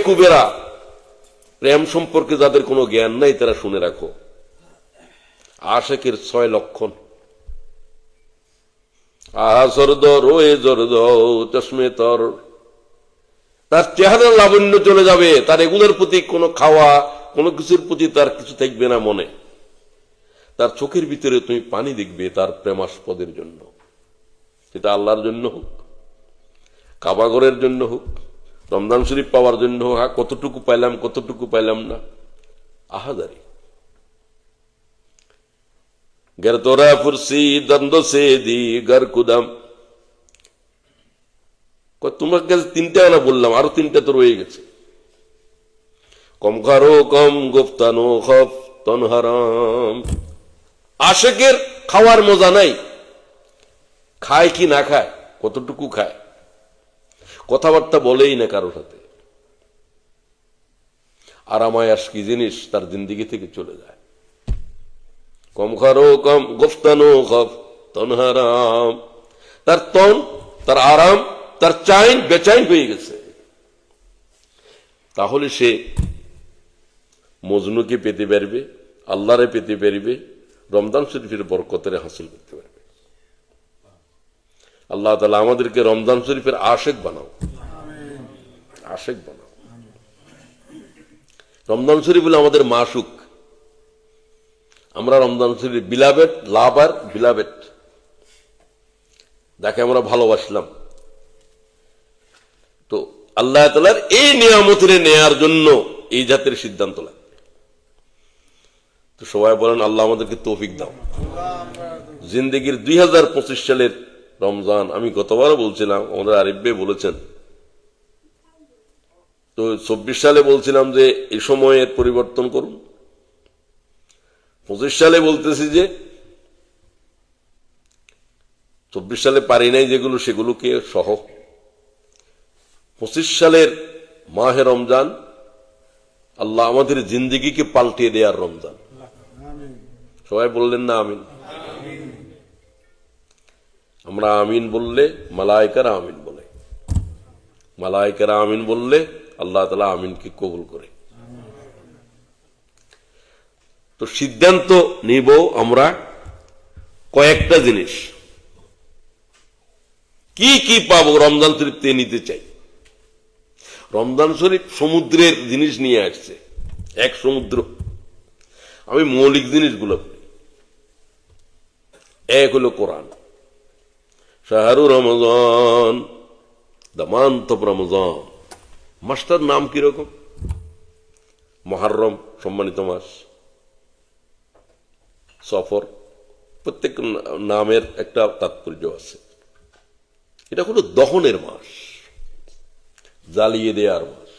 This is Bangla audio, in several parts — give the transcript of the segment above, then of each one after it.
বেকুবেরা, প্রেম সম্পর্কে যাদের কোনো জ্ঞান নাই তারা শুনে রাখো, আশেকের 6 লক্ষণ। আহা সরদর ওয়ে জরদ চশমে তর, তার চেহারা লাবণ্য চলে যাবে, তার এগুলোর প্রতি কোনো খাওয়া কোনো কিছুর প্রতি তার কিছু থাকবে না মনে। তার চোখের ভিতরে তুমি পানি দেখবে তার প্রেমাস্পদের জন্য, সেটা আল্লাহর জন্য হোক, কাবাগরের জন্য হোক, রমজান শরীফ পাওয়ার জন্য হোক। কতটুকু পাইলাম কতটুকু পাইলাম না, আহাজারি। গের তোরা ফুরসি দ্বন্দ্ব সে দি গর কুদাম, তোমার কাছে 3টা না বললাম, আরো 3টা তো রয়ে গেছে। কম খারো কম গোফতানো খফ তনহারাম, আশেকের খাওয়ার মজা নাই, খায় কি না খায়, কতটুকু খায়, কথাবার্তা বলেই না কারোর সাথে, আরামায়াস কি জিনিস তার জিন্দিগি থেকে চলে যায়। কম খারো কম গোফতানো খফ তনহারাম, তার তন, তার আরাম, তার চাইন বেচাইন হয়ে গেছে। তাহলে সে মজনুকে পেতে পারবে, আল্লাহরে পেতে পারবে, রমজান শরীফের বরকতের হাসিল করতে পারবে। আল্লাহ তাআলা আমাদেরকে রমজান শরীফের আশেক বানাও, আশেক বানাও। রমজান শরীফ হলো আমাদের মাসুক। আমরা রমজান শরীফ বিলাবেট, লাভার বিলাবেট, যাকে আমরা ভালোবাসলাম। তো আল্লাহ তাআলার এই নিয়ামতের নেয়ার জন্য এই জাতের সিদ্ধান্ত লাগবে। তো সবাই বলেন আল্লাহ আমাদেরকে তৌফিক দাও। জিন্দেগির 2025 সালের রমজান, আমি গতবারও বলছিলাম, আমাদের আরিফ ভাই বলেছেন, তো 24 সালে বলছিলাম যে এই সময়ের পরিবর্তন করুন, 25 সালে বলতেছি যে 24 সালে পারি নাই যেগুলো সেগুলোকে সহ 25 সালের মাহে রমজান আল্লাহ আমাদের জিন্দেগিকে পাল্টিয়ে দেওয়ার রমজান। সবাই বললেন না আমিন? আমরা আমিন বললে মালায়েকারা আমিন বলে, মালায়েকারা আমিন বললে আল্লাহ তাআলা আমিনকে কবুল করে। তো সিদ্ধান্ত নিব আমরা কয়েকটা জিনিস, কি কি পাবো রমজান শরীফ তে নিতে চাই। রমজান শরীফ সমুদ্রের জিনিস নিয়ে আসছে, এক সমুদ্র। আমি মৌলিক জিনিসগুলো, এক হলো কোরআন, শাহরু রমজান, দ্য মান্থ অফ রমজান। মাসটার নাম কিরকম? মুহররম, সম্মানিত মাস, সফর, প্রত্যেক নামের একটা তাৎপর্য আছে। এটা হলো দহনের মাস, জ্বালিয়ে দেওয়ার মাস,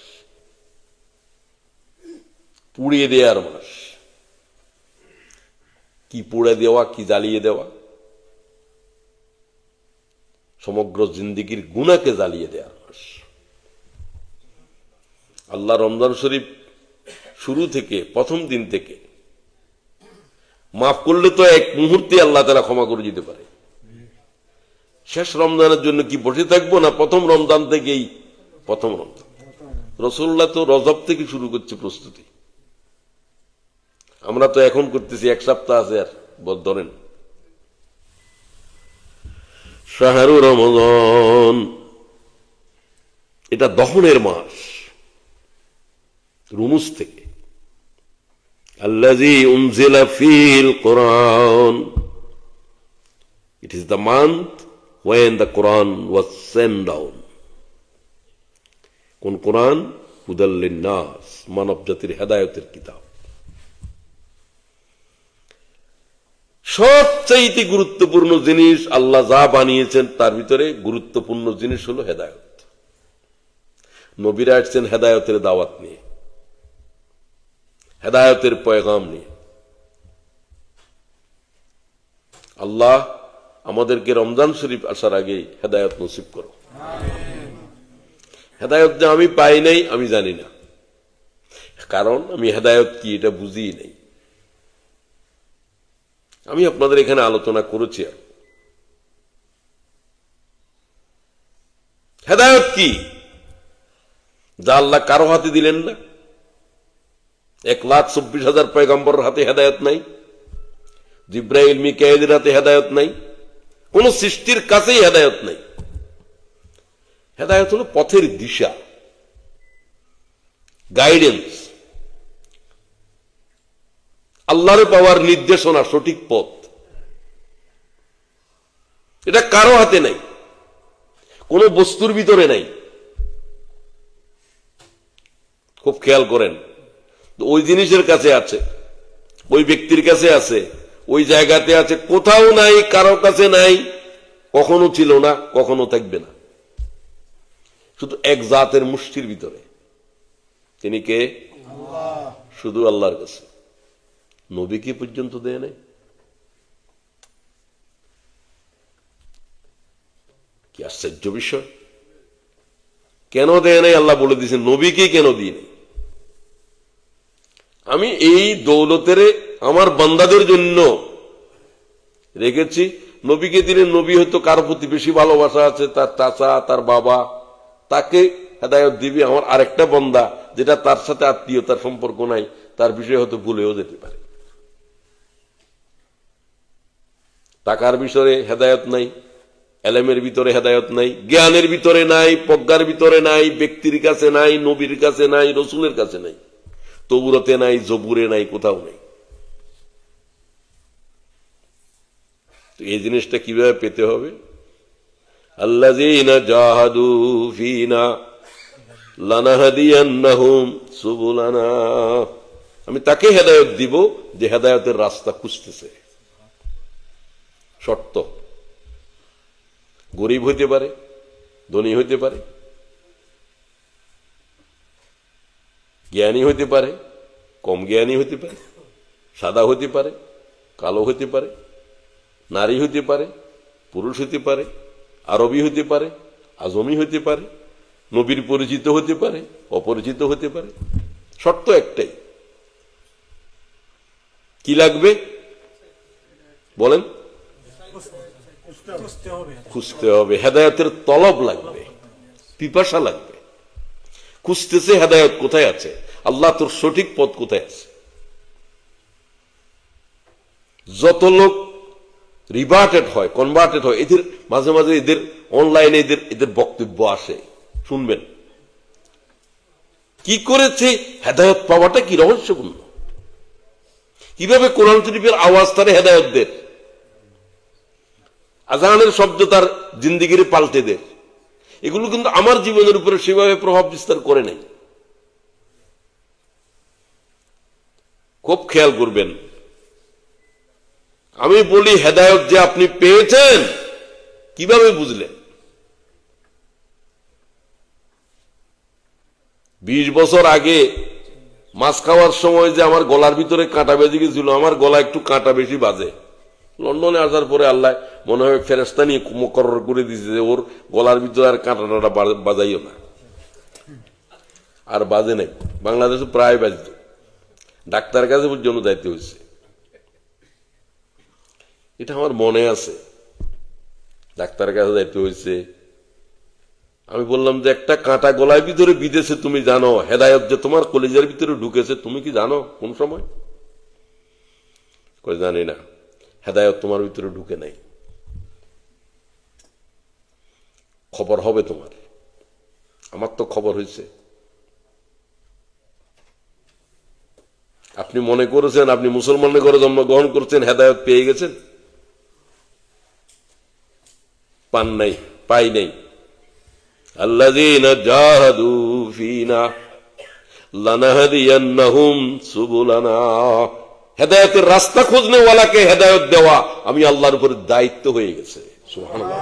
পুড়িয়ে দেওয়ার মাস। কি পুড়ে দেওয়া, কি জ্বালিয়ে দেওয়া? সমগ্র জিন্দেগির গুনাহকে জ্বালিয়ে দেওয়ার মাস। আল্লাহ রমজান শরীফ শুরু থেকে, প্রথম দিন থেকে মাফ করলে তো এক মুহূর্তে আল্লাহ তাআলা ক্ষমা করে দিতে পারে। শেষ রমজানের জন্য কি বসে থাকবো না প্রথম রমজান থেকেই? প্রথম রমজান রাসূলুল্লাহ তো রজব থেকে শুরু করছে প্রস্তুতি, আমরা তো এখন করতেছি, 1 সপ্তাহ আছে আর ধরেন। শাহরু রমজান, এটা দহনের মাস। রুমুস থেকে আল্লাযী উনজিলা ফীল কুরআন, it is the month when the Quran was sent down. কোন কোরআন? হুদাল লিন্নাস, মানব জাতির হেদায়েতের কিতাব। সবচাইতে গুরুত্বপূর্ণ জিনিস আল্লাহ যা বানিয়েছেন তার ভিতরে গুরুত্বপূর্ণ জিনিস হলো হেদায়েত। নবীরা আসছেন হেদায়েতের দাওয়াত নিয়ে, হেদায়েতের পয়গাম নিয়ে। আল্লাহ আমাদেরকে রমজান শরীফ আসার আগেই হেদায়েত নসিব করো। হেদায়েত যে আমি পাই নাই আমি জানি না, কারণ আমি হেদায়েত কি এটা বুঝি নাই। আমি আপনাদের এখানে আলোচনা করেছি। হেদায়েত কি? যা আল্লাহ কারো হাতে দিলেন না। 1,24,000 পয়গম্বরের হাতে হেদায়েত নাই, জিব্রাইল মিকাইলের হাতে হেদায়েত নাই, কোন সৃষ্টির কাছেই হেদায়েত নাই। হেদায়েত হলো পথের দিশা, গাইডেন্স, আল্লাহর পাওয়ার নির্দেশনা, সঠিক পথ। এটা কারো হাতে নাই, কোন বস্তুর ভিতরে নাই। খুব খেয়াল করেন, ওই জিনিসের কাছে আছে, ওই ব্যক্তির কাছে আছে, ওই জায়গাতে আছে, কোথাও নাই, কারো কাছে নাই, কখনো ছিল না, কখনো থাকবে না। শুধু এক জাতের মুষ্টির ভিতরে। তিনি কে? শুধু আল্লাহর কাছে। নবীকে পর্যন্ত দেয় নাই। কি আশ্চর্য বিষয়! কেন দেয় নাই আল্লাহ বলে দিয়েছেন, নবীকে কেন দিয়ে নেই? আমি এই দৌলতের আমার বান্দাদের জন্য রেখেছি। নবীকে দিলে নবী হয়তো কার প্রতি বেশি ভালোবাসা আছে, তার চাচা, তার বাবা, তাকে হেদায়েত দিবে। আমার আরেকটা বান্দা যেটা তার সাথে আত্মীয়তার সম্পর্ক নাই, তার বিষয়ে হয়তো ভুলেও যেতে পারে। টাকার বিষয়ে হেদায়েত নাই, এলেমের ভিতরে হেদায়েত নাই, জ্ঞানের ভিতরে নাই, প্রজ্ঞার ভিতরে নাই, ব্যক্তির কাছে নাই, নবীর কাছে নাই, রসুলের কাছে নাই, তৌরাতে নাই, জবুরে নাই, কোথাও নাই। তো এই জিনিসটা কিভাবে পেতে হবে? আল্লাযীনা জাহাদু ফীনা লানাহদিয়ান্নাহুম সুবুলানা। আমি তাকে হেদায়েত দিব যে হেদায়েতের রাস্তা খুঁজতেছে। শর্ত, গরিব হইতে পারে, ধনী হইতে পারে, জ্ঞানী হইতে পারে, কম জ্ঞানী হইতে পারে, সাদা হইতে পারে, কালো হইতে পারে, নারী হইতে পারে, পুরুষ হইতে পারে, আরবি হইতে পারে, আজমি হইতে পারে, নবীর পরিচিত হতে পারে, অপরিচিত হতে পারে। শর্ত একটাই, কি লাগবে বলেন? খুঁজতে হবে। হেদায়েতের তলব লাগবে, পিপাসা লাগবে। খুঁজতেছে হেদায়েত কোথায় আছে, আল্লাহ তোর সঠিক পথ কোথায় আছে। যত লোক রিভার্টেড হয়, কনভার্টেড হয়, এদের মাঝে মাঝে এদের অনলাইনে এদের বক্তব্য আসে, শুনবেন। কি করেছে হেদায়েত পাওয়াটা কি রহস্যপূর্ণ, কিভাবে কোরআন শরীফের আওয়াজ তার হেদায়েত দেয়, আজানের শব্দ তার জিন্দিগিরে পাল্টে দেয়। এগুলো কিন্তু আমার জীবনের উপরে সেভাবে প্রভাব বিস্তার করে নাই। খুব খেয়াল করবেন। আমি বলি হেদায়েত যে আপনি পেয়েছেন কিভাবে বুঝলেন? 20 বছর আগে মাছ খাওয়ার সময় যে আমার গলার ভিতরে কাঁটা বেজে গেছিল, আমার গলা একটু কাঁটা বেশি বাজে। লন্ডনে আসার পরে আল্লাহ মনে হয় ফেরেশতা নিয়ে মুকরর করে দিয়েছে যে ওর গলার ভিতরে আর কাঁটাটা বাজাইও না। আর বাজে নাই, বাংলাদেশে প্রায় বাজত, ডাক্তারের কাছে পর্যন্ত যাইতে হয়েছে। এটা আমার মনে আছে, ডাক্তারের কাছে যাইতে হয়েছে। আমি বললাম যে একটা কাঁটা গলার ভিতরে বিঁধেছে, তুমি জানো? হেদায়েত যে তোমার কলিজার ভিতরে ঢুকেছে, তুমি কি জানো কোন সময়? জানি না, হেদায়েত তোমার ভিতরে ঢুকে নাই, খবর হবে তোমার। আমার তো খবর হয়েছে। আপনি মনে করেছেন আপনি মুসলমানের ঘরে জন্মগ্রহণ করছেন, হেদায়েত পেয়ে গেছেন? পান নাই, পাই নাই। আল্লাযীনা জাহাদু ফীনা লানাহদিয়ান্নাহুম সুবুলানা। হেদায়েতের রাস্তা খুঁজনেওয়ালাকে হেদায়েত দেওয়া আমি আল্লাহর উপর দায়িত্ব হয়ে গেছে। সুবহানাল্লাহ।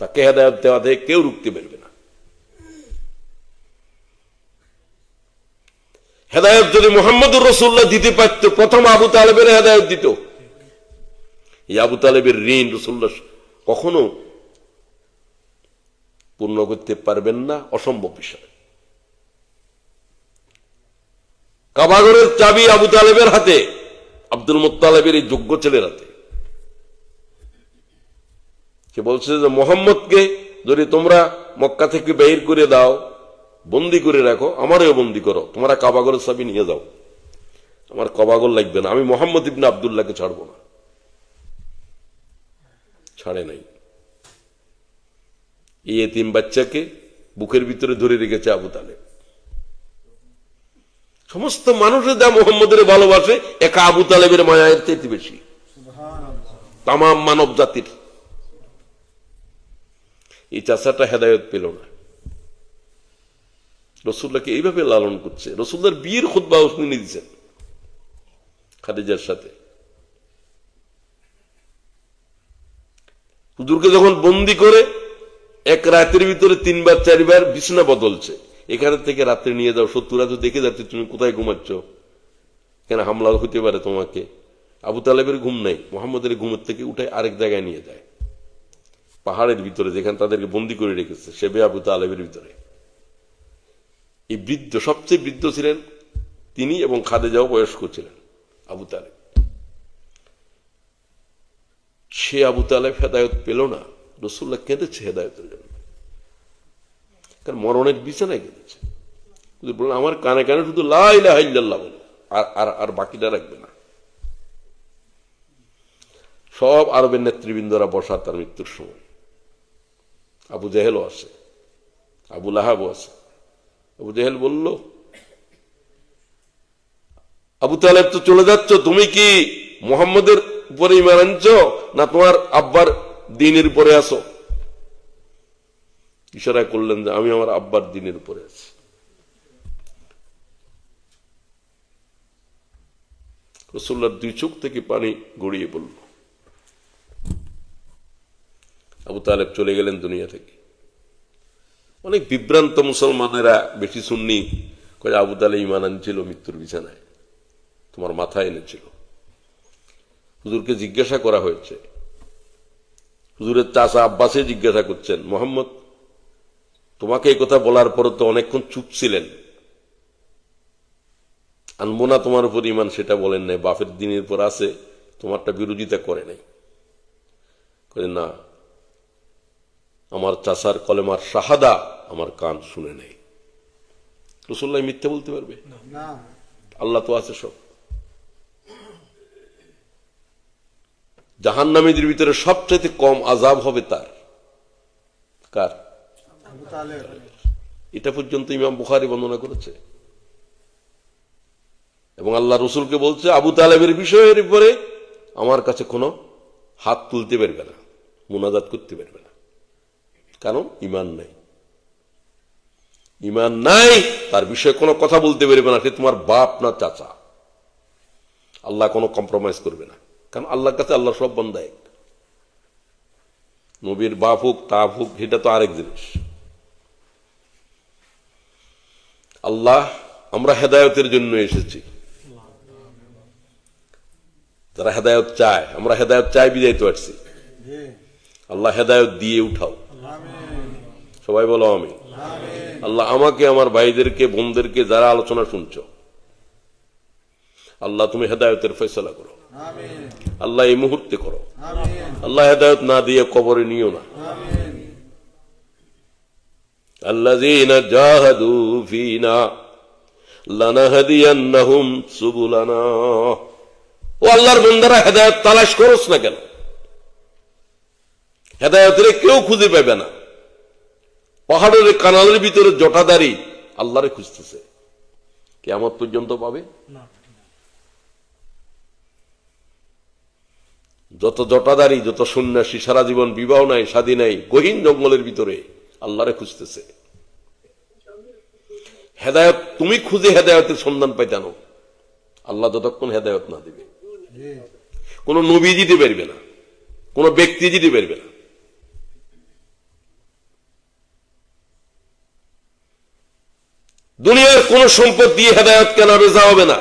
তাকে হেদায়েত দেওয়া থেকে কেউ রুখতে পারবে না। হেদায়েত যদি মুহাম্মদুর রাসূলুল্লাহ দিতে পারত, প্রথম আবু তালেবের হেদায়েত দিত। এই আবু তালেবের ঋণ রাসূলুল্লাহ কখনো পূর্ণ করতে পারবেন না, অসম্ভব বিষয়। কাবাগরের চাবি আবু তালেবের হাতে, আব্দুল মুত্তালিবের এই যোগ্য ছেলের হাতে। সে বলছে যে মোহাম্মদকে যদি তোমরা মক্কা থেকে বের করে দাও, বন্দি করে রাখো, আমারও বন্দি করো, তোমরা কাবাগরের চাবি নিয়ে যাও, আমার কাবাগর লাগবে না, আমি মোহাম্মদ ইবনে আব্দুল্লাহকে ছাড়বো না। ছাড়ে নাই। এই এতিম বাচ্চাকে বুকের ভিতরে ধরে রেখেছে আবু তালেব। সমস্ত মানুষের যা মোহাম্মদের ভালোবাসে, একা আবু তালেবের মায়ের চাইতে বেশি তাম মানব জাতির। এই চাচাটা হেদায়ত পেল না, রসুল্লাহকে এইভাবে লালন করছে। রসুল্লাহর বিয়ের খুতবা উনি দিচ্ছেন খাদিজার সাথে। হুজুরকে যখন বন্দি করে এক রাতের ভিতরে 3 বার 4 বার বিছানা বদলছে, এখানে থেকে রাত্রে নিয়ে যাও, শত্রুরা তো দেখে যাচ্ছে তুমি কোথায় ঘুমাচ্ছ, কেন হামলা হতে পারে তোমাকে। আবু তালেবের ঘুম নাই, মোহাম্মদের ঘুমের থেকে উঠে আরেক জায়গায় নিয়ে যায়, পাহাড়ের ভিতরে যেখানে তাদেরকে বন্দি করে রেখেছে, সেবে আবু তালেবের ভিতরে। এই বৃদ্ধ, সবচেয়ে বৃদ্ধ ছিলেন তিনি, এবং খাদিজাও বয়স্ক ছিলেন আবু তালেব। সে আবু তালেব হেদায়ত পেল না, রাসূলুল্লাহ কেঁদেছে হেদায়তের জন্য, কারণ মরণের বিছানায় কেঁদেছে। বললেন আমার কানে কানে শুধু লা ইলাহা ইল্লাল্লাহ বলো, আর বাকিটা রাখবে না। সব আরবের নেতৃবৃন্দরা বসা তার মৃত্যুর সময়, আবু জেহেলও আছে, আবু লাহাবও আছে। আবু জেহেল বলল, আবু তালেব তো চলে যাচ্ছ, তুমি কি মুহাম্মদের উপরে ঈমান আনছ না তোমার আব্বার দ্বীনের উপরে আছো? ইশারা করলেন যে আমি আমার আব্বার দ্বীনের উপরে আছি। রাসূলুল্লাহর 2 চোখ থেকে পানি গড়িয়ে পড়ল। আবু তালেব চলে গেলেন দুনিয়া থেকে। অনেক বিভ্রান্ত মুসলমানেরা, বেশি সুন্নি, কয়ে আবু তালেব ঈমান আনছিল মৃত্যুর বিছানায়, তোমার মাথায় এনেছিল। হুজুরকে জিজ্ঞাসা করা হয়েছে, হুজুরের চাচা আব্বাসে জিজ্ঞাসা করছেন, মোহাম্মদ তোমাকে এই কথা বলার পর তো অনেকক্ষণ চুপ ছিলেন, আনবো না তোমার উপর ঈমান, সেটা বলেন নাই, বাপের দ্বীনের উপর আছে, তোমারটা বিরোধিতা করে নাই। না, আমার চাচার কলেমার শাহাদা আমার কান শুনে নেই। রাসূলুল্লাহ মিথ্যা বলতে পারবে? আল্লাহ তো আছে সব। জাহান্নামীদের ভিতরে সবচেয়ে কম আযাব হবে তার, কার? এটা পর্যন্ত ইমাম বুখারী বর্ণনা করেছে। এবং আল্লাহ রসুলকে বলছে আবু তালেবের বিষয়ের উপরে আমার কাছে কোনো হাত তুলতে পারবে না, মুনাজাত করতে পারবে না, কারণ ঈমান নাই। ঈমান নাই, তার বিষয়ে কোনো কথা বলতে পারবে না, সে তোমার বাপ না চাচা। আল্লাহ কোনো কম্প্রোমাইজ করবে না, কারণ আল্লাহর কাছে আল্লাহ সব বান্দা এক। নবীর বাপ হোক, তাপ হোক, সেটা তো আরেক জিনিস। আল্লাহ, আমরা হেদায়তের জন্য এসেছি, যারা হেদায়ত চায়, আমরা হেদায়ত চাই বিদায় তো আসছি। আল্লাহ হেদায়ত দিয়ে উঠাও, সবাই বলো আমিন। আল্লাহ আমাকে, আমার ভাইদেরকে, বোনদেরকে, যারা আলোচনা শুনছ, আল্লাহ তুমি হেদায়তের ফয়সালা করো, আল্লাহ এই মুহূর্তে করো। আল্লাহ হেদায়ত না দিয়ে কবরে নিও না। আল্লাযীনা জাহাদু ফীনা লানাহদিয়ান্নাহুম সুবুলানা। ও আল্লাহর বান্দারা, হেদায়েত তালাশ করছ না কেন? হেদায়েতের কেউ খুঁজে পাবে না। পাহাড়ের কানালের ভিতরে জটাদারি আল্লাহরে খুঁজতেছে, কিয়ামত পর্যন্ত পাবে না। যত জটাদারি, যত সন্ন্যাসী, সারা জীবন বিবাহ নাই, শাদী নাই, গহীন জঙ্গলের ভিতরে আল্লাহরে খুঁজতেছে। হেদায়ত তুমি খুঁজে হেদায়তের সন্ধান পাইতানো, আল্লাহ যতক্ষণ হেদায়ত না দিবে, কোন নবী দিতে পারবে না, কোন ব্যক্তি দিতে পারবে না। দুনিয়ার কোন সম্পদ দিয়ে হেদায়ত কেন রেজা হবে না?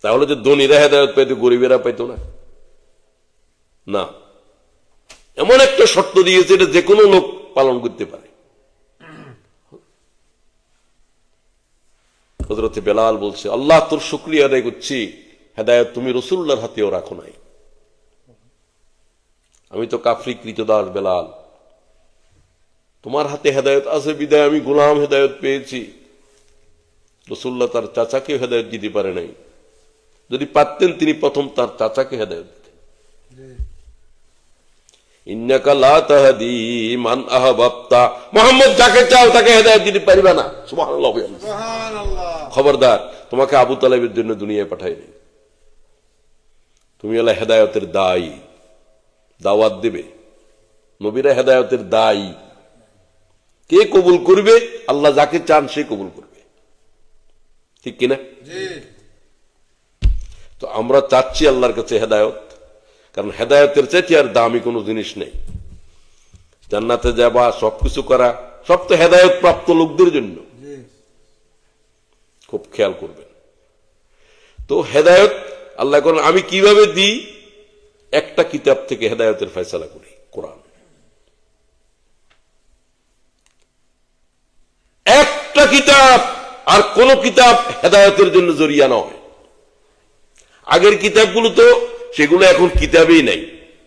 তাহলে যে ধনীরা হেদায়ত পাইতো, গরিবেরা পাইতো না? না, এমন একটা শর্ত দিয়েছে, এটা যে কোনো লোক পালন করতে পারে। হযরত বেলাল বলছে, আল্লাহ তোর শুকরিয়া আদায় করছি, হেদায়েত তুমি রাসূলুল্লাহর হাতেও রাখো নাই। আমি তো কাফরি কৃতদাস বেলাল, তোমার হাতে হেদায়েত আছে বিদায় আমি গোলাম হেদায়েত পেয়েছি। রাসূলুল্লাহ তার চাচাকে হেদায়েত দিতে পারে নাই, যদি পারতেন তিনি প্রথম তার চাচাকে হেদায়েত দিতেন। ইন্নাকা লা তাহদি মান আহবাবতা, মুহাম্মদ যাকে চাও তাকে হেদায়েত দিতে পারবে না। সুবহানাল্লাহ। খবরদার, তোমাকে আবু তালেবের জন্য দুনিয়ায় পাঠাইনি, তুমি হলে হেদায়েতের দায়ী, দাওয়াত দেবে। নবীরা হেদায়েতের দায়ী, কে কবুল করবে? আল্লাহ যাকে চান সে কবুল করবে, ঠিক কিনা? তো আমরা চাচ্ছি আল্লাহর কাছে হেদায়েত, কারণ হেদায়েতের চাইতে আর দামি কোনো জিনিস নেই। জান্নাতে যাবা, সবকিছু করা, সব তো হেদায়েত প্রাপ্ত লোকদের জন্য। খুব খেয়াল করবেন। তো হেদায়েত আল্লাহ করেন, আমি কিভাবে দিই? একটা কিতাব থেকে হেদায়েতের ফয়সালা করি, কোরআন। একটা কিতাব, আর কোন কিতাব হেদায়েতের জন্য জরিয়া নয়। আগের কিতাবগুলো তো সেগুলো এখন কিতাবেই নাই,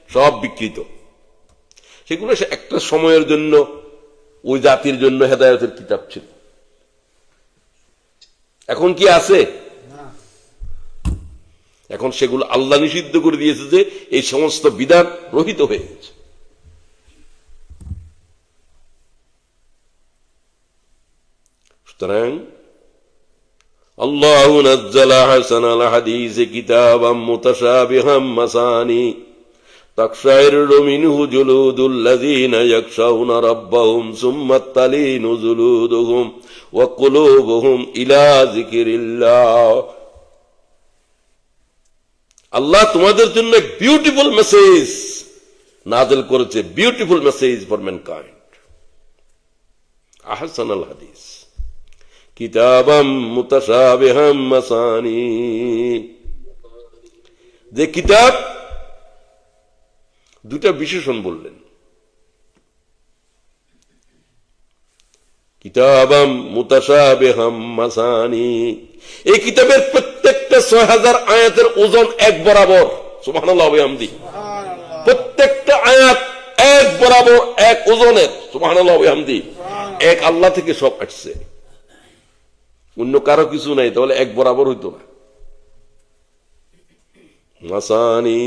সব বিকৃত। সেগুলো একটা সময়ের জন্য ওই জাতির জন্য হেদায়েতের কিতাব ছিল, এখন কি আছে? এখন সেগুলো আল্লাহ নিষিদ্ধ করে দিয়েছে যে এই সমস্ত বিধান রহিত হয়ে গেছে। সুতরাং আল্লাহু নাজ্জালা আহসানাল হাদিস কিতাবাম মুতাশাবিহাম মাসানি তাকশাইরু মিনহু জুলুদুল লাযিনা ইয়াখশাউনা রাব্বাহুম সুম্মা তালিনু জুলুদুহুম ওয়া কুলুবুহুম ইলা যিকরিল্লাহ। আল্লাহ তোমাদের জন্য এক বিউটিফুল মেসেজ নাযিল করেছে, বিউটিফুল মেসেজ ফর ম্যানকাইন্ড। আহসানাল হাদিস কিতাবাম মুতাশাবিহাম মাসানি, যে কিতাব, দুটা বিশেষণ বললেন, কিতাবাম মুতাশাবিহাম মাসানি। এই কিতাবের প্রত্যেকটা ৬০০০ আয়াতের ওজন এক বরাবর। সুবহানাল্লাহ ওয়া বিহামদি। প্রত্যেকটা আয়াত এক বরাবর, এক ওজনের। সুবহানাল্লাহ ওয়া বিহামদি। এক আল্লাহ থেকে সব আসছে, অন্য কারো কিছু নাই, তাহলে এক বরাবর হইতো না। মাসানি,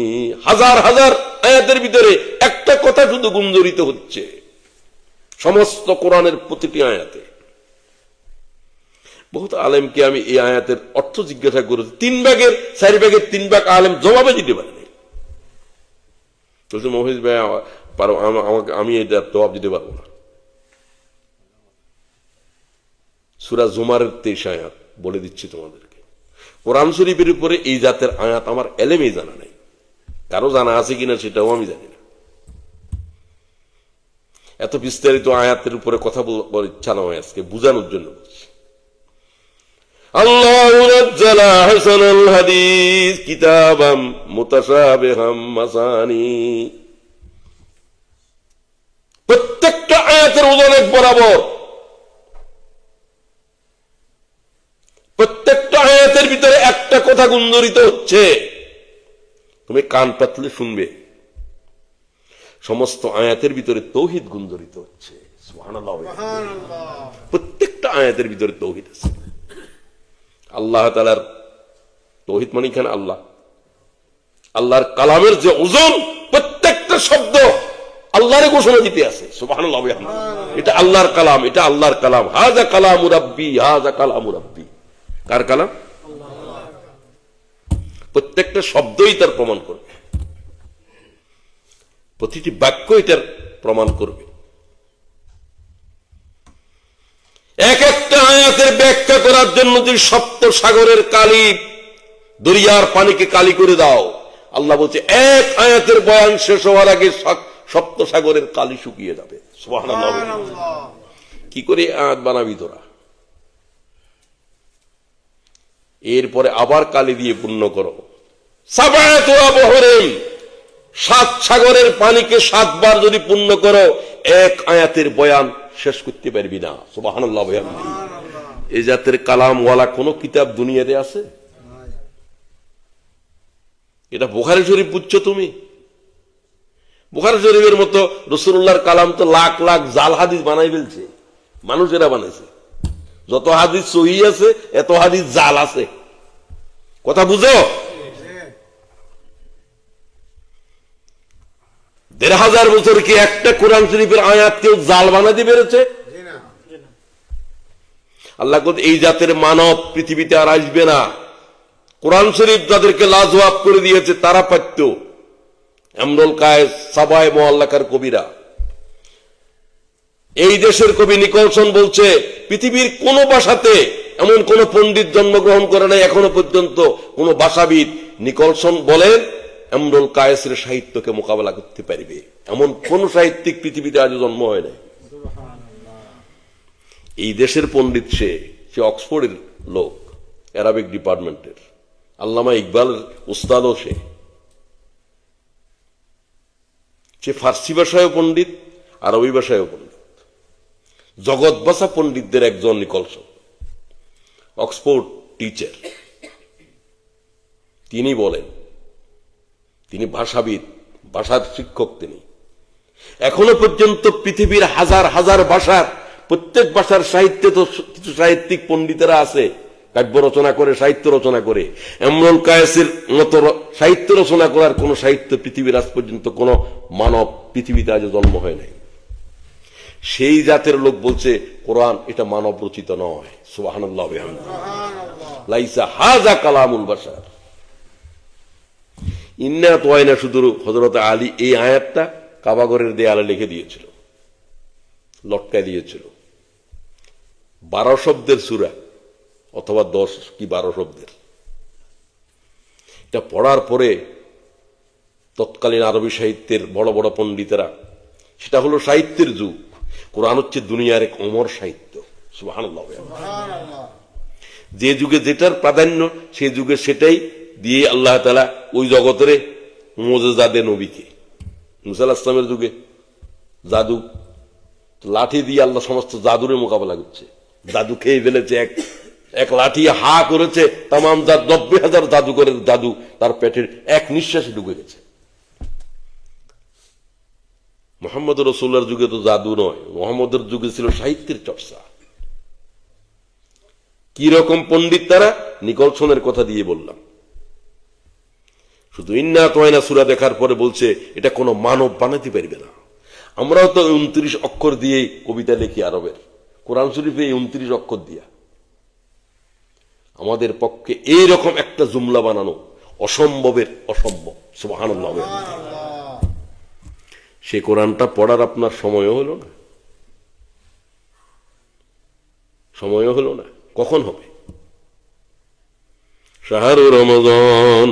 হাজার হাজার আয়াতের ভিতরে একটা কথা শুধু গুঞ্জরিত হচ্ছে সমস্ত কোরআনের প্রতিটি আয়াতে। বহুত আলেমকে আমি এই আয়াতের অর্থ জিজ্ঞাসা করেছি, ৩ ভাগের ৪ ভাগের ৩ ভাগ আলেম জবাবে দিতে পারেনি। বলছে মহিজ ভাই পারো, আমাকে, আমি এটা জবাব দিতে পারবো না। সূরা জুমারের ২৩ আয়াত বলে দিচ্ছি তোমাদেরকে। কোরআন শরীফের উপরে এই জাতের আয়াত আমার এলেমেই জানা নাই, কারো জানা আছে কিনা সেটাও আমি জানি না। এত বিস্তারিত আয়াতের উপরে কথা বলার ইচ্ছা নয়, আজকে বুঝানোর জন্য বলছি। আল্লাহু নাজ্জালা আহসানাল হাদিস কিতাবাম মুতাশাবিহাম মাসানি। প্রত্যেকটা আয়াতের ওজন এক বরাবর, প্রত্যেকটা আয়াতের ভিতরে একটা কথা গুঞ্জরিত হচ্ছে, তুমি কান পাতলে শুনবে। সমস্ত আয়াতের ভিতরে তৌহিদ গুঞ্জরিত হচ্ছে। সুবহানাল্লাহ। প্রত্যেকটা আয়াতের ভিতরে তৌহিদ আছে। আল্লাহ তাআলার তৌহিদ মানে এখানে আল্লাহ, আল্লাহর কালামের যে ওজন, প্রত্যেকটা শব্দ আল্লাহর ঘোষণা দিতে আছে। সুবহানাল্লাহ। এটা আল্লাহর কালাম, এটা আল্লাহর কালাম। হাযা কালামু রাব্বি, হাযা কালামু রাব্বি। কার কালাম? প্রত্যেকটা শব্দই তার প্রমাণ করবে, প্রতিটি বাক্য এটার প্রমাণ করবে। এক একটা আয়াতের ব্যাখ্যা করার জন্য যদি সপ্ত সাগরের কালি, দরিয়ার পানিকে কালি করে দাও, আল্লাহ বলছে এক আয়াতের বয়ান শেষ হওয়ার আগে সপ্ত সাগরের কালি শুকিয়ে যাবে। সুবহানাল্লাহ। কি করে আয়াত বানাবি তোরা? এরপরে আবার কালি দিয়ে পূর্ণ করো। সাবায়াতু আবহরিন, ৭ সাগরের পানিকে ৭ বার যদি পূর্ণ করো, এক আয়াতের বয়ান শেষ করতে পারবি না। সুবহানাল্লাহ। এই জাতের কালামওয়ালা কোন কিতাব দুনিয়াতে আছে? এটা বুখারী শরীফ বুঝছো তুমি? বুখারী শরীফের মতো রাসূলুল্লাহর কালাম তো লাখ লাখ জাল হাদিস বানাই ফেলছে, মানুষেরা বানাইছে। যত হাদিস সহিহ আছে এত হাদিস জাল আছে। কথা বুঝো? ১,৫০০ বছর কি একটা কোরআন শরীফের আয়াত কেউ জাল বানাতে পেরেছে? আল্লাহ বলতে এই জাতের মানব পৃথিবীতে আর আসবে না। কোরআন শরীফ যাদেরকে লাজওয়াব করে দিয়েছে তারা পাইত। ইমরুল কায়েস, সাবায়ে মুআল্লাকার কবিরা। এই দেশের কবি নিকলসন বলছে পৃথিবীর কোন ভাষাতে এমন কোন পণ্ডিত জন্মগ্রহণ করে নাই এখনো পর্যন্ত, কোন ভাষাবিদ। নিকলসন বলেন ইমরুল কায়েসের সাহিত্যকে মোকাবেলা করতে পারবে এমন কোন সাহিত্যিক পৃথিবীতে আজ জন্ম হয় নাই। এই দেশের পণ্ডিত সে অক্সফোর্ডের লোক, অ্যারাবিক ডিপার্টমেন্টের। আল্লামা ইকবালের উস্তাদও সে ফার্সি ভাষায়ও পণ্ডিত, আরবি ভাষায়ও পণ্ডিত। জগৎবাসা পণ্ডিতদের একজন নিকলসন, অক্সফোর্ড টিচার। তিনি বলেন, তিনি ভাষাবিদ, ভাষার শিক্ষক। তিনি এখনো পর্যন্ত পৃথিবীর হাজার হাজার ভাষার প্রত্যেক ভাষার সাহিত্যে তো কিছু সাহিত্যিক পণ্ডিতেরা আছে, কাব্য রচনা করে, সাহিত্য রচনা করে। ইমরুল কায়েসের মতো সাহিত্য রচনা করার কোন সাহিত্য পৃথিবীর আজ পর্যন্ত কোন মানব পৃথিবীতে আজ জন্ম হয় নাই। সেই জাতের লোক বলছে কোরআন এটা মানব রচিত নয়। সুবহানাল্লাহ ওয়া বিহামদিহি, লাইসা হাযা কালামুল বাশার। ইন্না তোয়াইনা শুধু হযরত আলী এই আয়াতটা কাবাগরের দেয়ালে লিখে দিয়েছিল, লটকায় দিয়েছিল। 12 শব্দের সূরা অথবা 10 কি 12 শব্দের। এটা পড়ার পরে তৎকালীন আরবি সাহিত্যের বড় বড় পণ্ডিতেরা, সেটা হলো সাহিত্যের যুগ, কোরআন হচ্ছে দুনিয়ার এক অমর সাহিত্য। সুবহানাল্লাহ। যে যুগে যেটার প্রাধান্য সেই যুগে সেটাই দিয়ে আল্লাহ তাআলা ওই জগতের মুজিজা দেন নবীকে। মুসা আলাইহিস সালামের যুগে জাদু, লাঠি দিয়ে আল্লাহ সমস্ত জাদুরের মোকাবেলা করছে। জাদু খেয়ে ফেলেছে, এক লাঠি হা করেছে, তাম 90,000 জাদুকরের জাদু তার পেটের এক নিঃশ্বাসে ঢুকে গেছে। মুহাম্মদ রাসূলুল্লাহর যুগে তো জাদু নয়, মুহাম্মদের যুগে ছিল সাহিত্যের চর্চা। কি রকম পণ্ডিত তারা, নিকলসনের কথা দিয়ে বললাম। শুধু ইন্না তোয়াইনা সূরা দেখার পরে বলছে এটা কোনো মানব বানাতে পারবে না। আমরাও তো 29 অক্ষর দিয়ে কবিতা লিখি আরবের, কোরআন শরীফে 29 অক্ষর দিয়া। আমাদের পক্ষে এই রকম একটা জুমলা বানানো অসম্ভবের অসম্ভব। সুবহানাল্লাহ। সে কোরআনটা পড়ার আপনার সময়ও হলো না, সময়ও হলো না। কখন হবে? শাহরু রমাদান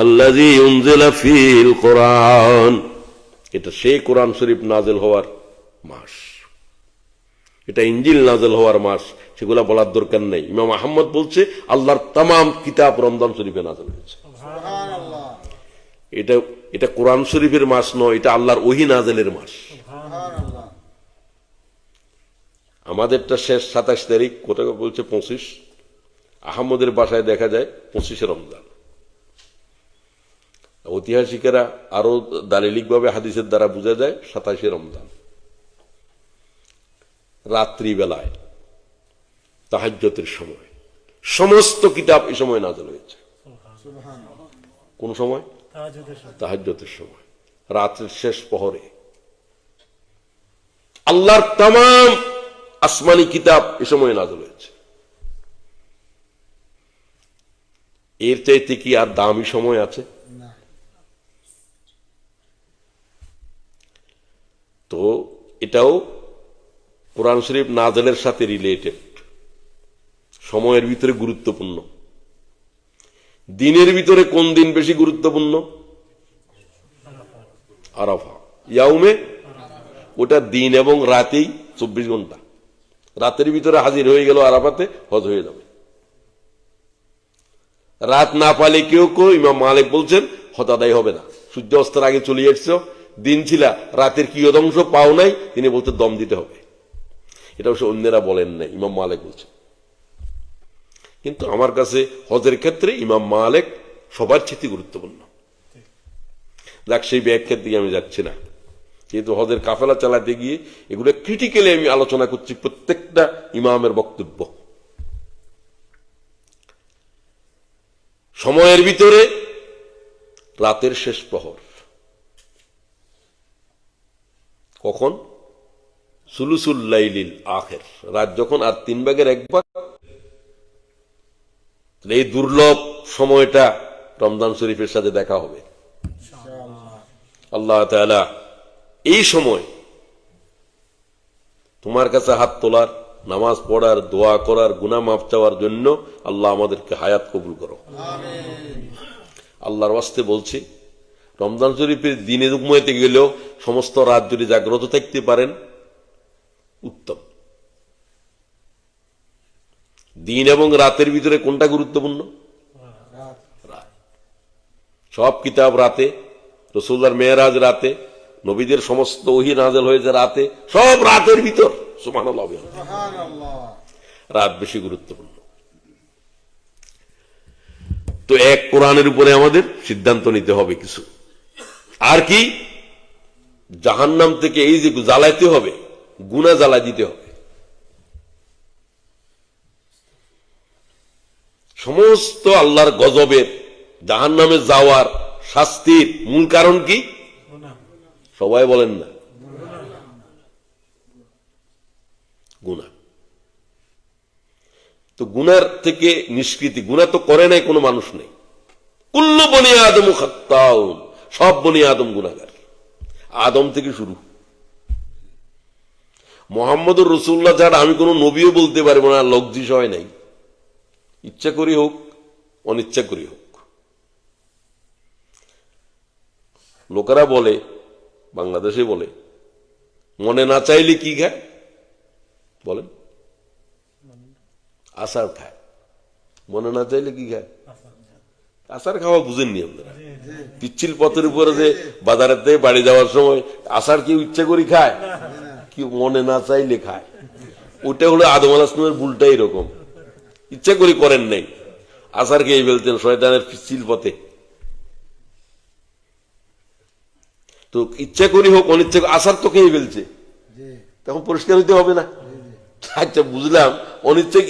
আল্লাযী উনজিলা ফীল কোরআন, এটা সেই কোরআন শরীফ নাযিল হওয়ার মাস, এটা ইনজিল নাযিল হওয়ার মাস। সেগুলা বলার দরকার নেই। ইমাম আহমদ বলছে আল্লাহর তামাম কিতাব রমজান শরীফে নাযিল হয়েছে। সুবহানাল্লাহ। এটা কোরআন শরীফের মাস নয়, এটা আল্লাহর ওহী নাযিলের মাস। সুবহানাল্লাহ। আমাদেরটা শেষ 27 তারিখ, কোথাও বলছে 25। আহমদের বাসায় দেখা যায় 25 রমজান। ঐতিহাসিকেরা আরো দালিলিকভাবে হাদিসের দ্বারা বোঝা যায় 27 রমজান রাত্রি বেলায় তাহাজ্জুদের সময়। সমস্ত কিতাব এই সময় নাযিল হয়েছে। কোন সময়? তাহাজ্জুদের সময়, রাতের শেষ প্রহরে। আল্লাহর তামাম আসমানি কিতাব এই সময় নাযিল হয়েছে। এর চাইতে কি আর দামি সময় আছে? তো এটাও কোরআন শরীফ নাযিলের সাথে রিলেটেড, সময়ের ভিতরে গুরুত্বপূর্ণ। দিনের ভিতরে কোন দিন বেশি গুরুত্বপূর্ণ? আরাফা, ইয়াউমে। ওটা দিন এবং রাতেই 24 ঘন্টা। রাতের ভিতরে হাজির হয়ে গেল আরাফাতে, হজ হয়ে যাবে। রাত না পালে কেউ ইমাম মালিক বলছেন হজ আদায় হবে না। সূর্য অস্তের আগে চলে এসছো, দিন ছিল, রাতের কিয়দংশ পাও নাই, তিনি বলতে দম দিতে হবে। এটা অবশ্য অন্যেরা বলেন নাই, ইমাম মালিক বলছেন। কিন্তু আমার কাছে হজের ক্ষেত্রে ইমাম মালিক সবার চেয়ে গুরুত্বপূর্ণ। যাক, সেই ব্যাখ্যার দিকে আমি যাচ্ছি না, যেহেতু হজের কাফেলা চালাতে গিয়ে এগুলো ক্রিটিক্যালি আমি আলোচনা করছি, প্রত্যেকটা ইমামের বক্তব্য। সময়ের ভিতরে রাতের শেষ প্রহর কখন? সুলুসুল লাইলিল আখির, রাত যখন আর 1/3 এই দুর্লভ সময়টা রমজান শরীফের সাথে দেখা হবে। আল্লাহ তাআলা এই সময় তোমার কাছে হাত তোলার, নামাজ পড়ার, দোয়া করার, গুনাহ মাফ চাওয়ার জন্য আল্লাহ আমাদেরকে হায়াত কবুল করো। আল্লাহর ওয়াস্তে বলছি, রমজান শরীফের দিনে ঘুমাইতে গেলেও সমস্ত রাত যদি জাগ্রত থাকতে পারেন উত্তম। দিন এবং রাতের ভিতরে কোনটা গুরুত্বপূর্ণ? রাত। সব কিতাব রাতে, রাসূলুল্লাহর মেরাজ রাতে, নবীদের সমস্ত ওহী নাযিল হয়েছে রাতে, সব রাতের ভিতর। সুবহানাল্লাহ, রাত বেশি গুরুত্বপূর্ণ। তো এক কোরআনের উপরে আমাদের সিদ্ধান্ত নিতে হবে কিছু। আর কি? জাহান্নাম থেকে এই যে জ্বালাইতে হবে, গুনাহ জ্বালা দিতে হবে। সমস্ত আল্লাহর গজবের, জাহান্নামে যাওয়ার শাস্তির মূল কারণ কি? সবাই বলেন না, গুনাহ। তো গুনার থেকে নিষ্কৃতি, গুনাহ তো করে নাই কোনো মানুষ নেই। কুল্লু বনি আদম খাত্তাউন, সব বনি আদম গুনাহগার, আদম থেকে শুরু। মুহাম্মদুর রাসূলুল্লাহ ছাড়া আমি কোনো নবীও বলতে পারবো না, লজ্জিত হয় নাই। ইচ্ছা করি হোক, অনিচ্ছা করি হোক। লোকেরা বলে, বাংলাদেশে বলে, মনে না চাইলে কি খায় বলেন? আচার খায়। মনে না চাইলে কি খায়? আচার খাওয়া বুঝেননি আপনারা? পিচ্ছিল পথের উপরে যে বাজারের থেকে বাড়ি যাওয়ার সময় আচার কেউ ইচ্ছা করি খায়? কি মনে না চাইলে খায়? ওটা হলো আদম আলাইহিস সালামের ভুলটা এরকম, ইচ্ছা করি করেন নাই, আচার খেয়ে ফেলতেন শয়তানের পিচ্ছিল পথে। তো ইচ্ছা করি হোক, অনিচ্ছা, আচার তো খেয়ে ফেলছে, তখন পরিষ্কার হইতে হবে না? আচ্ছা বুঝলাম,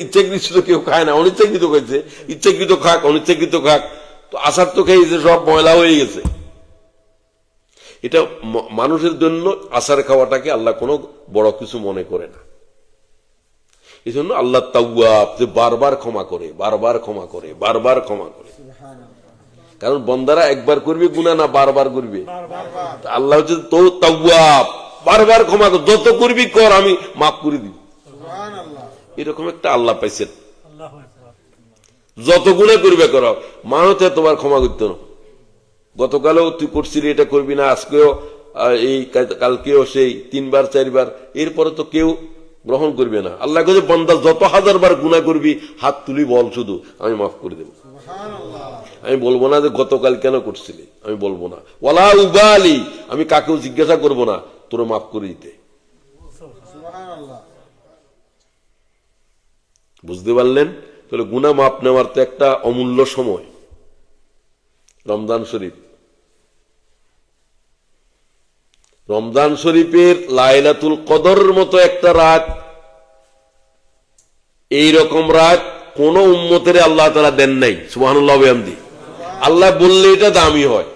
ইচ্ছাকৃত কেউ খায় না, অনিচ্ছাকৃত খাইছে, ইচ্ছাকৃত খাক, অনিচ্ছাকৃত খাক, তো আচার তো খেয়েছে, সব ময়লা হয়ে গেছে। এটা মানুষের জন্য আচার খাওয়াটাকে আল্লাহ কোনো বড় কিছু মনে করে না। এই জন্য আল্লাহ তাওয়াব, যে বারবার ক্ষমা করে, বারবার ক্ষমা করে, বারবার ক্ষমা করে। কারণ বন্দারা একবার করবে গুনাহ, না বারবার করবে? আল্লাহ হচ্ছে তো তাওয়াব, বারবার ক্ষমা কর, যত করবি কর, আমি মাফ করে দিব। এরকম একটা আল্লাহ পাইছেন। যত গুনাহ করবে করো, মানুষ তোমার ক্ষমা করতো না। গতকালও তুই করছিলি, এটা করবি না, আজকেও এই, কালকেও সেই, 3বার 4বার, এরপরে তো কেউ গ্রহণ করবে না। আল্লাহ কাছে বান্দা যত 1000বার গুনাহ করবি, হাত তুলি বল, শুধু আমি মাফ করে দেব। আমি বলবো না যে গতকাল কেন করছিলি, আমি বলবো না। ওয়ালা উবালি, আমি কাকেও জিজ্ঞাসা করবো না তোর মাফ করে দিতে। বুঝতে পারলেন? তাহলে গুনাহ মাফ নেওয়ার তো একটা অমূল্য সময় রমজান শরীফ। রমজান শরীফের লাইলাতুল কদরের মতো একটা রাত, এই রকম রাত কোন উম্মতের আল্লাহ তাআলা দেন নাই। সুবহানাল্লাহ ওয়া বিহামদিহি। আল্লাহ বললে এটা দামি হয়।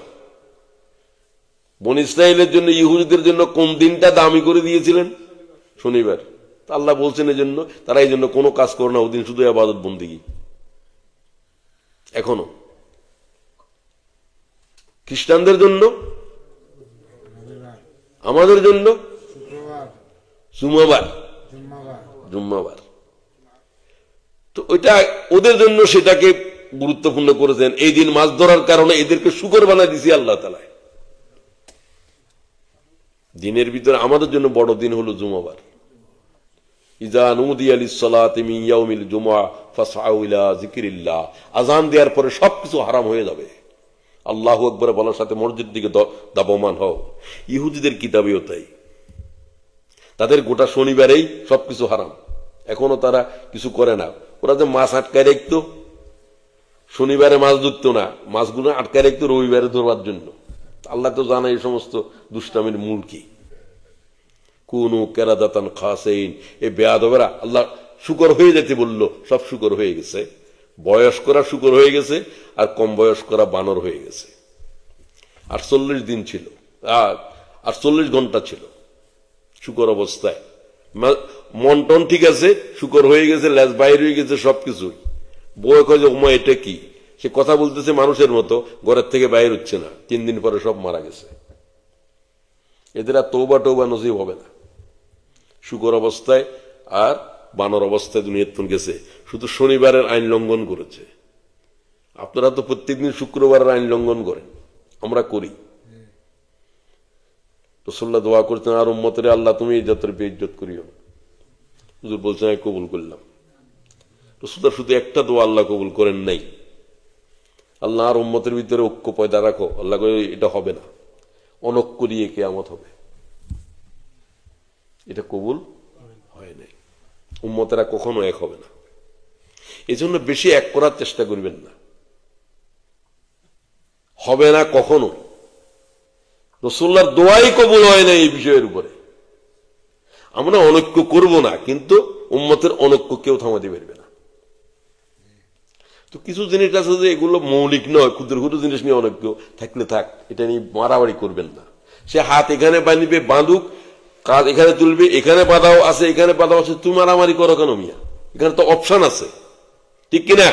বনী ইসরাইলের জন্য, ইহুদিদের জন্য কোন দিনটা দামি করে দিয়েছিলেন? শনিবার। আল্লাহ বলছেন এই জন্য তারা এই জন্য কোনো কাজ করে না, ওদিন শুধু ইবাদত বন্দেগী। এখনো খ্রিস্টানদের জন্য, আমাদের জন্য জুম্মাবার, জুম্মাবার। তো ওইটা ওদের জন্য সেটাকে গুরুত্বপূর্ণ করেছেন। এই দিন মাছ ধরার কারণে এদেরকে শুকর বানায় দিয়েছি আল্লাহ তাআলা। দিনের ভিতরে আমাদের জন্য বড় দিন হলো জুম্মাবার। ইযা নুদিয়া লিস-সালাতি মিন ইয়াউমিল জুমআহ ফাসআউ ইলা যিকরিল্লাহ। আযান দেওয়ার পরে সবকিছু হারাম হয়ে যাবে। আল্লাহু আকবার বলার সাথে মসজিদের দিকে দাবমান হও। ইহুদিদের কিতাবেও তাই, তাদের গোটা শনিবারেই সবকিছু হারাম। এখনো তারা কিছু করে না। ওরা যে মাছ আটকায় রাখতো, শনিবারে মাছ ধরতো না, মাছগুলো আটকায় রাখতো রবিবারে ধরবার জন্য। আল্লাহ তো জানে এই সমস্ত দুষ্টামির মূল কি। কুনু কেরাদাতান খাসেইন, এই বেয়াদবেরা আল্লাহ শুকর হয়ে যেতে বললো, সব শুকর হয়ে গেছে। বয়স্করা শুকর হয়ে গেছে, আর কম বয়স্করা বানর হয়ে গেছে। 48 দিন ছিল, 48 ঘন্টা ছিল শুকর অবস্থায়। মন্টন ঠিক আছে, শুকর হয়ে গেছে, লেজ বাইর হয়ে গেছে, সবকিছুই। বই কয় যে ওমা এটা কি, সে কথা বলতেছে মানুষের মতো, ঘরের থেকে বাইর হচ্ছে না। 3 দিন পরে সব মারা গেছে। এদের আর তৌবা টৌবা নসিব হবে না। শুকর অবস্থায় আর বানর অবস্থায় দুনিয়ার গেছে। শুধু শনিবারের আইন লঙ্ঘন করেছে। আপনারা তো প্রত্যেকদিন শুক্রবারের আইন লঙ্ঘন করেন, আমরা করি। রাসূলুল্লাহ দোয়া করছেন, আর উম্মতের আল্লাহ তুমি ইজ্জতের বেইজ্জত করিও। হুজুর বলছেন আমি কবুল করলাম। রাসূলুল্লাহ শুধু একটা দোয়া আল্লাহ কবুল করেন নাই, আল্লাহ আর উম্মতের ভিতরে ঐক্য পয়দা রাখো। আল্লাহ কই এটা হবে না, অনৈক্য দিয়ে কিয়ামত হবে। এটা কবুল হয় নাই, উম্মতেরা কখনো এক হবে না। এই জন্য বেশি এক করার চেষ্টা করবেন না, হবে না কখনো। রাসূলুল্লাহর দোয়াই কবুল হয় না এই বিষয়ের উপরে। আমরা অনৈক্য করব না, কিন্তু উম্মতের অনৈক্য কেউ থামাতে পারবে না। তো কিছু জিনিস আছে যে এগুলো মৌলিক নয়, ক্ষুদ্র ক্ষুদ্র জিনিস নিয়ে অনৈক্য থাকলে থাক, এটা নিয়ে মারামারি করবেন না। সে হাত এখানে বাঁধবে, বাঁধুক, কাজ এখানে তুলবে, এখানে বাঁধাও আছে, এখানে বাঁধাও আছে, তুমি মারামারি করো কেন মিয়া? এখানে তো অপশন আছে, ঠিক কিনা?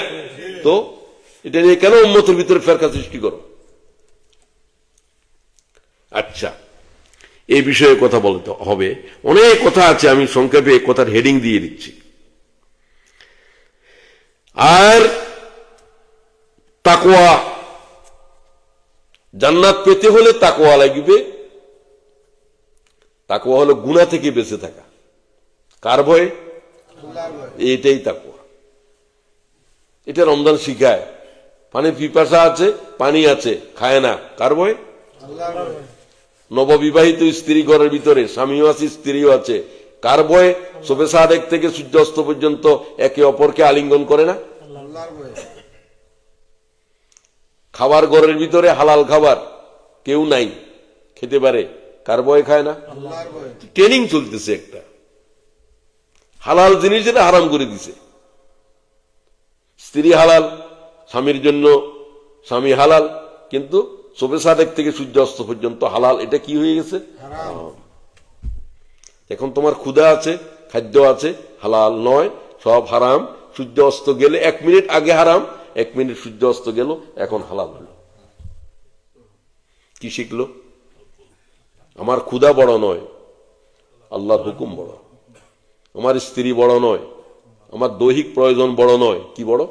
তো এটা নিয়ে কেন উম্মতের ভিতরে ফেরকা সৃষ্টি করো? আচ্ছা, এই বিষয়ে কথা বলতে হবে। অনেক কথা আছে, আমি সংক্ষেপে কথার হেডিং দিয়ে দিচ্ছি। আর তাকওয়া, জান্নাত পেতে হলে তাকওয়া লাগবে। তাকওয়া হলো গুনাহ থেকে বেঁচে থাকা। কার ভয়ে? এটাই তাকওয়া। এটা রমজান শিখায়। পানির পিপাসা আছে, পানি আছে, খায় না, কার ভয়ে? নববিবাহিত স্ত্রী ঘরের ভিতরে, স্বামীও আছে, স্ত্রীও আছে, কার ভয়ে? শবে সাদেক থেকে সূর্যাস্ত পর্যন্ত একে অপরকে আলিঙ্গন করে না? খাবার ঘরের ভিতরে হালাল খাবার কেউ নাই, খেতে পারে, কার ভয়ে খায় না? ট্রেনিং চলতেছে একটা। হালাল জিনিস যেটা হারাম করে দিছে। স্ত্রী হালাল, স্বামীর জন্য স্বামী হালাল, কিন্তু শবে সাদেক থেকে সূর্য অস্ত পর্যন্ত হালাল। এটা কি হয়ে গেছে? এখন তোমার ক্ষুধা আছে, খাদ্য আছে, হালাল নয়, সব হারাম। সূর্য অস্ত গেলে 1 মিনিট আগে হারাম, 1 মিনিট সূর্য অস্ত গেল, এখন হালাল হলো। কি শিখলো? আমার ক্ষুধা বড় নয়, আল্লাহর হুকুম বড়। আমার স্ত্রী বড় নয়, আমার দৈহিক প্রয়োজন বড় নয়, কি বড়?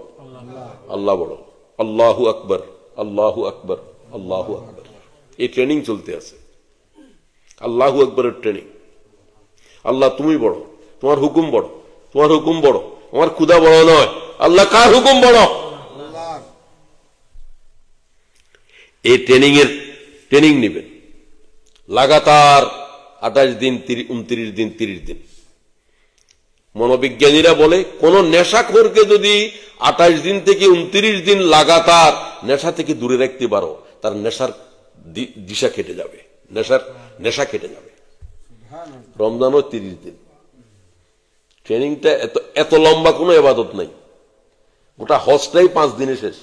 আল্লাহ বড়। আল্লাহু আকবার, আল্লাহু আকবার, আল্লাহু আকবার। এই ট্রেনিং চলতে আছে, আল্লাহু আকবরের ট্রেনিং। আল্লাহ তুমি বড়, তোমার হুকুম বড়, তোমার হুকুম বড়। আমার ক্ষুধা বড় নয়, আল্লাহ কার হুকুম বড়? এই ট্রেনিং নেবেন লাগাতার 28 দিন, 29 দিন, 30 দিন। মনোবিজ্ঞানীরা বলে কোন নেশাখোরকে যদি 28 দিন থেকে 29 দিন লাগাতার নেশা থেকে দূরে রাখতে পারো, তার নেশার দিশা কেটে যাবে, নেশা কেটে যাবে। রমজানও 30 দিন। ট্রেনিংটা এত লম্বা কোনো ইবাদত নাই। গোটা হজটাই 5 দিনে শেষ।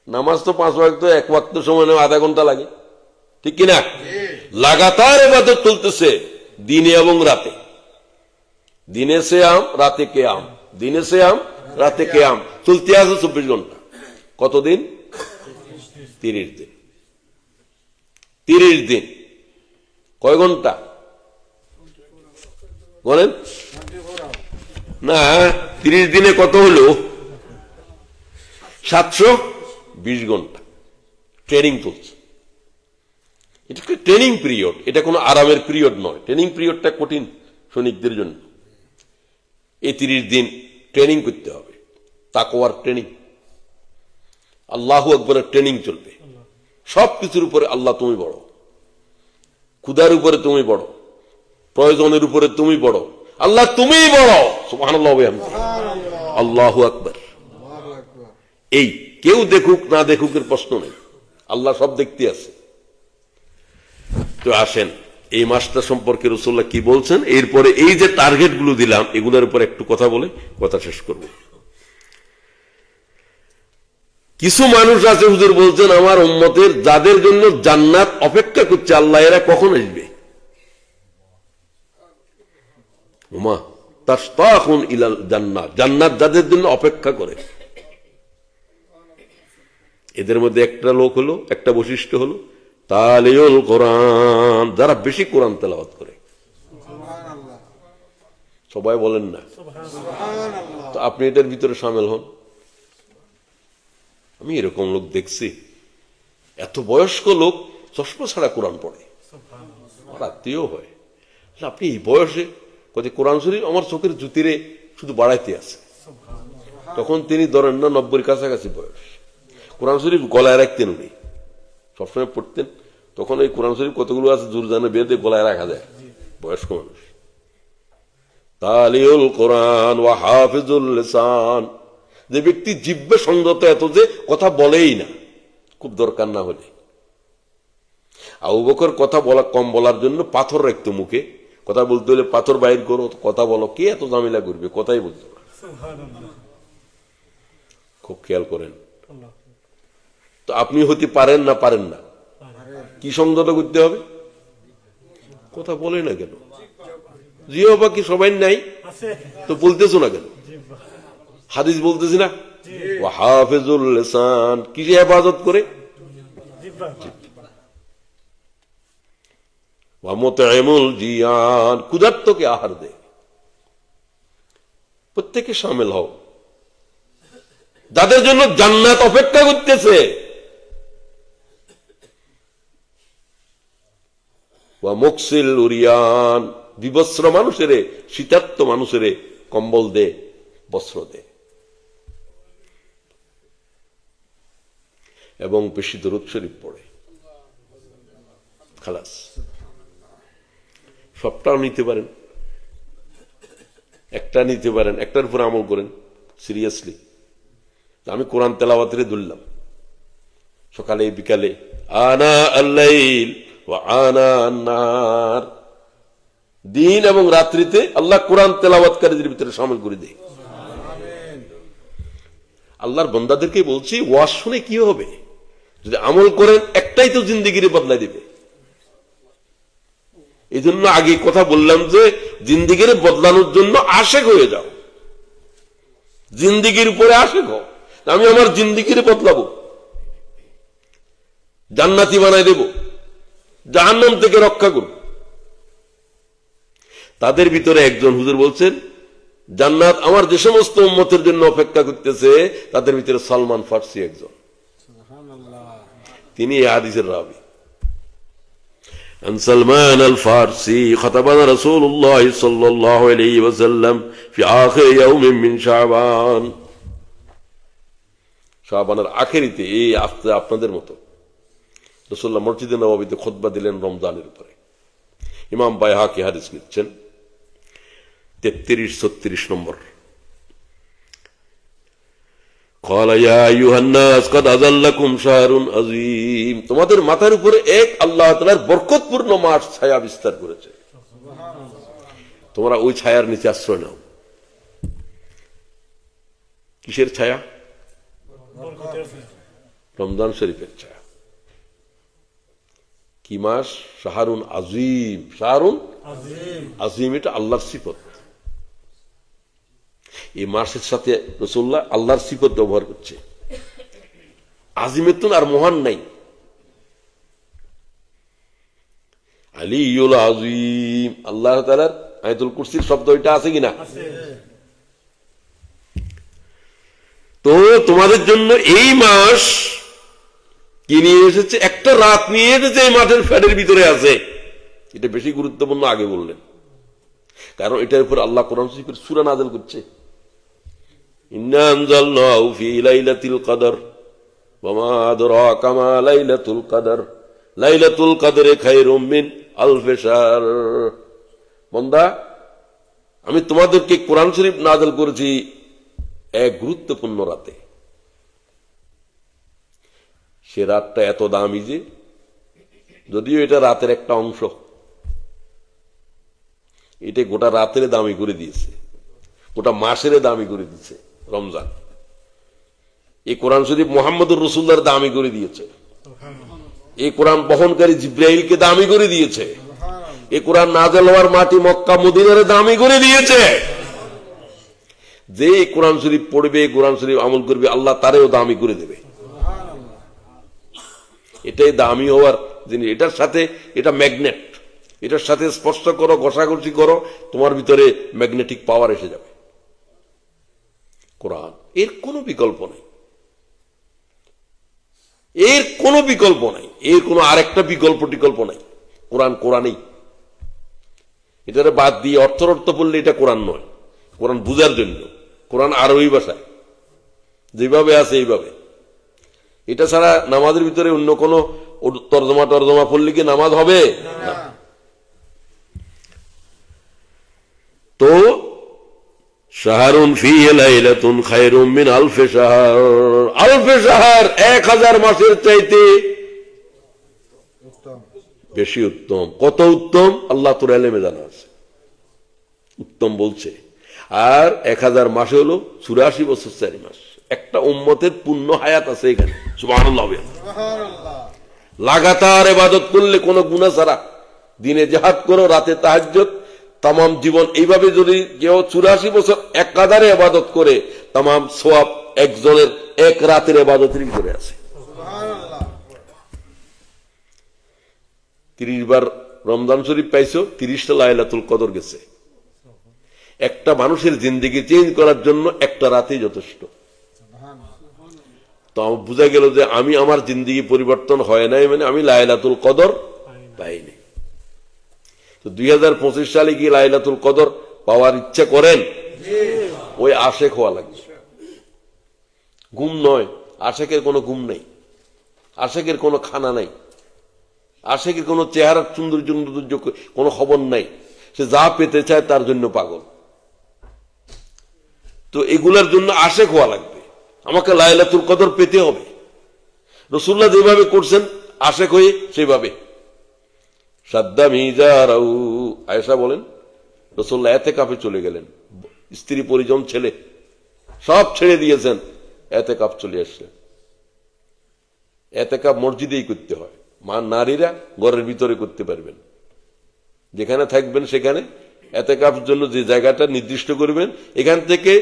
নামাজ তো 5 ওয়াক্ত, 1 ওয়াক্ত সময় নেই, আধা ঘন্টা লাগে, ঠিক কিনা? লাগাতার ইবাদত চলতেছে দিনে এবং রাতে। দিনে সিয়াম, রাতে কিয়াম, দিনে সিয়াম, রাতে কিয়াম, চলতে আছে 24 ঘন্টা। কতদিন? 30 দিন। 30 দিন কয় ঘন্টা বলেন? না, 30 দিনে কত হলো? 720 ঘন্টা ট্রেনিং চলছে। এটা একটা ট্রেনিং পিরিয়ড, এটা কোনো আরামের পিরিয়ড নয়। ট্রেনিং পিরিয়ডটা কঠিন সৈনিকদের জন্য। এই 30 দিন ট্রেনিং করতে হবে, তাকওয়ার ট্রেনিং। আল্লাহু আকবরের ট্রেনিং চলবে। সবকিছুর উপরে আল্লাহ তুমি বড়, ক্ষুধার উপরে তুমি বড়, প্রয়োজনের উপরে তুমি বড়, আল্লাহ তুমিই বড়। সুবহানাল্লাহ, আল্লাহু আকবার। এই কেউ দেখুক না দেখুক এর প্রশ্ন নেই, আল্লাহ সব দেখতে আছে। তো আসেন এই মাসটা সম্পর্কে রাসূলুল্লাহ কি বলছেন, এরপরে এই যে টার্গেট গুলো দিলাম এগুলোর উপর একটু কথা বলে কথা শেষ করব। কিছু মানুষ আছে হুজুর বলছেন আমার উম্মতের যাদের জন্য জান্নাত অপেক্ষা করছে, আল্লাহ এরা কখন আসবে? ওমা তাশতাকুন ইলাল জান্নাত, জান্নাত যাদের জন্য অপেক্ষা করে। এদের মধ্যে একটা লোক হলো, একটা বৈশিষ্ট্য হলো তালিউল কোরআন, যারা বেশি কোরআন তেলাওয়াত করে। সবাই বলেন না? তো আপনি এটার ভিতরে শামিল হন। আমি এরকম লোক দেখছি, এত বয়স্ক লোক চশমা ছাড়া কোরআন পড়ে, আমার আত্মীয় হয়। আপনি এই বয়সে কোরআন শরীফ আমার চোখের জুতিরে শুধু বাড়াইতে আছে। তখন তিনি ধরেন না 90-এর কাছাকাছি বয়স, কোরআন শরীফ গলায় রাখতেন উনি, সবসময় পড়তেন। তখন এই কোরআন শরীফ কতগুলো আছে জুরজানে বেঁধে গলায় রাখা যায়, বয়স্ক মানুষ। তালিউল কোরআন ওয়া হাফিজুল লিসান, যে ব্যক্তি জিহ্বা সংযত এত যে কথা বলেই না, খুব দরকার না হলে। আবু বকর কথা বলা কম বলার জন্য পাথর রাখতো মুখে, কথা বলতে হলে পাথর বাইর করো, কথা বলো, কে এত ঝামেলা করবে, কথাই বলতো না। খুব খেয়াল করেন। তো আপনি হতে পারেন না? পারেন না। কি সংযত করতে হবে? কথা বলে না কেন? জিহ্বা কি সবাই নাই? তো বলতেছো না কেন? হাদিস বলতেছি না ওয়া হাফিজুল লিসান, কিসে হেফাজত করে? ওয়া মুতঈমুল জিয়ান, ক্ষুধার্তকে আহার দেয়। প্রত্যেকে শামিল হও যাদের জন্য জান্নাত অপেক্ষা করতেছে। ওয়া মুকসিল উরিয়ান, বিবস্ত্র মানুষেরে, শীতার্ত মানুষেরে কম্বল দে, বস্ত্র দে। এবং বেশি দরুদ শরীফ পড়ে। খালাস, সবটাও নিতে পারেন, একটা নিতে পারেন, একটার উপর আমল করেন সিরিয়াসলি। আমি কোরআন তেলাওয়াতে ধরলাম সকালে বিকালে, আনা আল-লাইল ওয়া আনা আন-নাহার, দিন এবং রাত্রিতে আল্লাহ কোরআন তেলাওয়াতকারীদের ভিতরে শামিল করে দেয়। আল্লাহর বান্দাদেরকে বলছি, ওয়াজ শুনে কি হবে? যদি আমল করেন একটাই তো জিন্দেগিরে বদলাই দেবে। এই জন্য আগে কথা বললাম যে জিন্দেগিরে বদলানোর জন্য আশেক হয়ে যাও, জিন্দেগির উপরে আশেক হও। আমি আমার জিন্দেগিরে বদলাবো, জান্নাতি বানাই দেব, জাহান্নাম থেকে রক্ষা করব। তাদের ভিতরে একজন হুজুর বলছেন জান্নাত আমার যে সমস্ত উম্মতের জন্য অপেক্ষা করতেছে, তাদের ভিতরে সালমান ফার্সি একজন। তিনি এই হাদিসের রাবী। عن سلمان الفارسي خطبنا رسول الله صلى الله عليه وسلم في آخر يوم من شعبان, শাবানের আখেরিতে, এই আপনাদের মতো রাসূলুল্লাহ মসজিদে নববীতে খুতবা দিলেন রমজানের উপরে। ইমাম বাইহাকি হাদিস নিচ্ছেন 33-36 নম্বর। قال يا أيها الناس قد أظلكم شهر عظيم, তোমাদের মাথার উপরে এক আল্লাহ তাআলার বরকতপূর্ণ মাস ছায়া বিস্তার করেছে, তোমরা ওই ছায়ার নিচে আশ্রয় নাও। কিসের ছায়া? রমজান শরীফের ছায়া। কি মাস? শাহরুন আজিম। শাহরুন আজিম, এটা আল্লাহর সিফত। এই মাসের সাথে রাসূলুল্লাহ আল্লাহর সিফত ব্যবহার করছে। আজিমেতুন আর মহান নাই। আলিউল আজিম, আল্লাহ তাআলার আয়াতুল কুরসির শব্দ এটা আছে কিনা? তো তোমাদের জন্য এই মাস কি নিয়ে এসেছে? একটা রাত নিয়ে এসেছে এই মাঠের ফ্যাটের ভিতরে আছে। এটা বেশি গুরুত্বপূর্ণ আগে বললেন, কারণ এটার উপর আল্লাহ কোরআন শরীফের সূরা নাযিল করছে। ইন্না আনজালনাহু ফি লাইলাতিল কদর ওয়া মা আদরাকা মা লাইলাতুল কদর লাইলাতুল কদরে খায়রুম মিন আলফি শাহর। বান্দা, আমি তোমাদেরকে কোরআন শরীফ নাযিল করেছি এক গুরুত্বপূর্ণ রাতে। সে রাতটা এত দামি যে যদিও এটা রাতের একটা অংশ, এটা গোটা রাতের দামি করে দিয়েছে, গোটা মাসের দামি করে দিয়েছে রমজান। এই কোরআন শরীফ মোহাম্মদুর রাসূলুল্লাহর দামি করে দিয়েছে, এই কোরআন বহনকারী জিব্রাইলকে দামি করে দিয়েছে, এই কোরআন নাযিল হওয়ার মাটি মক্কা মদিনার দামি করে দিয়েছে। যে কোরআন শরীফ পড়বে, কোরআন শরীফ আমল করবে, আল্লাহ তারেও দামি করে দেবে। এটাই দামি হওয়ার জিনিস। এটার সাথে এটা ম্যাগনেট, এটার সাথে স্পর্শ করো, ঘষাঘষি করো, তোমার ভিতরে ম্যাগনেটিক পাওয়ার এসে যাবে। কোরআন, এর কোনো বিকল্প নাই, এর কোনো বিকল্প নাই, এর কোনো আরেকটা বিকল্প নাই। কোরআন কোরআনই। এটারে বাদ দিয়ে অর্থ বললে এটা কোরআন নয়। কোরআন বুঝার জন্য, কোরআন আরবি ভাষায় যেভাবে আছে এইভাবে। এটা ছাড়া নামাজের ভিতরে অন্য কোনো তর্জমা পড়লে কি নামাজ হবে না। তো শাহরুন ফীহি লাইলাতুন খায়রুম মিন আলফি শাহর, আলফে শাহর 1000 মাসের চাইতে বেশি উত্তম। কত উত্তম আল্লাহ তোর ইলমে জানা আছে, উত্তম বলছে। আর 1000 মাসে হলো 84 বছর 4 মাস। একটা উম্মতের পূর্ণ হায়াত আছে এখানে। সুবহানাল্লাহ। লাগাতার ইবাদত করলে কোনো গুনাহ ছাড়া, দিনে জিহাদ করো, রাতে তাহাজ্জুদ, তামাম জীবন এইভাবে যদি কেউ 84 বছর একাধারে ইবাদত করে, তামাম সওয়াব একজনের এক রাতের ইবাদতের ভিতরে আছে। 30 বার রমজান শরীফ পাইছো, 30টা লাইলাতুল কদর গেছে। একটা মানুষের জিন্দেগি চেঞ্জ করার জন্য একটা রাতেই যথেষ্ট। তো আমার বোঝা গেল যে আমি আমার জিন্দেগি পরিবর্তন হয় নাই, মানে আমি লাইলাতুল কদর পাইনি। তো 2025 সালে কি লাইলাতুল কদর পাওয়ার ইচ্ছা করেন? ওই আশেক হওয়া লাগবে, ঘুম নয়। আশেকের কোনো ঘুম নেই, আশেকের কোনো খানা নাই, আশেকের কোনো চেহারার সৌন্দর্য কোনো খবর নাই। সে যা পেতে চায় তার জন্য পাগল। তো এগুলার জন্য আশেক হওয়া লাগবে। আমাকে লাইলাতুল কদর পেতে হবে। রাসূলুল্লাহ যেভাবে করছেন আশেক হয়ে সেভাবে। আয়েশা বলেন রাসূলুল্লাহ ইতিকাফে চলে গেলেন, স্ত্রী পরিজন ছেলে সব ছেড়ে দিয়েছেন, ইতিকাফ চলে আসছে। ইতিকাফ মসজিদেই করতে হয়, নারীরা ঘরের ভিতরে করতে পারবেন। যেখানে থাকবেন সেখানে ইতিকাফের জন্য যে জায়গাটা নির্দিষ্ট করবেন, এখান থেকে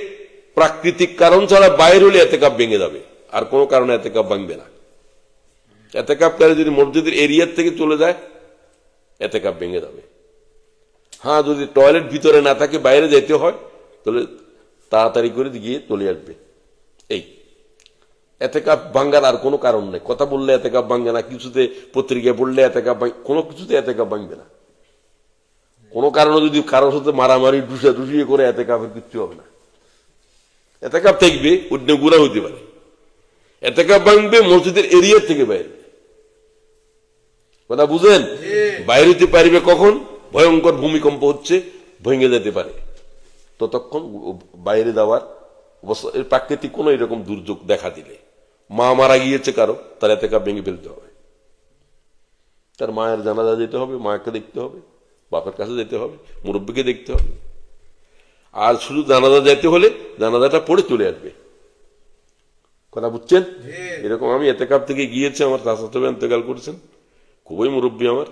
প্রাকৃতিক কারণ ছাড়া বাইরে হলে ইতিকাফ ভেঙে যাবে, আর কোনো কারণে ইতিকাফ ভাঙবে না। ইতিকাফকারী যদি মসজিদের এরিয়ার থেকে চলে যায় ইতিকাফ ভেঙে যাবে। হ্যাঁ, যদি টয়লেট ভিতরে না থাকে বাইরে যেতে হয় তাহলে তাড়াতাড়ি করে গিয়ে চলে আসবে। এই ইতিকাফ ভাঙার আর কোনো কারণ নেই। কথা বললে ইতিকাফ ভাঙবে না, কিছুতে পত্রিকা পড়লে ইতিকাফ, কোনো কিছুতে ইতিকাফ ভাঙবে না। কোনো কারণে যদি কারোর সাথে মারামারি ডুসিয়ে করে ইতিকাফের কিচ্ছু হবে না। ইতিকাফ থাকবে, অন্য গুনাহ হইতে পারে। ইতিকাফ ভাঙবে মসজিদের এরিয়া থেকে বাইরে। কথা বুঝেন? বাইরে হইতে পারবে কখন? ভয়ঙ্কর ভূমিকম্প হচ্ছে, ভেঙে যেতে পারে, ততক্ষণ বাইরে যাওয়ার অবস্থা। প্রাকৃতিক কোন এরকম দুর্যোগ দেখা দিলে, মা মারা গিয়েছে কারো, তার ইতিকাফ ভেঙে ফেলতে হবে। তার মায়ের জানাজা যেতে হবে, মাকে দেখতে হবে, বাপের কাছে যেতে হবে, মুরব্বীকে দেখতে হবে। আর শুধু জানাজা যেতে হলে জানাজাটা পড়ে চলে আসবে। কথা বুঝছেন? এরকম আমি ইতিকাফ থেকে গিয়েছি, আমার চাচাতো ভাই ইন্তেকাল করেছেন, খুবই মুরব্বী আমার।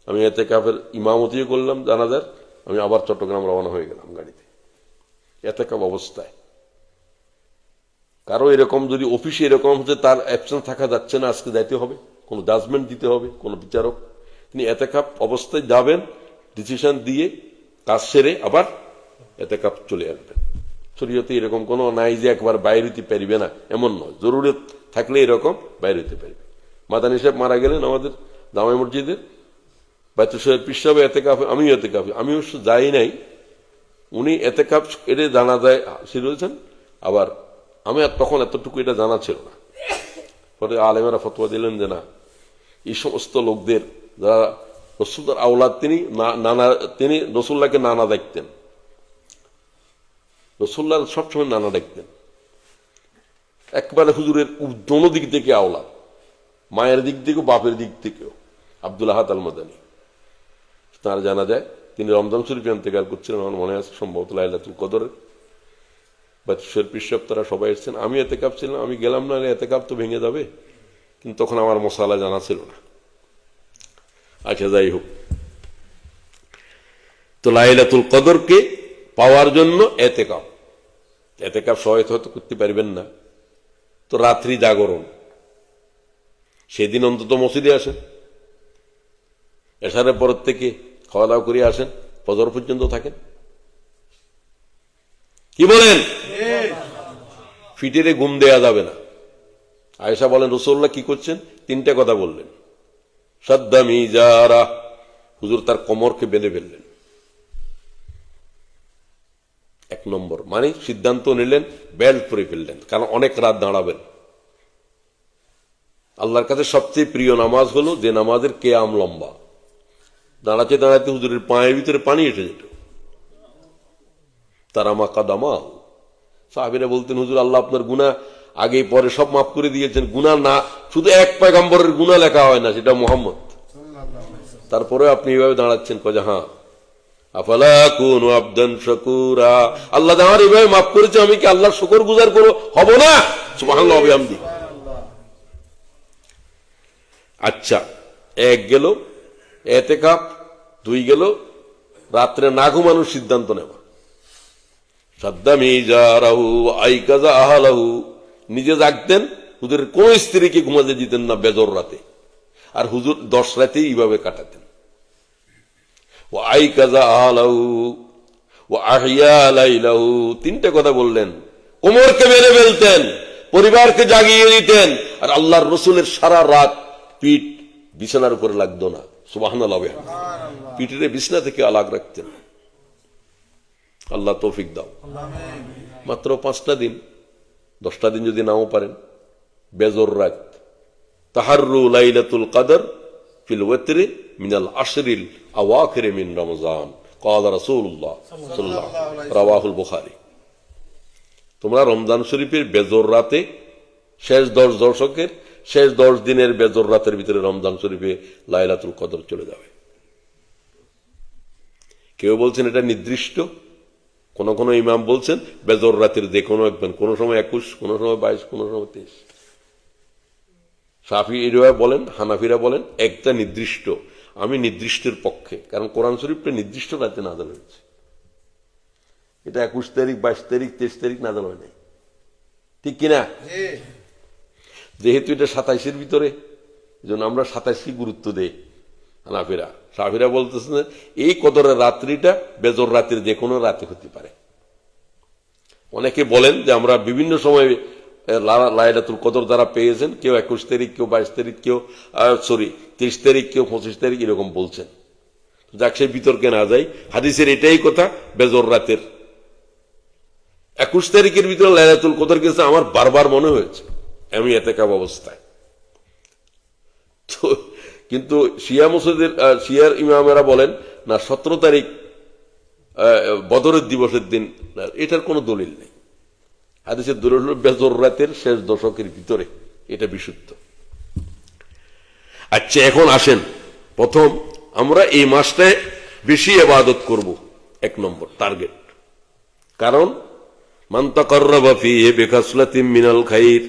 আমি ইতিকাফের ইমামতিও করলাম জানাজার। আমি আবার চট্টগ্রাম রওনা হয়ে গেলাম গাড়িতে, ইতিকাফ অবস্থায়। কারো এরকম যদি অফিসে এরকম হচ্ছে তার অ্যাবসেন্ট থাকা যাচ্ছে না, আজকে যাইতে হবে, কোনো জাজমেন্ট দিতে হবে, কোনো বিচারক, তিনি ইতিকাফ অবস্থায় যাবেন, ডিসিশন দিয়ে কাজ সেরে আবার ইতিকাফ চলে আসবেন। শরীয়তে এরকম কোনো নাই যে একবার বাইরে হইতে পারবে না, এমন নয়। জরুরত থাকলে এরকম বাইরে হইতে পারবে। মাদানী সাহেব মারা গেলেন আমাদের জামাই মসজিদের, বাইতুল শরীফ পীর সাহেব ইতিকাফে, আমিও ইতিকাফে, আমি অবশ্য যাই নাই। উনি ইতিকাফ এটা জানা যায় ছিল হয়েছেন, আবার আমি তখন এতটুকু এটা জানা ছিল না। পরে আলেমেরা ফতোয়া দিলেন যে না, এই সমস্ত লোকদের যারা রসুলদার আওলাদ, তিনি রসুল্লাহকে নানা দেখতেন, রসুল্লাহ সবসময় নানা দেখতেন। একবারে হুজুরের দোনো দিক থেকে আওলাদ, মায়ের দিক থেকেও বাপের দিক থেকেও। আব্দুল আহাদ আল মাদানী, তার জানা যায় তিনি রমজান শরীফে ইন্তেকাল করছিলেন। আমার মনে আছে সম্ভবত লাইলাতুল কদরের বা পিসাব তারা সবাই এসেছেন। আমি এতেকাপ ছিলাম, আমি গেলাম না, এতেকাপ তো ভেঙে যাবে, কিন্তু তখন আমার মশালা জানা ছিল না। আচ্ছা, যাই হোক, তো লাইলাতুল কদরকে পাওয়ার জন্য এতেকাপ সবাই হয়তো করতে পারবেন না, তো রাত্রি জাগরণ, সেদিন অন্তত মসজিদে আসেন, এশারের পর থেকে খাওয়া দাওয়া করে আসেন, ফজর পর্যন্ত থাকেন। কি বলেন? ফিটিরে ঘুম দেয়া যাবে না। আয়েশা বলেন রাসূলুল্লাহ কি করছেন? তিনটা কথা বললেন। সাদ্দা মিজারা, হুজুর তার কোমরকে বেঁধে ফেললেন। এক নম্বর, মানে সিদ্ধান্ত নিলেন, বেল্ট পরে ফেললেন, কারণ অনেক রাত দাঁড়াবেন। আল্লাহর কাছে সবচেয়ে প্রিয় নামাজ হলো যে নামাজের কেয়াম লম্বা। দাঁড়াতে দাঁড়াতে হুজুরের পায়ের ভিতরে পানি এসে যেত। তারা মা কাদামা, সাহাবীরা বলতেন হুজুর আল্লাহ আপনার গুনাহ আগে পরে সব মাফ করে দিয়েছেন, গুনাহ না, শুধু এক পয়গম্বরের গুনাহ লেখা হয় না, সেটা মুহাম্মদ। তারপরে আপনি এইভাবে দাঁড়াচ্ছেন, কয়ে হ্যাঁ আফালা কুনু আবদান শাকুরা, আল্লাহ আমার এইভাবে মাফ করেছে, আমি কি আল্লাহর শুকর গুজার করব হব না? সুবহানাল্লাহ ওয়া বিহামদি। আচ্ছা, এক গেল এতেকাপ, দুই গেল রাত্রে না ঘুমানোর সিদ্ধান্ত নেওয়া। সাদ্দা মিজারাহু আইকাজা আহলাহু, নিজে জাগতেন, হুজুরের কোন স্ত্রীকে ঘুমাতে দিতেন না বেজর রাতে, আর হুজুর 10 রাতে এইভাবে কাটাতেন। ও আইকাজা আহলাহু ও আহিয়া লাইলাহু, তিনটা কথা বললেন। কোমরকে মেরে ফেলতেন, পরিবারকে জাগিয়ে দিতেন, আর আল্লাহর রসুলের সারা রাত পিঠ বিছানার উপরে লাগতো না। সুবহানাল্লাহ, পিঠের বিছানা থেকে আলাদা রাখতেন। আল্লাহ তৌফিক দাও। মাত্র 5টা দিন, 10টা দিন যদি নাও পারেন, বেজর রাত, তাহাররু লাইলাতুল কদর ফিল ওয়াতরি মিনাল আশরিল আওয়াখির মিন রমজান, ক্বালা রাসূলুল্লাহ সাল্লাল্লাহু আলাইহি, রাওয়াহুল বুখারী। তোমরা রমজান শরীফের বেজর রাতে, শেষ 10 দশকের শেষ 10 দিনের বেজর রাতের ভিতরে রমজান শরীফে লাইলাতুল কদর চলে যাবে। কেউ বলছেন এটা নির্দিষ্ট, কোন কোন ইমাম বলছেন বেজর রাতের যে কোনো একদিন, কোন সময় 21, কোন সময় 22, কোন সময় 23। শাফিঈরা বলেন, হানাফিরা বলেন একটা নির্দিষ্ট। আমি নির্দিষ্টের পক্ষে, কারণ কোরআন শরীফটা নির্দিষ্ট রাতে নাযিল হয়েছে। এটা 21 তারিখ, 22 তারিখ, 23 তারিখ নাযিল হয় নাই, ঠিক কিনা? যেহেতু এটা 27-এর ভিতরে, এজন্য আমরা 27কে গুরুত্ব দেই। হানাফিরা, শাফিরা বলতেছেন এই কদরের রাত্রিটা বেজর রাতের যে কোনো রাতে হতে পারে। অনেকে বলেন যে আমরা বিভিন্ন সময় লাইলাতুল কদর যারা পেয়েছেন, কেউ 21 তারিখ, কেউ 22 তারিখ, কেউ 23 তারিখ, কেউ 25 তারিখ, এরকম বলছেন। যাক, সেই বিতর্কে না যাই, হাদিসের এটাই কথা, বেজর রাতের 21 তারিখের ভিতরে লাইলাতুল কদর গেছে আমার বারবার মনে হয়েছে আমি এতেকাব অবস্থায়। তো কিন্তু শিয়া মুসলিদের, শিয়ার ইমামেরা বলেন না 17 তারিখ বদরের দিবসের দিন, এটার কোনো দলিল নেই। হাদিসের দলিল হল বেজর রাতের শেষ দশকের ভিতরে, এটা বিশুদ্ধ। আচ্ছা, এখন আসেন, প্রথম আমরা এই মাসটায় বেশি ইবাদত করব, 1 নম্বর টার্গেট। কারণ মান তাকাররাবা ফীহি বিখাসলাতিন মিনাল খাইর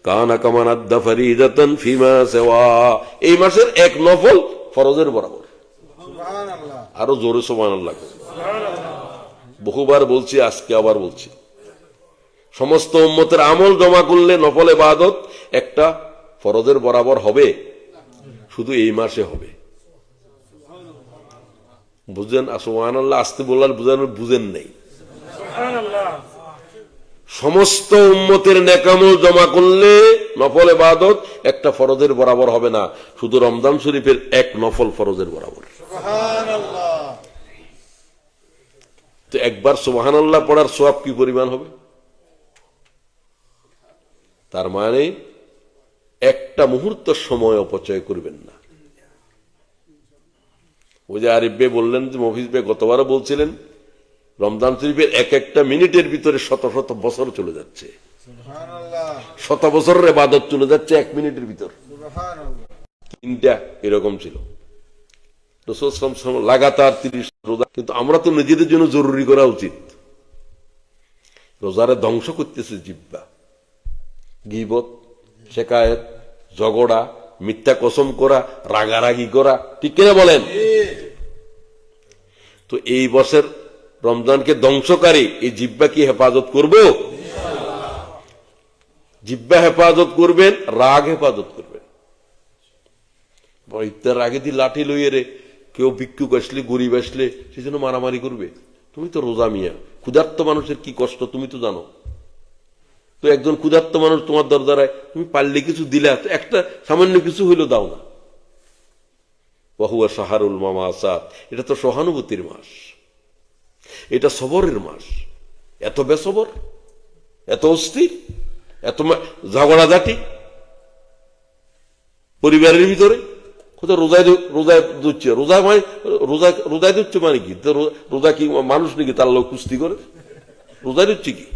কানা কামান আদ্দা ফরিদাতান ফিমা সাওয়া, এই মাসের 1 নফল ফরজের বরাবর। সুবহানাল্লাহ, আরো জোরে সুবহানাল্লাহ। বহুবার বলছি, আজকে আবার বলছি, সমস্ত উম্মতের আমল জমা করলে নফল ইবাদত একটা ফরজের বরাবর হবে, শুধু এই মাসে হবে। বুঝেন? সুবহানাল্লাহ, আস্তে বললাম বুঝেন নাই। সমস্ত উম্মতের নেকামল জমা করলে নফল ইবাদত একটা ফরজের বরাবর হবে না, শুধু রমজান শরীফের 1 নফল ফরজের বরাবর। সুবহানাল্লাহ। তো একবার সুবহানাল্লাহ পড়ার সওয়াব কি পরিমাণ হবে? তার মানে একটা মুহূর্ত সময় অপচয় করবেন না। ওই যে আরিফ ভাই বললেন, যে মফিজ ভাই গতবারও বলছিলেন, রমজান শরীফের একটা মিনিটের ভিতরে শত শত বছর চলে যাচ্ছে। শত বছরের ইবাদত চলে যাচ্ছে 1 মিনিটের ভিতর। 3টা এরকম ছিল। রাসূল সাল্লাল্লাহু আলাইহি ওয়াসাল্লাম লাগাতার 30 রোজা, কিন্তু আমরা তো নিজেদের জন্য জরুরি করা উচিত। রোজারে ধ্বংস করতেছে জিহ্বা, গীবত, শিকায়েত, ঝগড়া, মিথ্যা কসম করা, রাগারাগি করা, ঠিক কিনা বলেন? তো এই বছর রমজানকে ধ্বংসকারী এই জিহ্বা কি হেফাজত করব? জিহ্বা হেফাজত করবেন, রাগ হেফাজত করবেন। ইফতার আগে দিয়ে লাঠি লইয়ে রে কেউ ভিক্ষুক আসলে, গরিব আসলে সে যেন মারামারি করবে। তুমি তো রোজা মিয়া, ক্ষুধার্ত মানুষের কি কষ্ট তুমি তো জানো। তো একজন ক্ষুধার্ত মানুষ তোমার দরজায়, তুমি পারলে কিছু দিলে, একটা সামান্য কিছু হইল দাও না। ওয়াহুয়া শাহরুল মামাসাত, এটা তো সহানুভূতির মাস, এটা সবরের মাস। এত বেসবর, এত অস্থির, এত ঝগড়াঝাটি পরিবারের ভিতরে। কোথাও রোজায় দিচ্ছে, রোজায় দিচ্ছে মানে কি? রোজা কি মানুষ নাকি তার লোক কুস্তি করে? রোজায় দিচ্ছে কি?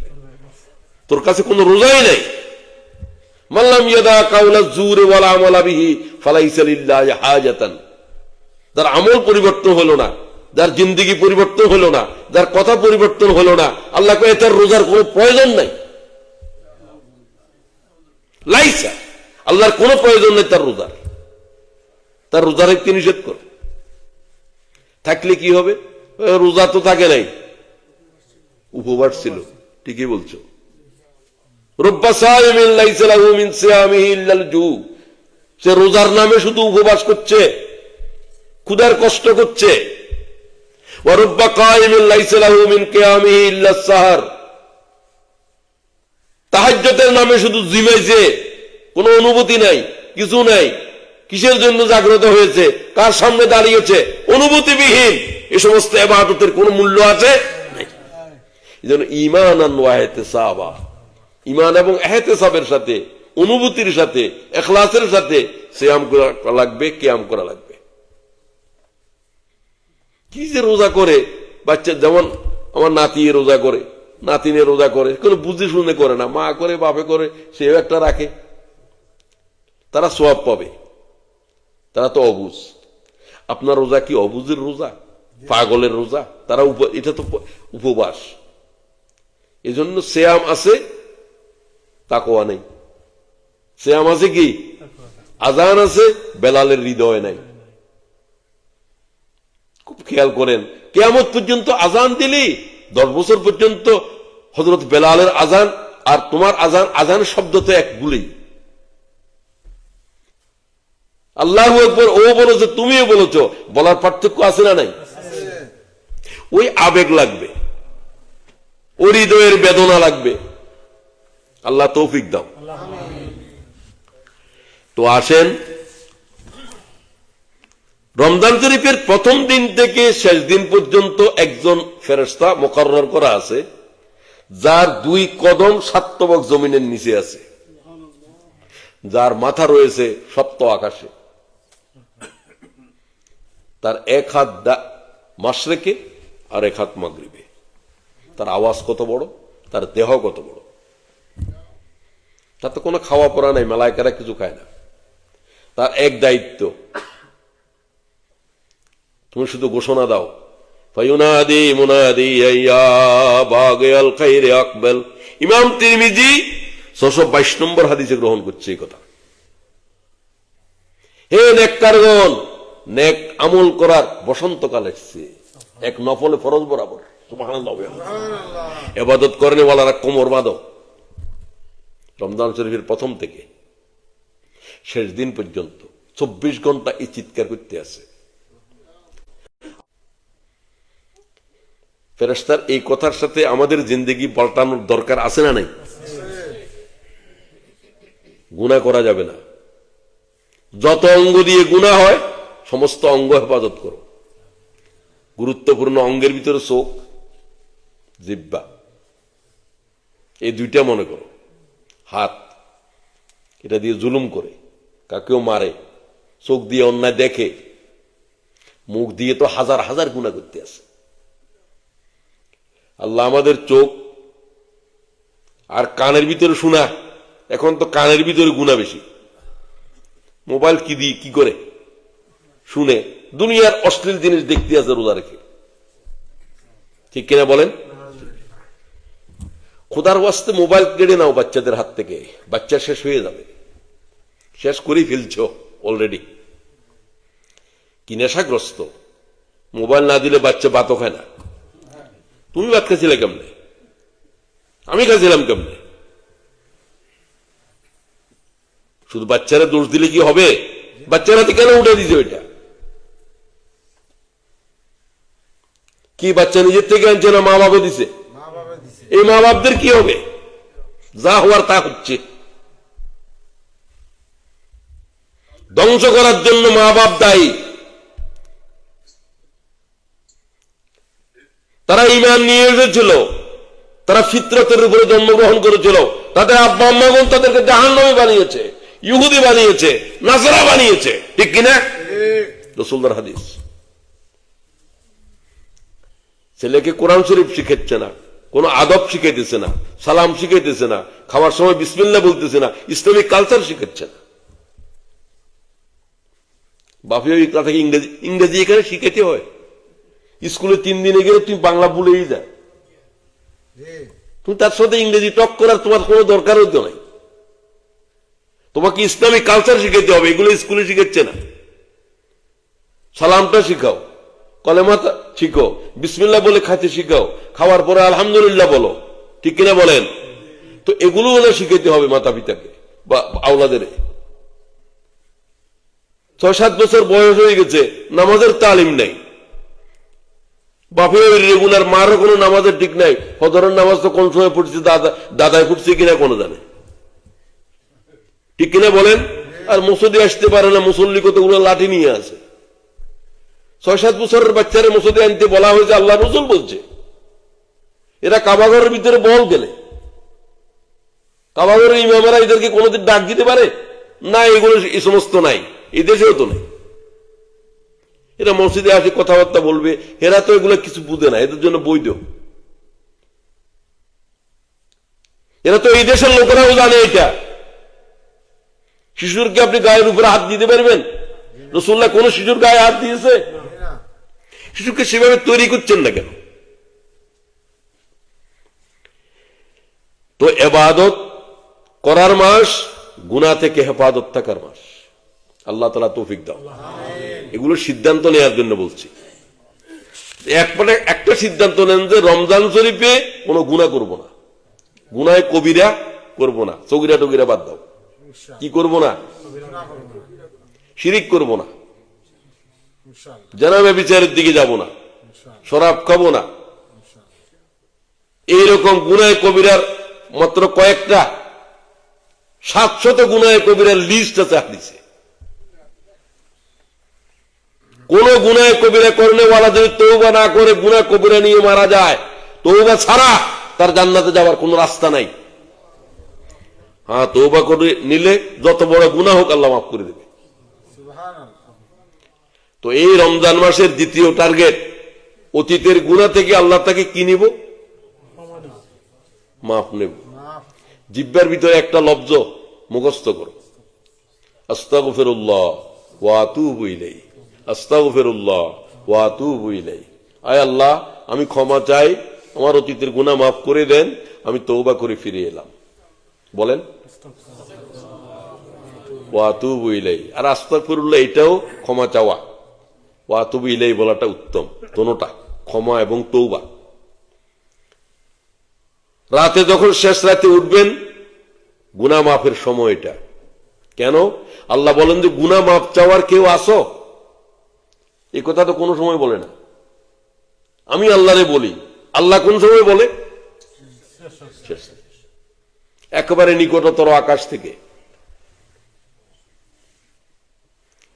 তোর কাছে কোন রোজাই নাই। মাল্লাম ইয়াদা কাউলা জুরে ওয়ালা আমালা বিহি ফালাইসা লিল্লাহি হাজাতান। যার আমল পরিবর্তন হলো না, যার জিন্দেগি পরিবর্তন হলো না, যার কথা পরিবর্তন হলো না, আল্লাহ কয়ে তার রোজার কোনো প্রয়োজন নাই। লাইসা, আল্লাহর কোনো প্রয়োজন নেই তার রোজার। তার রোজা রাখতে নিষেধ কর। থাকলে কি হবে? রোজা তো থাকে নাই, উপবাস ছিল। ঠিকই বলছো। সে রোজার নামে শুধু উপবাস করছে, ক্ষুধার কষ্ট করছে। তাহাজ্জুদের নামে শুধু জিমাইছে, কোন অনুভূতি নাই, কিছু নাই। কিসের জন্য জাগ্রত হয়েছে, কার সামনে দাঁড়িয়েছে, অনুভূতিবিহীন। এ সমস্ত ইবাদতের কোন মূল্য আছে? এজন্য ঈমান ওয়া ইহতিসাবা, ঈমান এবং ইহতিসাবের সাথে, অনুভূতির সাথে, ইখলাসের সাথে সিয়াম করা লাগবে, কিয়াম করা লাগবে। কি যে রোজা করে বাচ্চা, যেমন আমার নাতি রোজা করে, নাতিনে রোজা করে, কোনো বুঝে শুনে করে না, মা করে, বাপে করে, সেও একটা রাখে। তারা সওয়াব পাবে, তারা তো অবুঝ। আপনার রোজা কি অবুঝের রোজা, পাগলের রোজা? তারা এটা তো উপবাস। এজন্য সিয়াম আছে, তাকওয়া নেই। সিয়াম আছে কি? আজান আছে, বেলালের হৃদয় নাই। খুব খেয়াল করেন, কিয়ামত পর্যন্ত আজান দিলি 10 বছর পর্যন্ত হযরত বেলালের আজান আর তোমার আজান, আজান শব্দ তো এক গুলি। আল্লাহু আকবার ও বলেছে, তুমিও বলেছো, বলার পার্থক্য আছে না নাই? ওই আবেগ লাগবে, ওই হৃদয়ের বেদনা লাগবে। আল্লাহ তৌফিক দাও। তো আসেন, রমজান শরীফের প্রথম দিন থেকে শেষ দিন পর্যন্ত একজন ফেরেশতা মুকাররর করা আছে, যার 2 কদম 7 তবক জমিনের নিচে আছে, যার মাথা রয়েছে সপ্ত আকাশে, তার 1 হাত মাশরিকে আর 1 হাত মাগরিবে। তার আওয়াজ কত বড়, তার দেহ কত বড়। তার তো কোনো খাওয়া পড়া নাই, মালায়েকারা কিছু খায় না। তার এক দায়িত্ব, তুমি শুধু ঘোষণা দাও, ফায়ুনাদি মুনাদি ইয়া বাগিয়াল খাইরি আকবাল। ইমাম তিরমিজি 622 নম্বর হাদিসে গ্রহণ করছে এই কথা। হে নেককারগণ, নেক আমল করার বসন্তকাল এসেছে, এক নফলে ফরজ বরাবর। সুবহানাল্লাহ। ইবাদত করনে ওয়ালারা কোমর বাঁধো। রমজান শরীফের প্রথম থেকে শেষ দিন পর্যন্ত 24 ঘন্টা এই চিৎকার করতে আছে। ফেরেশতার এই কথার সাথে আমাদের জিন্দেগি পাল্টানোর দরকার আছে না নাই? গুনাহ করা যাবে না। যত অঙ্গ দিয়ে গুনাহ হয়, সমস্ত অঙ্গ হেফাজত করো। গুরুত্বপূর্ণ অঙ্গের ভিতরে চোখ, জিহ্বা, এই 2টা মনে করো। হাত, এটা দিয়ে জুলুম করে, কাকেও মারে, চোখ দিয়ে অন্যায় দেখে, মুখ দিয়ে তো হাজার হাজার গুনাহ করতে আছে। আল্লাহ আমাদের চোখ আর কানের ভিতরে শোনা, এখন তো কানের ভিতরে গুনাহ বেশি। মোবাইল কি দিয়ে কি করে শুনে, দুনিয়ার অশ্লীল জিনিস দেখতে আছে রোজা রেখে, ঠিক কিনা বলেন? খোদার ওয়াস্তে মোবাইল কেড়ে নাও বাচ্চাদের হাত থেকে, বাচ্চা শেষ হয়ে যাবে, শেষ করেই ফেলছ অলরেডি। কি নেশাগ্রস্ত, মোবাইল না দিলে বাচ্চা ভাতও খায় না। তুমি ভাত খাইছিলে কেমনে? আমি খাইছিলাম কেমনে? শুধু বাচ্চারা দোষ দিলে কি হবে? বাচ্চারা কেন উঠে দিছে ওইটা? কি বাচ্চা নিজের থেকে আনছে না মা বাবা দিছে? এই মা বাপদের কি হবে? যা হওয়ার তা হচ্ছে। ধ্বংস করার জন্য মা বাপ দায়ী। তারা ঈমান নিয়ে এসেছিল, তারা ফিতরতের উপরে জন্মগ্রহণ করেছিল, তাদের আব্বা আম্মাগণ তাদেরকে জাহান্নামী বানিয়েছে, ইহুদি বানিয়েছে, নাসারা বানিয়েছে, ঠিক কিনা? রাসূলুল্লাহর হাদিস। ছেলেকে কোরআন শরীফ শিখাচ্ছে না, কোন আদব শিখাইতেছে না, সালাম শিখাইতেছে না, খাওয়ার সময় বিসমিল্লাহ বলতেছে না, ইসলামিক কালচার শিখাচ্ছে না। বাপে ওই কথা ইংরেজি এখানে শিখাইতে হয়। স্কুলে 3 দিনে গেলে তুমি বাংলা ভুলেই যায়, তুমি তার সাথে ইংরেজি টক করার তোমার কোনো দরকারও তো নাই। তোমাকে ইসলামিক কালচার শিখাইতে হবে, এগুলো স্কুলে শিখাচ্ছে না। সালামটা শিখাও, কলেমা শিখো, বিসমিল্লাহ বলে খাইতে শিখাও, খাওয়ার পরে আলহামদুলিল্লাহ বলো, ঠিক কিনা বলেন? তো এগুলো হলে শিখাইতে হবে মাতা পিতাকে বা আওলাদের। 6-7 বছর বয়স হয়ে গেছে, নামাজের তালিম নাই, বাপের রেগুলার, মারও কোনো নামাজের ঠিক নাই। ফজরের নামাজ তো কোন সময় পড়ছে, দাদায় পড়ছে কিনা কোনো জানে, ঠিক কিনা বলেন? আর মসজিদে আসতে পারে না, মুসল্লি কতগুলো লাঠি নিয়ে আছে। 6-7 বছরের বাচ্চারা মসজিদে আনতে বলা হয়েছে, আল্লাহ রাসূল বলছে। এরা কাবাঘরের ভিতরে বল গেলে, কাবাঘরের ইমামেরা এদেরকে কোনোদিন ডাক দিতে পারে না? এগুলো এই সমস্ত নাই, এই দেশেও তো নেই। এরা মসজিদে আসে কথাবার্তা বলবে, এরা তো এগুলো কিছু বুঝে না, এদের জন্য বৈধ। এরা তো এই দেশের লোকেরাও জানে এটা। শিশুরকে আপনি গায়ের উপরে হাত দিতে পারবেন? রাসূলুল্লাহ কোন শিশুর গায়ে হাত দিয়েছে? শিশুকে সেভাবে তৈরি করছেন না কেন? তো ইবাদত করার মাস, গুনাহ থেকে হেফাজত থাকার মাস। আল্লাহ তাআলা তৌফিক দাও। এগুলো সিদ্ধান্ত নেওয়ার জন্য বলছি। একটা সিদ্ধান্ত নেন যে রমজান শরীফে কোনো গুনাহ করব না, গুনাহে কবিরা করব না, সগীরা টগীরা বাদ দাও। কি করব না? শিরিক করব না, জানাবে বিচারের দিকে যাব না, শরাব খাবো না। এইরকম গুনাহে কবিরার মাত্র কয়েকটা 700 গুনাহে কবিরার লিস্ট আছে হাদিসে। কোন গুনাহে কবিরা করলে ওয়ালা যদি তওবা না করে গুনাহ কবিরা নিয়ে মারা যায়, তওবা ছাড়া তার জান্নাতে যাওয়ার কোন রাস্তা নাই। হ্যাঁ, তওবা করে নিলে যত বড় গুনাহ হোক আল্লাহ মাফ করে দেবে। তো এই রমজান মাসের দ্বিতীয় টার্গেট, অতীতের গুনাহ থেকে আল্লাহ তাকে কি নিব? মাফ নেব। জিহ্বার ভিতরে একটা লফজ মুখস্থ করো, আস্তাগফিরুল্লাহ ওয়া আতুবু ইলাইহি, আস্তাগফিরুল্লাহ ওয়া আতুবু ইলাইহি। আয় আল্লাহ, আমি ক্ষমা চাই, আমার অতীতের গুনাহ মাফ করে দেন, আমি তওবা করে ফিরে এলাম। বলেন ওয়া আতুবু ইলাইহি। আর আস্তাগফিরুল্লাহ এটাও ক্ষমা চাওয়া, ওয়া আতুবু ইলাইহি বলাটা উত্তম। দোনোটা, ক্ষমা এবং তওবা। রাতে যখন শেষ রাতে উঠবেন, গুনাহ মাফের সময় এটা। কেন? আল্লাহ বলেন যে গুনাহ মাফ চাওয়ার কেউ আসো? এই কথা তো কোনো সময় বলে না। আমি আল্লাহরে বলি, আল্লাহ কোন সময় বলে? একেবারে নিকটতর আকাশ থেকে।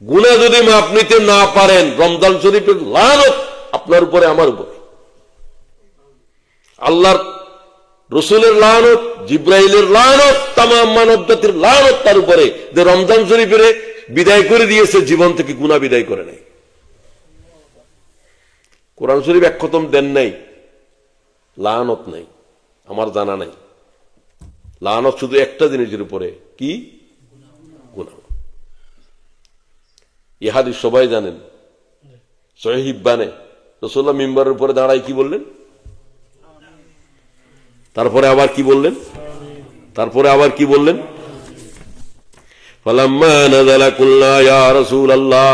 গুনাহ যদি মাফ নিতে না পারেন, রমজান শরীফের লানত আপনার উপরে, আমার উপরে। আল্লাহর রসুলের লানত, জিব্রাইলের লানত, তামাম মানব জাতির লানত তার উপরে, যে রমজান শরীফের বিদায় করে দিয়েছে, জীবন থেকে গুনাহ বিদায় করে নাই। কোরআন শরীফ এক খতম দেন নাই, লানত নাই, আমার জানা নাই। লানত শুধু একটা জিনিসের উপরে, কি? গুনাহ। এই হাদিস সবাই জানেন, সহিহ ইবনে রাসূলুল্লাহ মিম্বারের উপরে দাঁড়ায় কি বললেন? তারপরে আবার কি বললেন? ফালাম্মা নাযালা কুল্লা ইয়া রাসূলুল্লাহ,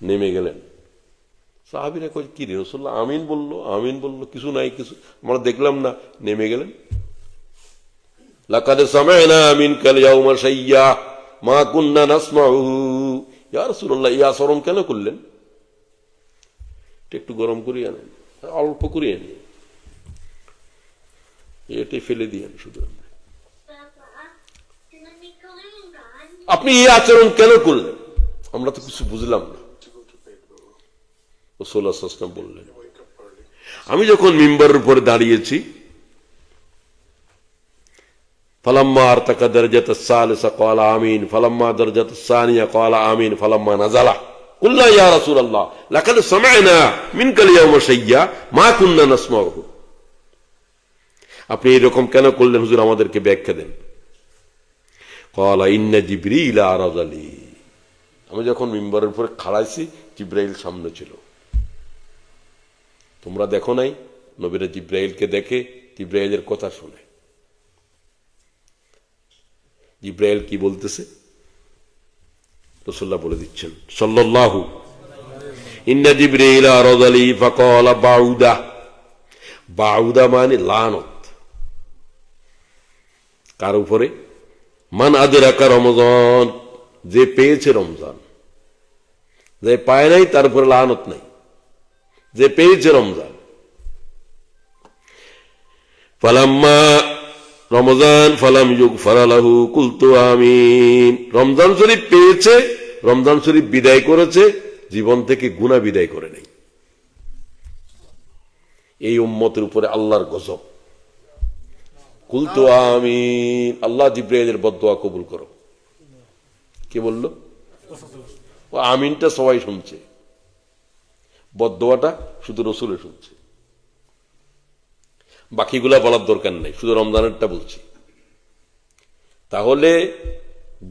নেমে গেলেন। সাহাবীরা কই কি রে রাসূলুল্লাহ আমিন বলল, কিছু নাই, কিছু আমরা দেখলাম না, নেমে গেলেন। লাকাদ সামা'না মিনকাল ইয়াওমা শাইয়্যা মা কুননা নাসমা'ুহু। ইয়া রাসূলুল্লাহ ইয়া আচরণ কেন করলেন? একটু গরম করিয়ে আনেন, অল্প করিয়ে আনেন, এটাই ফেলে দিয়েন শুধু। আপনি এই আচরণ কেন করলেন? আমরা তো কিছু বুঝলাম না। রাসূলুল্লাহ সাল্লাল্লাহু আলাইহি ওয়াসাল্লাম বললেন, আমি যখন মিম্বারের উপরে দাঁড়িয়েছি, ফালাম্মা আরতাকা দারজাতাস সালিসা ক্বালা আমিন, ফালাম্মা দারজাতাস সানিয়া ক্বালা আমিন, ফালাম্মা নাযালা কুল্লা ইয়া রাসূলুল্লাহ লাকাদ সামা'না মিনকাল ইয়াওমা শাইয়্যা মা কুননা নাসমা'ুহু। আপনি এরকম কেন করলেন হুজুর, আমাদেরকে ব্যাখ্যা দেন। ক্বালা ইন্না জিবরিল আরাযালি, আমি যখন মিম্বারের উপরে খাড়াইছি জিবরাইল সামনে ছিল। তোমরা দেখো নাই? নবীরা জিবরাইলকে দেখে, জিবরাইলের কথা শুনে। জিবরাইল কি বলতেছে রাসূলুল্লাহ বলে দিচ্ছেন সাল্লাল্লাহু, ইন্না জিবরিল আরাযালি ফাকালা বাউদা। বাউদা মানে লানত। কার উপরে? মান আদরাকা রমজান, যে পেয়েছে রমজান। যে পায় নাই তার উপরে লানত নাই, যে পেয়েছে রমজান। ফালাম্মা রমজান ফালাম ইউগফার লাহু কুলতু আমিন। রমজান শরীফ পেয়েছে, রমজান শরীফ বিদায় করেছে, জীবন থেকে গুনাহ বিদায় করে নেই। এই উম্মতের উপরে আল্লাহর গজব। কুলতু আমিন, আল্লাহ জিবরাইলের বদদুয়া কবুল করো। কে বলল? ও আমিনটা সবাই শুনছে, বদদুয়াটা শুধু রাসূলে শুনছে। বাকিগুলা বলার দরকার নাই, শুধু রমজানেরটা বলছি। তাহলে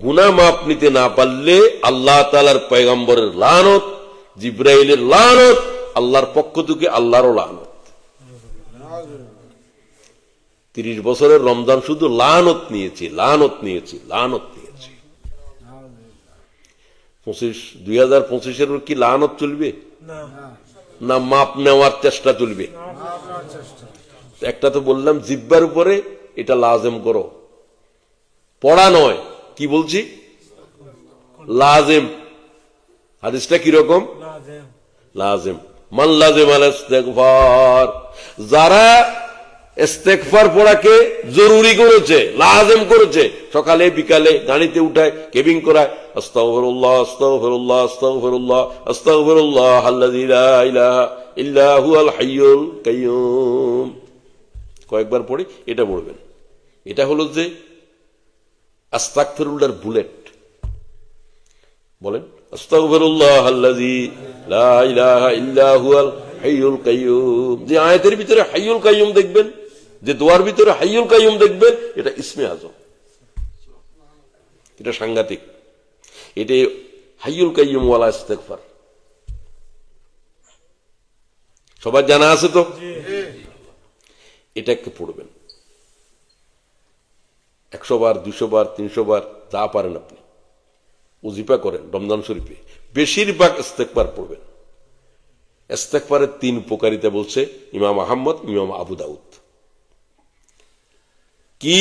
গুনাহ মাপ নিতে না পারলে আল্লাহ তাআলার পয়গম্বরের লানত, জিবরাইলের লানত, আল্লাহর পক্ষ থেকে আল্লাহরও লানত। 30 বছরের রমজান শুধু লানত নিয়েছি। 2025-এর কি লানত চলবে না মাপ নেওয়ার চেষ্টা চলবে? একটা তো বললাম জিব্বার উপরে, এটা লাজেম করো, পড়া নয়। কি বলছি? লাজেম। হাদিসটা কিরকম? লাজেম। মান লাজেম আল ইস্তিগফার, যারা ইস্তিগফার পড়াকে জরুরি করেছে, লাজেম করেছে, সকালে বিকালে গাড়িতে উঠায়, কেবিং করায়, আস্তাগফিরুল্লাহ আস্তাগফিরুল্লাহ আস্তাগফিরুল্লাহ আস্তাগফিরুল্লাহ আল্লাযী লা ইলাহা ইল্লা হুয়াল হাইয়ুল কাইয়্যুম, কয়েকবার পড়ি, এটা পড়বেন। এটা হলো যে আস্তাগফিরুল্লাহর বুলেট। বলেন আস্তাগফিরুল্লাহ আল্লাযী লা ইলাহা ইল্লা হুয়াল হাইয়ুল কাইয়্যুম। যে আয়াতের ভিতরে হাইয়ুল কাইয়্যুম দেখবেন, যে দোয়ার ভিতরে হাইয়ুল কাইয়্যুম দেখবেন, এটা ইসমে আজম, এটা সাংঘাতিক। এটা হাইয়ুল কাইয়্যুম ওয়ালা ইস্তিগফার। সবার জানা আছে তো? এটাকে পড়বেন 100 বার, 200 বার, 300 বার, যা পারেন আপনি। ওজিফা করেন রমজান শরীফে, বেশিরভাগ ইস্তিগফার পড়বেন। ইস্তিগফারের 3 উপকারিতা বলছে ইমাম আহমদ, ইমাম আবু দাউদ। কি?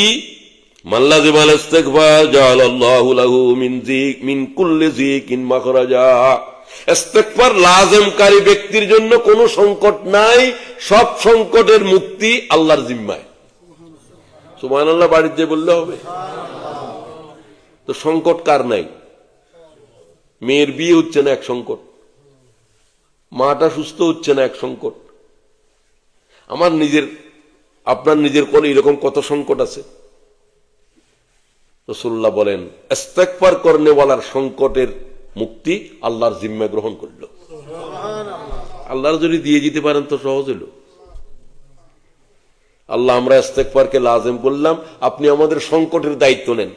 মান লাযিমা আল ইস্তিগফার জাআলাল্লাহু লাহু মিন কুল্লি যিকিন মাখরাজা। ইস্তিগফার লাযিমকারী ব্যক্তির জন্য কোনো সংকট নাই, সব সংকটের মুক্তি আল্লাহর জিম্মায়। সুবহানাল্লাহ বাড়িতে বললে হবে? তো সংকট কার নাই? মেয়ের বিয়ে হচ্ছে না, এক সংকট। মাটা সুস্থ হচ্ছে না, এক সংকট। আমার নিজের, আপনার নিজের কোন এরকম কত সংকট আছে। রাসূলুল্লাহ বলেন ইস্তিগফার করনে ওয়ালার সংকটের মুক্তি আল্লাহর জিম্মা গ্রহণ করল। আল্লাহর যদি দিয়ে দিতে পারেন তো সহজ হলো। আল্লাহ, আমরা ইস্তিগফারকে লাজিম করলাম, আপনি আমাদের সংকটের দায়িত্ব নেন।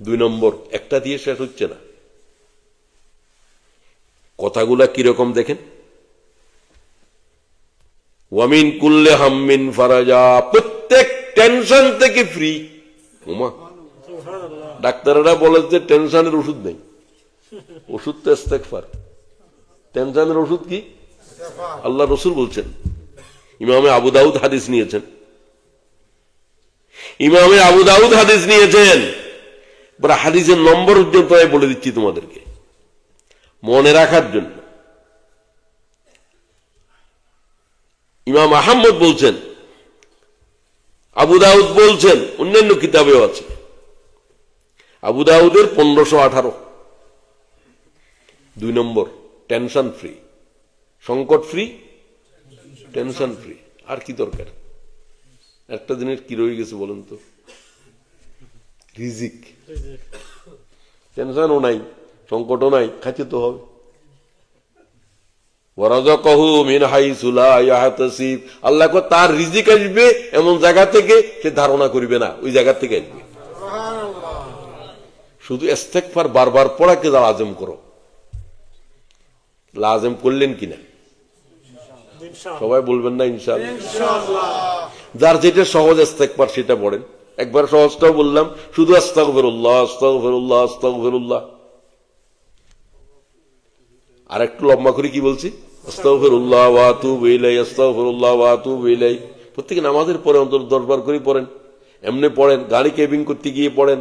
2 নম্বর, একটা দিয়ে শেষ হচ্ছে না। কথাগুলা কিরকম দেখেন, ওয়ামিন কুল্লে হাম্মিন ফারাজা, প্রত্যেক টেনশন থেকে ফ্রি। ওমা, ডাক্তাররা বলে যে টেনশনের ওষুধ নেই, ওষুধ তো ইস্তেগফার। টেনশনের ওষুধ কি? আল্লাহ রসুল বলছেন। ইমামে আবু দাউদ হাদিস নিয়েছেন, ইমামে আবু দাউদ হাদিস নিয়েছেন। হাদিসের নম্বর পর্যন্ত আমি বলে দিচ্ছি তোমাদেরকে মনে রাখার জন্য। ইমাম আহমদ বলছেন, আবু দাউদ বলছেন, অন্যান্য কিতাবেও আছে। আবু দাউদের 1518, 2 নম্বর, টেনশন ফ্রি, সংকট ফ্রি, টেনশন ফ্রি। আর কি দরকার? একটা দিনের কি রয়ে গেছে বলেন তো? রিজিক। টেনশনও নাই, সংকটও নাই, খাইতে তো হবে। আল্লাহ তার রিজিক আসবে এমন জায়গা থেকে সে ধারণা করবে না, ওই জায়গা থেকে আসবে। শুধু ইস্তেগফার বারবার পড়াকে লাজম করো। লাজম করলেন কিনা সবাই বলবেন না ইনশাআল্লাহ? যার যেটা সহজ ইস্তেগফার সেটা পড়েন। একবার সহজটাও বললাম, শুধু আস্তাগফিরুল্লাহ আস্তাগফিরুল্লাহ আস্তাগফিরুল্লাহ। আর একটু লম্বা করে কি বলছি? আস্তাগফিরুল্লাহ ওয়া আতুবু ইলাইহি, আস্তাগফিরুল্লাহ ওয়া আতুবু ইলাইহি। প্রত্যেক নামাজের পরে অন্তত 10 বার করে পড়েন। এমনি পড়েন, গাড়ি কেবিং করতে গিয়ে পড়েন,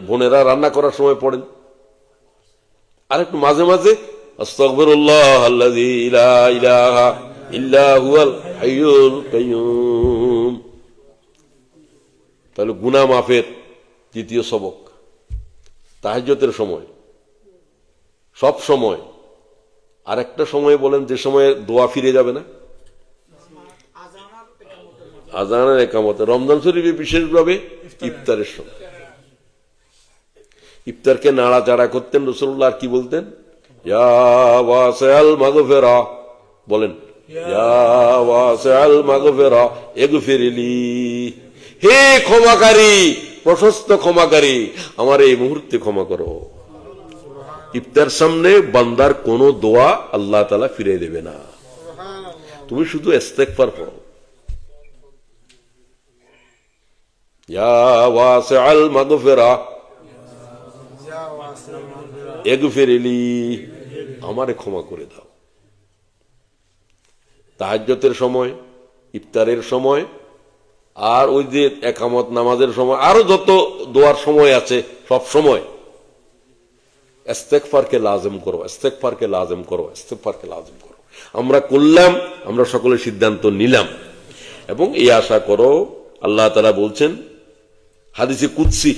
বোনেরা রান্না করার সময় পড়েন। আর একটু মাঝে মাঝে আস্তাগফিরুল্লাহ আল্লাযী লা ইলাহা ইল্লা হুয়াল হাইয়ুল কাইয়্যুম। তাহলে গুনাহ মাফের দ্বিতীয় সবক। তাহাজ্জুদের সময়, সব সময়। আর একটা সময় বলেন যে সময়ে দোয়া ফিরে যাবে না, আযানের একামতে। রমজান শরীফে বিশেষভাবে ইফতারের সময়। ইফতারকে নাড়াচাড়া করতেন রাসূলুল্লাহ। আর কি বলতেন? ইয়া ওয়াসিআল মাগফিরা, বলেন ইয়া ওয়াসিআল মাগফিরা ইগফিরলি, হে ক্ষমাকারী, প্রশস্ত ক্ষমাকারী, আমার এই মুহূর্তে ক্ষমা করো। ইফতার সামনে বান্দার কোন দোয়া আল্লাহ তাআলা ফিরে দেবে না। তুমি শুধু ইস্তেগফার করো, ইয়া ওয়াসিআল মাগফিরা ইগফিরলি, আমারে ক্ষমা করে দাও। তাহাজ্জুদের সময়, ইফতারের সময়, আর ওই যে একামত নামাজের সময়, আরো যত দোয়ার সময় আছে সব সময় ইস্তেগফারকে লাজিম করো, ইস্তেগফারকে লাজিম করো, ইস্তেগফারকে লাজিম করো। আমরা করলাম, আমরা সকলে সিদ্ধান্ত নিলাম, এবং এই আশা করো। আল্লাহ তাআলা বলছেন হাদিসে কুদসি,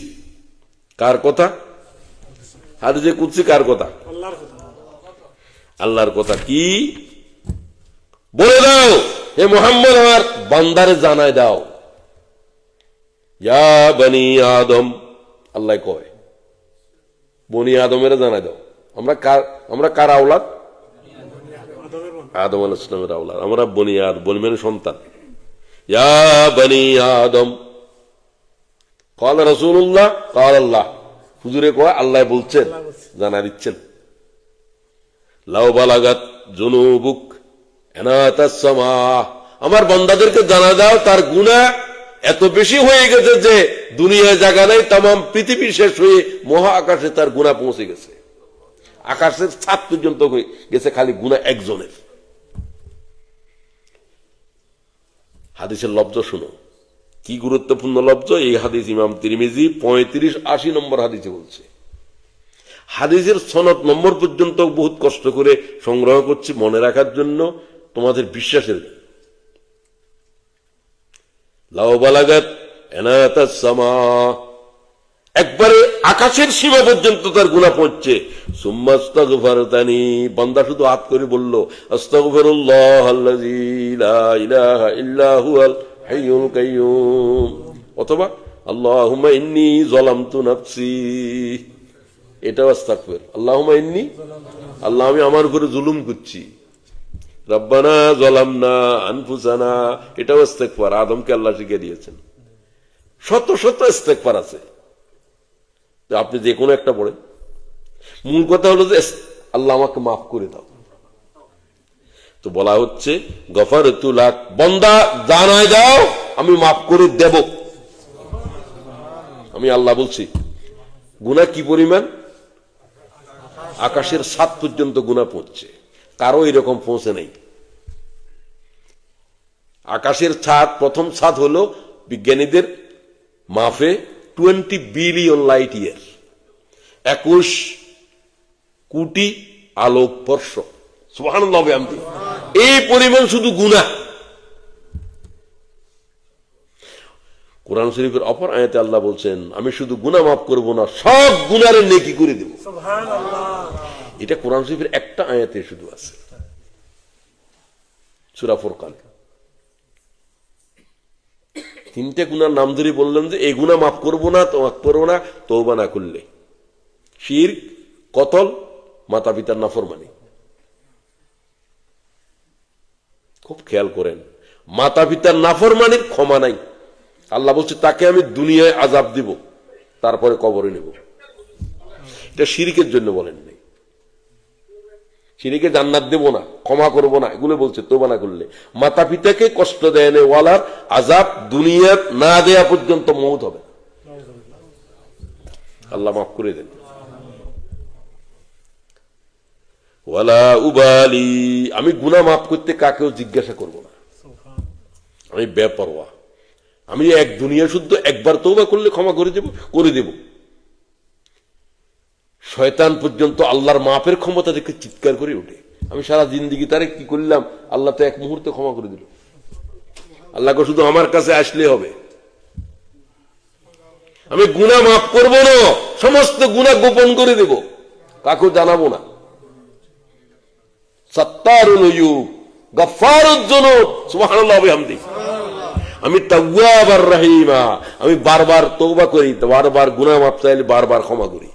কার কথা? হাদিসে কুদসি কার কথা? আল্লাহর কথা। কি বলে দাও হে মুহাম্মদ, আমার বান্দারে জানায় দাও। ইয়া বনি আদম, আল্লাহ কয় বনি আদমের জানায় দাও। আমরা কার আওলাদ? আদম আলাইহিস সালামের আওলাদ। আমরা বনি আদম, বনি মানে সন্তান। ইয়া বনি আদম قال রাসূলুল্লাহ قال আল্লাহ, হুজুরে কয় আল্লাহ বলছেন, জানা দিচ্ছেন। লাউ বালাগাত যুনুবুক আনাতাস সামা, আমার বান্দাদেরকে জানা দাও তার গুনাহ এত বেশি হয়ে গেছে যে দুনিয়ায় জায়গা নাই, তামাম পৃথিবী শেষ হয়ে মহা আকাশে তার গুনাহ পৌঁছে গেছে। আকাশের ছাদ পর্যন্ত হয়ে গেছে খালি গুনাহ একজনের। হাদিসের লব্জ শুনো, কি গুরুত্বপূর্ণ লব্জ। এই হাদিস ইমাম তিরমিজি 35-80 নম্বর হাদিসে বলছে। হাদিসের সনদ নম্বর পর্যন্ত বহুত কষ্ট করে সংগ্রহ করছি মনে রাখার জন্য, তোমাদের বিশ্বাসের। লাউ বালাগাত আনাতাস সামা, একবারে আকাশের সীমা পর্যন্ত তার গুনাহ পৌঁছছে। সুম্মা আস্তাগফারতানি, বান্দা শুধু হাত করে বলল আস্তাগফিরুল্লাহ আল্লাযী লা ইলাহা ইল্লা হুয়াল হাইয়ুল কাইয়্যুম, অথবা আল্লাহুম্মা ইন্নী যালামতু নাফসি, এটাও আস্তাগফির। আল্লাহুম্মা ইন্নী, আল্লাহ আমি আমার উপরে জুলুম করছি। রব্বানা যালামনা আনফুসানা, এটাও ইস্তেগফার। আদমকে আল্লাহ শিখিয়ে দিয়েছেন। শত শত ইস্তেগফার আছে, আপনি যে কোনো একটা পড়েন। মূল কথা হলো যে আল্লাহ আমাকে মাফ করে দাও। তো বলা হচ্ছে গফারতু লাক, বান্দা জানায় দাও আমি মাফ করে দেব। আমি আল্লাহ বলছি গুনাহ কি পরিমাণ, আকাশের ছাদ পর্যন্ত গুনাহ পৌঁছছে, কারো এরকম পৌঁছে নাই। আকাশের ছাদ, প্রথম ছাদ হলো বিজ্ঞানীদের মাফে 20 বিলিয়ন লাইট ইয়ার, 21 কোটি আলোক বর্ষ। সুবহানাল্লাহ। এই পরিমাণ শুধু গুনাহ। কোরআন শরীফের অপর আয়াতে আল্লাহ বলছেন আমি শুধু গুনাহ মাফ করব না, সব গুনাহের নেকি করে দেব। সুবহানাল্লাহ। এটা কোরআন শরীফের একটা আয়াতে শুধু আছে, সূরা ফুরকান। 3টে গুনার নাম ধরে বললেন যে এই গুনাহ মাফ করব না, তো মাফ করব না তওবা না করলে। শিরক, কতল, মাতা পিতার নাফরমানি। খুব খেয়াল করেন, মাতা পিতার নাফরমানির ক্ষমা নাই। আল্লাহ বলছে তাকে আমি দুনিয়ায় আযাব দিব, তারপরে কবরে নেব। এটা শিরকের জন্য বলেন নাই, শিরকে জান্নাত দেব না, ক্ষমা করব না, এগুলো বলছে তওবা না করলে। মাতা পিতাকে কষ্ট দেয় না ওয়ালার আযাব দুনিয়ার না দেয়া পর্যন্ত মওত হবে। আল্লাহ মাফ করে দেন। ওয়ালা উবালি, আমি গুনাহ মাফ করতে কাকেও জিজ্ঞাসা করব না, আমি বেপরোয়া। আমি এক দুনিয়া শুদ্ধ একবার তওবা করলে ক্ষমা করে দেব। শয়তান পর্যন্ত আল্লাহর মাফের ক্ষমতা দেখে চিৎকার করে ওঠে, আমি সারা জিন্দেগি তারে কি করলাম, আল্লাহ তো এক মুহূর্তে ক্ষমা করে দিল। আল্লাহকে শুধু আমার কাছে আসলে হবে। আমি গুনাহ মাফ করব না, সমস্ত গুনাহ গোপন করে দেব, কাকেও জানাবো না। সাত্তারুল উয়ুব, গফফারুয যুনুব, সুবহানাল্লাহ ওয়া বিহামদিহি। আমি তাওয়াব আর রহিমা, আমি বারবার তওবা করি, বারবার গুনাহ মাফ চাইলে বারবার ক্ষমা করি।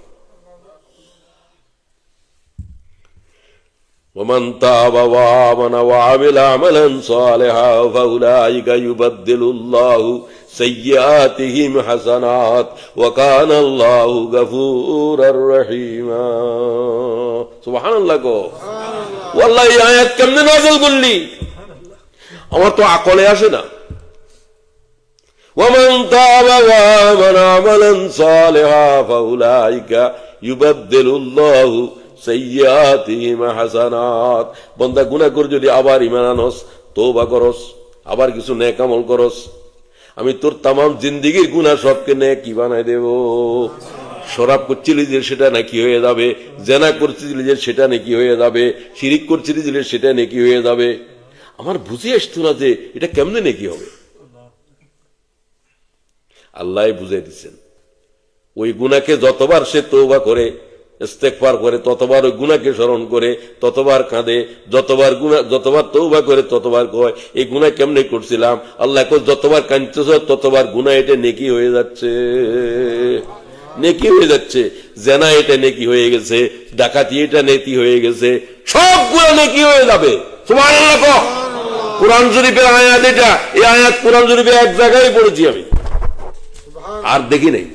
ومن تاب وآمن وعمل عملا صالحا فأولئك يبدل الله سيئاتهم حسنات وكان الله غفورا رحيما। সুবহান আল্লাহ গো, ওয়াল্লাহ এই আয়াত কেমনে নাযিল করলি, আমার তো আকলে আসে না। ومن تاب وآمن عملا صالحا فأولئك يبدل الله সাইয়্যাতিহিম হাসানাত। বান্দা গুনাহ করে যদি আবার ঈমান আনস, তওবা করস, আবার কিছু নেক আমল করস, আমি তোর तमाम জিন্দেগীর গুনাহ সবকে নেকি বানাই দেব। শরাব করছিলি যে সেটা নেকি হয়ে যাবে, জিনা করছিলি যে সেটা নেকি হয়ে যাবে, শিরক করছিলি যে সেটা নেকি হয়ে যাবে। আমার বুঝে আসতো না যে এটা কেমনে নেকি হবে। আল্লাহ বুঝাই দিচ্ছেন, ওই গুনাহকে যতবার সে তওবা করে, ইস্তেগফার করে, ততবার ওই গুনাহকে স্মরণ করে, ততবার কাঁদে, যতবার তওবা করে ততবার কয় এই গুনাহ কেমনে করছিলাম। আল্লাহ কয় যতবার কাঁদতেছ ততবার গুনাহ এটা নেকি হয়ে যাচ্ছে, নেকি হয়ে যাচ্ছে। জিনা এটা নেকি হয়ে গেছে, ডাকাতি এটা নেকি হয়ে গেছে, সব গুনাহ নেকি হয়ে যাবে। সুবহানাল্লাহ কও। কোরআন শরীফের আয়াত এটা, এই আয়াত কোরআন শরীফে এক জায়গায় পড়েছি আমি, আর দেখি নাই।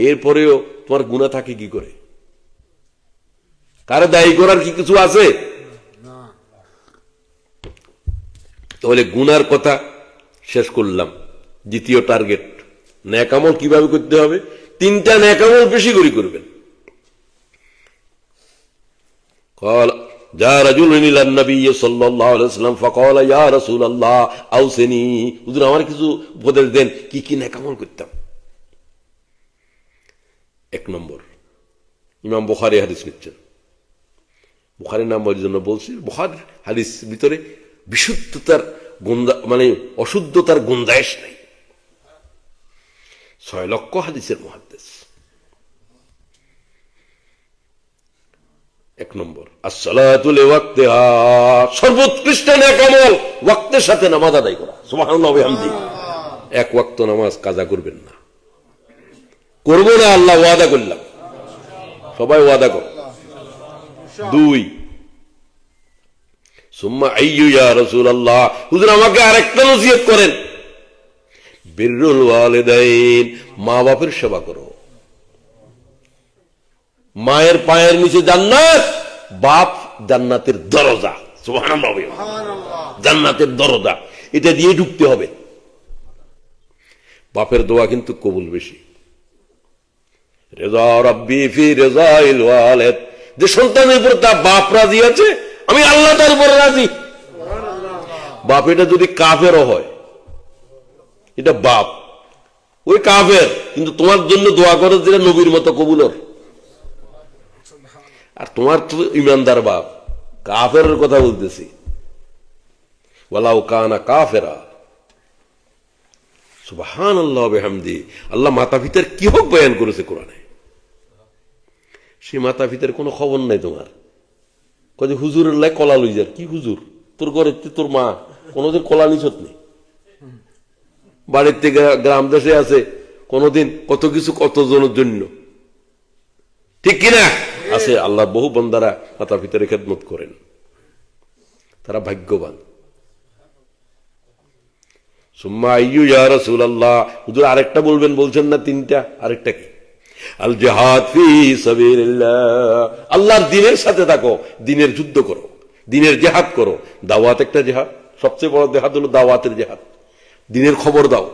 এরপরেও তোমার গুনাহ থাকে কি করে? কারে দায়ী করার কি কিছু আছে? তাহলে গুনার কথা শেষ করলাম। দ্বিতীয় টার্গেট, নেক আমল কিভাবে করতে হবে? 3টা নেক আমল বেশি করে করবেন। قال جاء رجل الى النبي صلى الله عليه وسلم فقال يا رسول الله اوصني, হুজুর আমার কিছু উপদেশ দেন, কি কি নেক আমল করতাম। 1 নম্বর, ইমাম বুখারী হাদিস নিচ্ছেন। বুখারীর নাম বলার জন্য বলছি, বুখারীর হাদিস ভিতরে বিশুদ্ধতার মানে অশুদ্ধতার গুঞ্জাইশ নাই। 6 লক্ষ হাদিসের মুহাদ্দিস। 1 নম্বর আসসালাতু লিওয়াক্তিহা, সর্বোৎকৃষ্ট নেক আমল ওয়াক্তের সাথে নামাজ আদায় করা। সুবহানাল্লাহ ওয়া বিহামদিহি। 1 ওয়াক্ত নামাজ কাজা করবেন না, করব না, আল্লাহ ওয়াদা করলাম, সবাই ওয়াদা কর। 2 সুম্মা আইয়ু ইয়া রাসূলুল্লাহ, হুজুর আমাকে আরেকটা নসিহত করেন। বিররুল ওয়ালিদাইন, মা বাপের সেবা করো। মায়ের পায়ের নিচে জান্নাত, বাপ জান্নাতের দরজা। সুবহানাল্লাহ, জান্নাতের দরজা, এটা দিয়ে ঢুকতে হবে। বাপের দোয়া কিন্তু কবুল বেশি। রেজা রাব্বি ফি রেজাইল ওয়ালিদ, যে সন্তানের উপর তার বাপ রাজি আছে, আমি আল্লাহ তার উপরে রাজি। বাপ এটা যদি কাফেরও হয়, এটা বাপ ওই কাফের, কিন্তু তোমার জন্য দোয়া করে যেটা নবীর মতো কবুলর। আর তোমার তো ইমানদার বাপ, কাফের কথা বলতেছি, ওয়ালাউ কানা কাফেরা। সুবহানাল্লাহ বিহামদি। আল্লাহ মাতা পিতার কি হক বয়ান করেছে কোরআনে। সে মাতা পিতার কোনো খবর নাই তোমার। কয়ে হুজুরের লাই কলা লই যার, কি হুজুর? তোর ঘরে তোর মা কোনোদিন কলা নিছত নেই, বাড়ির থেকে গ্রাম দেশে আছে কোনোদিন কত কিছু কতজনের জন্য, ঠিক কিনা? আছে। আল্লাহ বহু বান্দারা মাতা পিতার খেদমত করেন, তারা ভাগ্যবান। সুম্মা আইয়ু ইয়া রাসূলুল্লাহ, হুজুর আরেকটা বলবেন, বলছেন না তিনটা, আরেকটা কি? আল জিহাদ ফি সাবিলিল্লাহ, আল্লাহর দ্বীনের সাথে থাকো, দ্বীনের যুদ্ধ করো, দ্বীনের জিহাদ করো। দাওয়াত একটা জিহাদ, সবচেয়ে বড় জিহাদ হলো দাওয়াতের জিহাদ। দ্বীনের খবর দাও,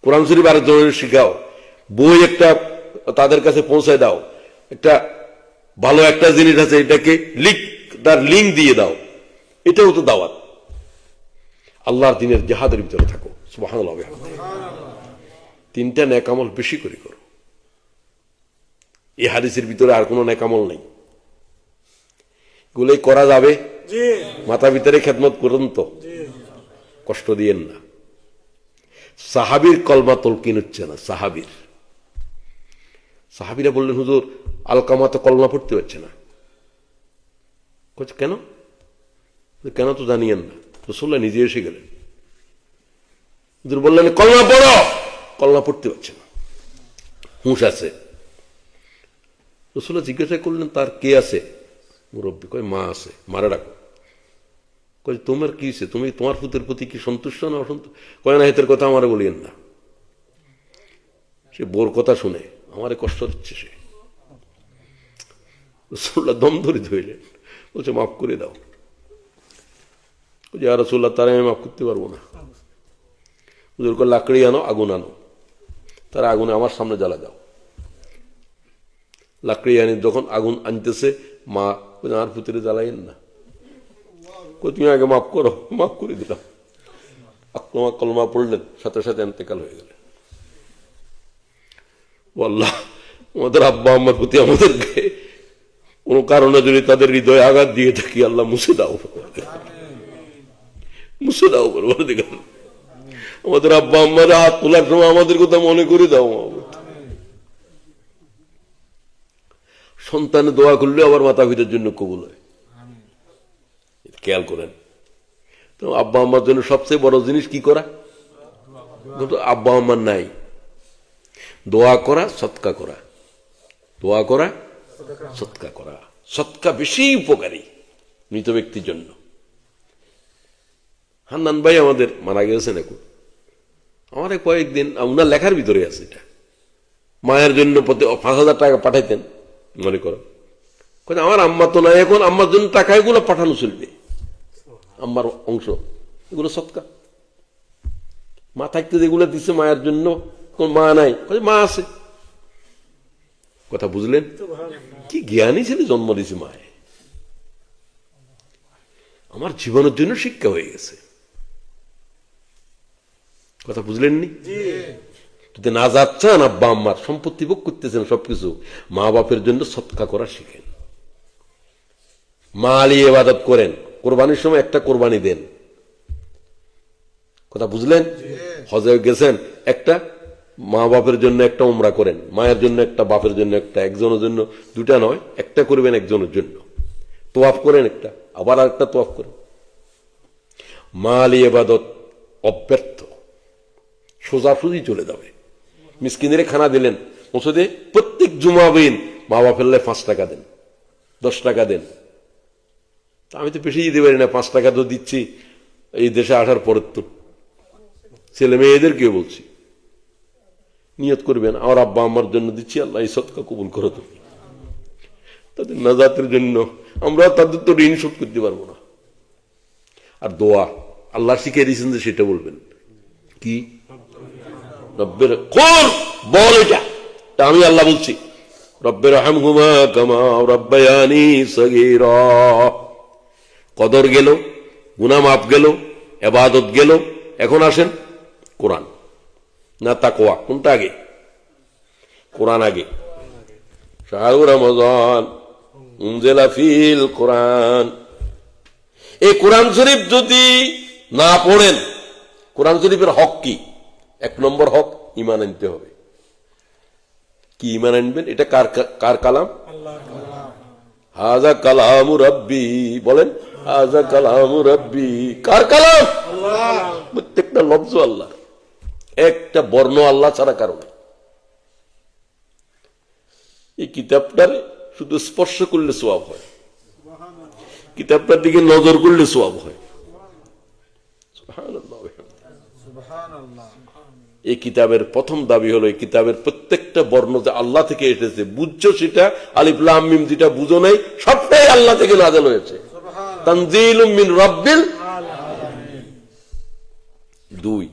কোরআন শরীফ আরেকজনের শিখাও, বই একটা তাদের কাছে পৌঁছায় দাও, একটা ভালো একটা জিনিস আছে এটাকে তার লিঙ্ক দিয়ে দাও, এটাও তো দাওয়াত। আল্লাহর দ্বীনের জিহাদের ভিতরে থাকো। সুবহানাল্লাহ। তিনটা নেক আমল বেশি করে করো। এই হাদিসের ভিতরে আর কোনো নেক আমল নেই, এগুলোই করা যাবে। মাতা পিতারে খেদমত করুন, তো কষ্ট দিয়েন না। সাহাবীর কলমা তলকিন হচ্ছে না। সাহাবীরা বললেন, হুজুর আলকামা তো কলমা পড়তে পারছে না। কেন? কেন তো জানিয়েন না। রাসূলুল্লাহ নিজে এসে গেলেন, হুজুর বললেন কলমা পড়ো, কলমা পড়তে পারছে না, হুঁশ আছে। রাসূলুল্লাহ জিজ্ঞাসা করলেন, তার কে আছে? মুরব্বী কয়, মা আছে, মারা ডাকো। কয় তোমার কি হয়েছে, তুমি তোমার পুতের প্রতি কি সন্তুষ্ট না অসন্তুষ্ট? কয় না, হেতের কথা আমারে বলিয়েন না। সে বোর কথা শুনে আমারে কষ্ট দিচ্ছে। সে রাসূলুল্লাহ দম ধরে ধইলেন, বলছে মাফ করে দাও। ইয়া রাসূলুল্লাহ, তারা আমি মাফ করতে পারবো না। হুজুর কয় লাকড়ি আনো, আগুন আনো, তারা আগুনে আমার সামনে জ্বালা দাও। লাকড়ি আনি, যখন আগুন আনতেছে, মা আর পুত্রে জ্বালাইন না, তুমি আগে মাফ করো। মাফ করে দিলাম। কলমা পড়লেন, সাথে সাথে ইন্তেকাল হয়ে গেলেন। আল্লাহ আমাদের আব্বা আম্মার প্রতি আমাদেরকে কোন কারণে যদি তাদের হৃদয়ে আঘাত দিয়ে থাকি, আল্লাহ মুছে দাও, মুছে দাও। আমাদের আব্বা আম্মার হাত তোলার সময় আমাদের কথা মনে করে দাও। সন্তানে দোয়া করলে আবার মাতা পিতার জন্য কবুল হয়, খেয়াল করেন। তো আব্বা আম্মার জন্য সবচেয়ে বড় জিনিস কি করা? কিন্তু আব্বা আম্মার নাই, দোয়া করা, সৎকা করা। দোয়া করা, সৎকা করা। সৎকা বেশি উপকারী মৃত ব্যক্তির জন্য। হান্নান ভাই আমাদের মারা গেছেন এখন, আমার কয়েকদিন উনার লেখার ভিতরে আছে এটা। মায়ের জন্য প্রতি 5,000 টাকা পাঠাইতেন, মনে করো। আমার আম্মা তো নাই এখন, আম্মার জন্য টাকা এগুলো পাঠানো চলবে, আম্মার অংশ এগুলো সৎকা। মা থাকতে যেগুলো দিচ্ছে মায়ের জন্য, কোন মা নাই, মা আছে। কথা বুঝলেন? কি জ্ঞানী ছেলে জন্ম দিয়েছে মায়ে। আমার জীবনের জন্য শিক্ষা হয়ে গেছে। কথা বুঝলেননি? যদি না যাচ্ছেন আব্বা আম্মার সম্পত্তি ভোগ করতেছেন সবকিছু, মা বাপের জন্য সৎকা করা শিখেন। মালি ইবাদত করেন, কোরবানির সময় একটা কোরবানি দেন। কথা বুঝলেন? হজে গেছেন, একটা মা বাপের জন্য একটা উমরা করেন, মায়ের জন্য একটা, বাপের জন্য একটা, একজনের জন্য দুটা নয়, একটা করবেন একজনের জন্য। তোয়াফ করেন একটা, আবার আরেকটা তোয়াফ করেন। মালি ইবাদত অব্যর্থ, সোজাসুজি চলে যাবে। মিসকিনের খানা দিলেন মসজিদে, প্রত্যেক জুমা দিন মা বাপের 5 টাকা দেন, 10 টাকা দেন। আমি তো বেশি দিতে পারি না, 5 টাকা তো দিচ্ছি এই দেশে আসার পর। তো ছেলে মেয়েদেরকে বলছি, নিয়ত করবেন আমার আব্বা আম্মার জন্য দিচ্ছি, আল্লাহ এই সদকা কবুল করো। তুমি তাদের নাজাতের জন্য। আমরা তাদের তো ঋণ শোধ করতে পারবো না। আর দোয়া আল্লাহ শিখিয়ে দিয়েছেন যে সেটা বলবেন কি, রব্বের কোন বল, এটা আমি আল্লাহ বলছি, রব্বের হামহুমা কামা রাব্বায়ানি সগীরা। কদর গেল, গুনাহ মাফ গেল, ইবাদত গেল, এখন আসেন কোরআন না তাকওয়া, কোনটা আগে? কোরআন আগে। শাহরু রমজান উনজিলা ফিল কোরআন। এই কোরআন শরীফ যদি না পড়েন, কোরআন শরীফের হক কি? 1 নম্বর হক ঈমান আনতে হবে। কি ঈমান আনবেন? এটা কার কালাম? হাযা কালামু রাব্বি, বলেন হাযা কালামু রাব্বি। কার কালাম? আল্লাহ। প্রত্যেকটা লফজ আল্লাহ, একটা বর্ণ আল্লাহ ছাড়া কারণ। এই কিতাবটার শুধু স্পর্শ করলে সওয়াব হয়, কিতাবটার দিকে নজর করলে সওয়াব হয়। সুবহানাল্লাহ। এই কিতাবের প্রথম দাবি হলো এই কিতাবের প্রত্যেকটা বর্ণ যে আল্লাহ থেকে এসেছে, বুঝছো সেটা, আলিফ লাম মিম যেটা বুঝো নাই সবটাই আল্লাহ থেকে নাযিল হয়েছে। তানজিলুম মিন রাব্বিল আলামিন। 2,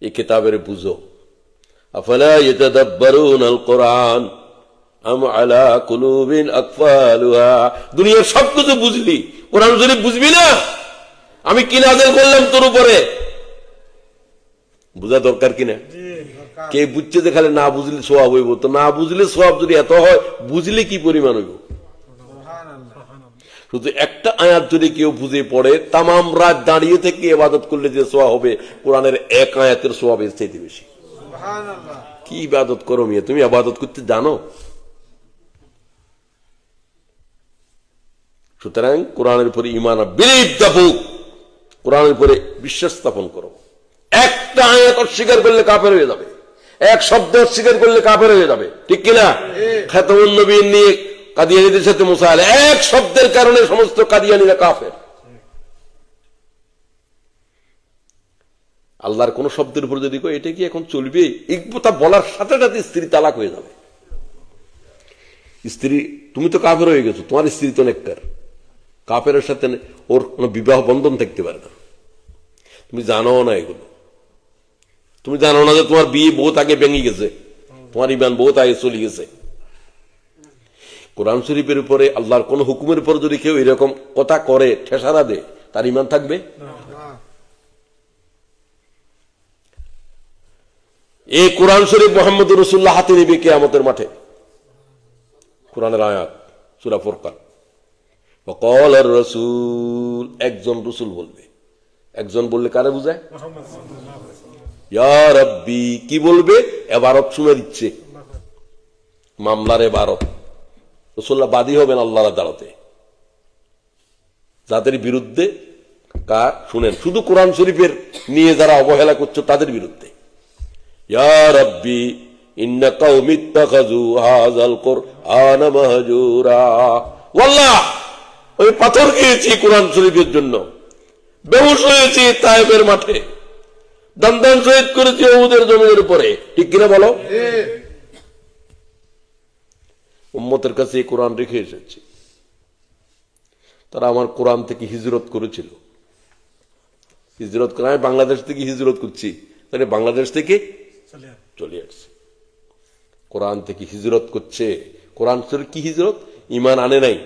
এই কিতাবের বুঝো। আফালা ইয়াতাদাব্বারুনাল কুরআন আম আলা কুলুবিন আকফালুহা। দুনিয়ার সবকিছু বুঝলি, কোরআন শরীফ বুঝবি না? আমি কি নাযিল করলাম তোর উপরে, বুঝা দরকার কিনা? কে বুঝছে যে খালি না বুঝলে সওয়াব হইব? তো না বুঝলে সওয়াব যদি এত হয়, বুঝলে কি পরিমাণ হইব? শুধু একটা আয়াত যদি কেউ বুঝে পড়ে, তামাম রাত দাঁড়িয়ে থেকে ইবাদত করলে যে সওয়াব হবে, কোরআনের এক আয়াতের সওয়াব এর চাইতে বেশি। কি ইবাদত করো মিয়া, তুমি ইবাদত করতে জানো? সুতরাং কোরআনের উপরে ঈমান, বিলিভ দ্য বুক, কোরআনের উপরে বিশ্বাস স্থাপন করো। একটা আয়াত অস্বীকার করলে কাফের হয়ে যাবে, এক শব্দ অস্বীকার করলে কাফের হয়ে যাবে, ঠিক কিনা? খাতামুন নবীন নিয়ে কাদিয়ানীদের সাথে মুসা আলাইহিস সালাম, এক শব্দের কারণে সমস্ত কাদিয়ানীরা কাফের। আল্লাহর কোন শব্দের উপর যদি কই এটা কি এখন চলবে, এই কথা বলার সাথে সাথে স্ত্রী তালাক হয়ে যাবে। স্ত্রী, তুমি তো কাফের হয়ে গেছো, তোমার স্ত্রী তো নেককার, কাফেরের সাথে ওর কোনো বিবাহ বন্ধন থাকতে পারে না। তুমি জানো না এগুলো, তুমি জানো না যে তোমার বিয়ে বহুত আগে ভেঙে গেছে, তোমার ঈমান বহুত আগে চলে গেছে। কোরআন শরীফের উপরে আল্লাহর কোন হুকুমের উপর যদি কেউ এরকম কথা করে, ঠেসারা দে, তার ঈমান থাকবে? এই কোরআন শরীফ মুহাম্মদুর রাসূলুল্লাহ হাতে নিবে কিয়ামতের মাঠে। কোরআনের আয়াত সূরা ফুরকান, ওয়াকালার রাসূল, একজন রাসূল বলবে। একজন বললে কারে বুঝায়? ইয়া রাব্বি, কি বলবে? এবারত শুনে দিচ্ছে, মামলার এবারত। রাসূলুল্লাহ বাদী হবেন আল্লাহর আদালতে, যাদের বিরুদ্ধে কার শুনেন, শুধু কোরআন শরীফের নিয়ে যারা অবহেলা করছে তাদের বিরুদ্ধে। ইয়া রাব্বি ইন্না কওমি ইত্তাখাযু হাযাল কুরআনা মাহজুরা। ওয়াল্লাহ, ওই পাথর খেয়েছি কোরআন শরীফের জন্য, বেহুশ হয়েছি তায়েফের মাঠে, দান শহীদ করেছি উহুদের জমিনের উপরে, ঠিক কিনা বলো? উম্মতের কাছে এই কোরআন রেখে এসেছি। তারা আমার কোরআন থেকে হিজরত করেছিল, হিজরত করে আমি বাংলাদেশ থেকে হিজরত করছি, তাহলে বাংলাদেশ থেকে চলে আসছে, কোরআন থেকে হিজরত করছে। কোরআন শরীফ কি হিজরত? ঈমান আনে নাই,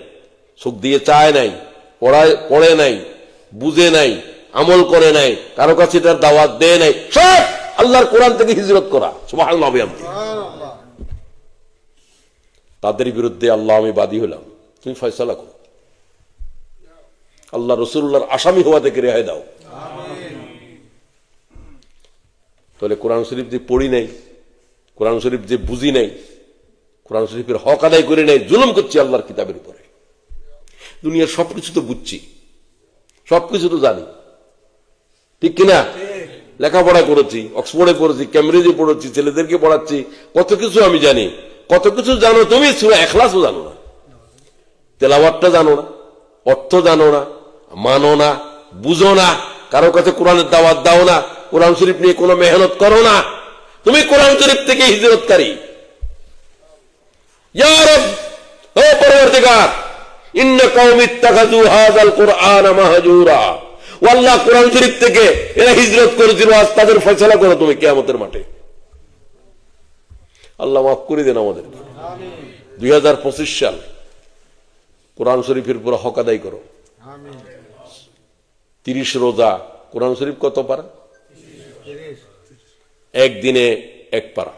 চোখ দিয়ে চায় নাই, পড়ে নাই, বুঝে নাই, আমল করে নাই, কারো কাছে তার দাওয়াত দেয় নাই, সব আল্লাহর কোরআন থেকে হিজরত করা। সুবহানাল্লাহ। তাদের বিরুদ্ধে আল্লাহ আমি বাদী হলাম, তুমি ফয়সালা করো, আল্লাহ রাসূলুল্লাহর আসামি হওয়া থেকে রেহাই দাও। তাহলে কোরআন শরীফ যে পড়ি নাই, কোরআন শরীফ যে বুঝি নাই, কোরআন শরীফের হক আদায় করে নাই, জুলুম করছি আল্লাহর কিতাবের উপরে। দুনিয়ার সবকিছু তো বুঝছি, সবকিছু তো জানি, ঠিক কিনা? লেখাপড়া করেছি, অক্সফোর্ডে পড়েছি, ক্যামব্রিজে পড়েছি, ছেলেদেরকে পড়াচ্ছি, কত কিছু আমি জানি। কত কিছু জানো তুমি, সূরা ইখলাসও জানো না, তেলাওয়াতটা জানো না, অর্থ জানো না, মানো না, বুঝো না, কারো কাছে কোরআনের দাওয়াত দাও না, কোরআন শরীফ নিয়ে কোনো মেহনত করো না, তুমি কোরআন শরীফ থেকে হিজরতকারী। ইয়া রব, ও পরওয়ারদিগার, পরহেজগার, ইন্না কওমি ইত্তাখাযু হাযাল কুরআন মাহজুরা, আল্লাহ কোরআন শরীফ থেকে এরা হিজরত করেছিল, আজ তাদের ফয়সালা করো তুমি কিয়ামতের মাঠে। আল্লাহ মাফ করে দেন আমাদের। 2025 সাল, কোরআন শরীফের পুরো হক আদায় করো। 30 রোজা, কোরআন শরীফ কত পারা? একদিনে 1 পারা।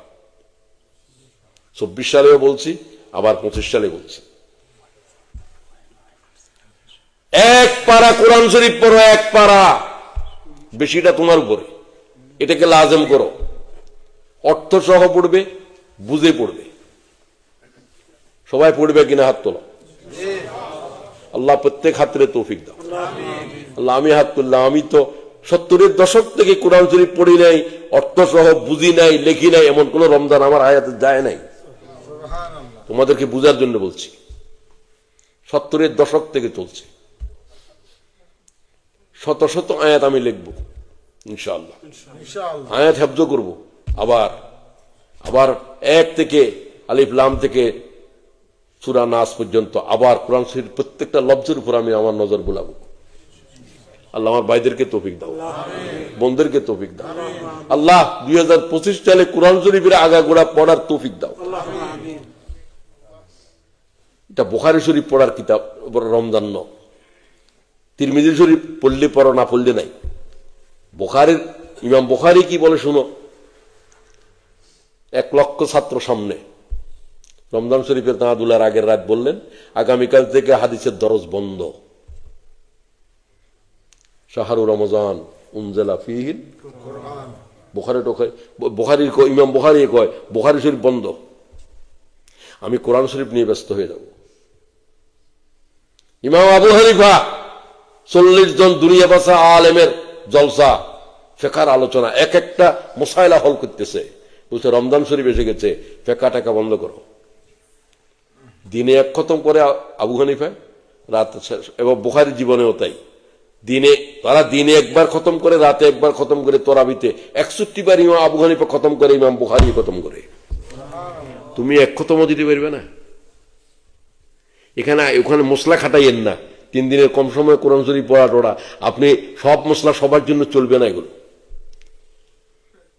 24 সালেও বলছি, আবার 25 সালে বলছি, 1 পারা কোরআন শরীফ পড়ো, 1 পারা। বেশিটা তোমার উপরে, এটাকে লাজম করো। অর্থ সহ পড়বে, বুঝে পড়বে। সবাই পড়বে কিনা হাত তোলো। আল্লাহ প্রত্যেক হাতরে তৌফিক দাও। আল্লাহ, আমি হাত তুললাম, আমি তো 70-এর দশক থেকে কোরআন শরীফ পড়ি নাই, অর্থ সহ বুঝি নাই, লেখি নাই, এমন কোন রমজান আমার আয়াতে যায় নাই। তোমাদেরকে বুঝার জন্য বলছি, 70-এর দশক থেকে চলছে। শত শত আয়াত আমি লিখব ইনশাআল্লাহ, আয়াত হেফজ করব। আবার আবার 1 থেকে আলিফ লাম থেকে সূরা নাস পর্যন্ত আবার কোরআন শরীফ প্রত্যেকটা লফজের উপর আমি আমার নজর বুলাবো। আল্লাহ আমার ভাইদেরকে তৌফিক দাও, বোনদেরকে তৌফিক দাও। আল্লাহ 2025 সালে কোরআন শরীফের আগাগোড়া পড়ার তৌফিক দাও। এটা বুখারী শরীফ পড়ার কিতাব, রমজান ন। তিরমিজি শরীফ পড়লে পড়ো, না পড়লে নাই। বুখারীর ইমাম বুখারী কি বলে শুনো। 1 লক্ষ ছাত্র সামনে রমজান শরীফের তাহাদুলার আগের রাত বললেন, আগামীকাল থেকে হাদিসের দরজ বন্ধ। শাহরু রমজান উনজিলা ফীহিল কুরআন। বুখারী ইমাম বুখারী কয় বুখারী শরীফ বন্ধ, আমি কোরআন শরীফ নিয়ে ব্যস্ত হয়ে যাব। ইমাম আবু হানিফা 40 জন দুনিয়া বাসা আলেমের জলসা, ফিকহের আলোচনা, এক একটা মাসাইলা হল করতেছে। বলছে রমজান শরীফ এসে গেছে, ফিকহ টাকা বন্ধ করো। দিনে 1 খতম করে আবু হানিফা, রাত শেষ। এবং বুখারীর জীবনেও তাই, তারা দিনে 1 বার খতম করে, রাতে 1 বার খতম করে। তরাবিতে 61 বার ইমাম আবু হানিফা খতম করে, ইমাম বুখারী খতম করে। তুমি 1 খতমও দিতে পারবে না। ওখানে মশলা খাটাইয়েন না। 3 দিনের কম সময়ে কোরআন শরীফ পড়া টোড়া, আপনি সব মশলা সবার জন্য চলবে না এগুলো।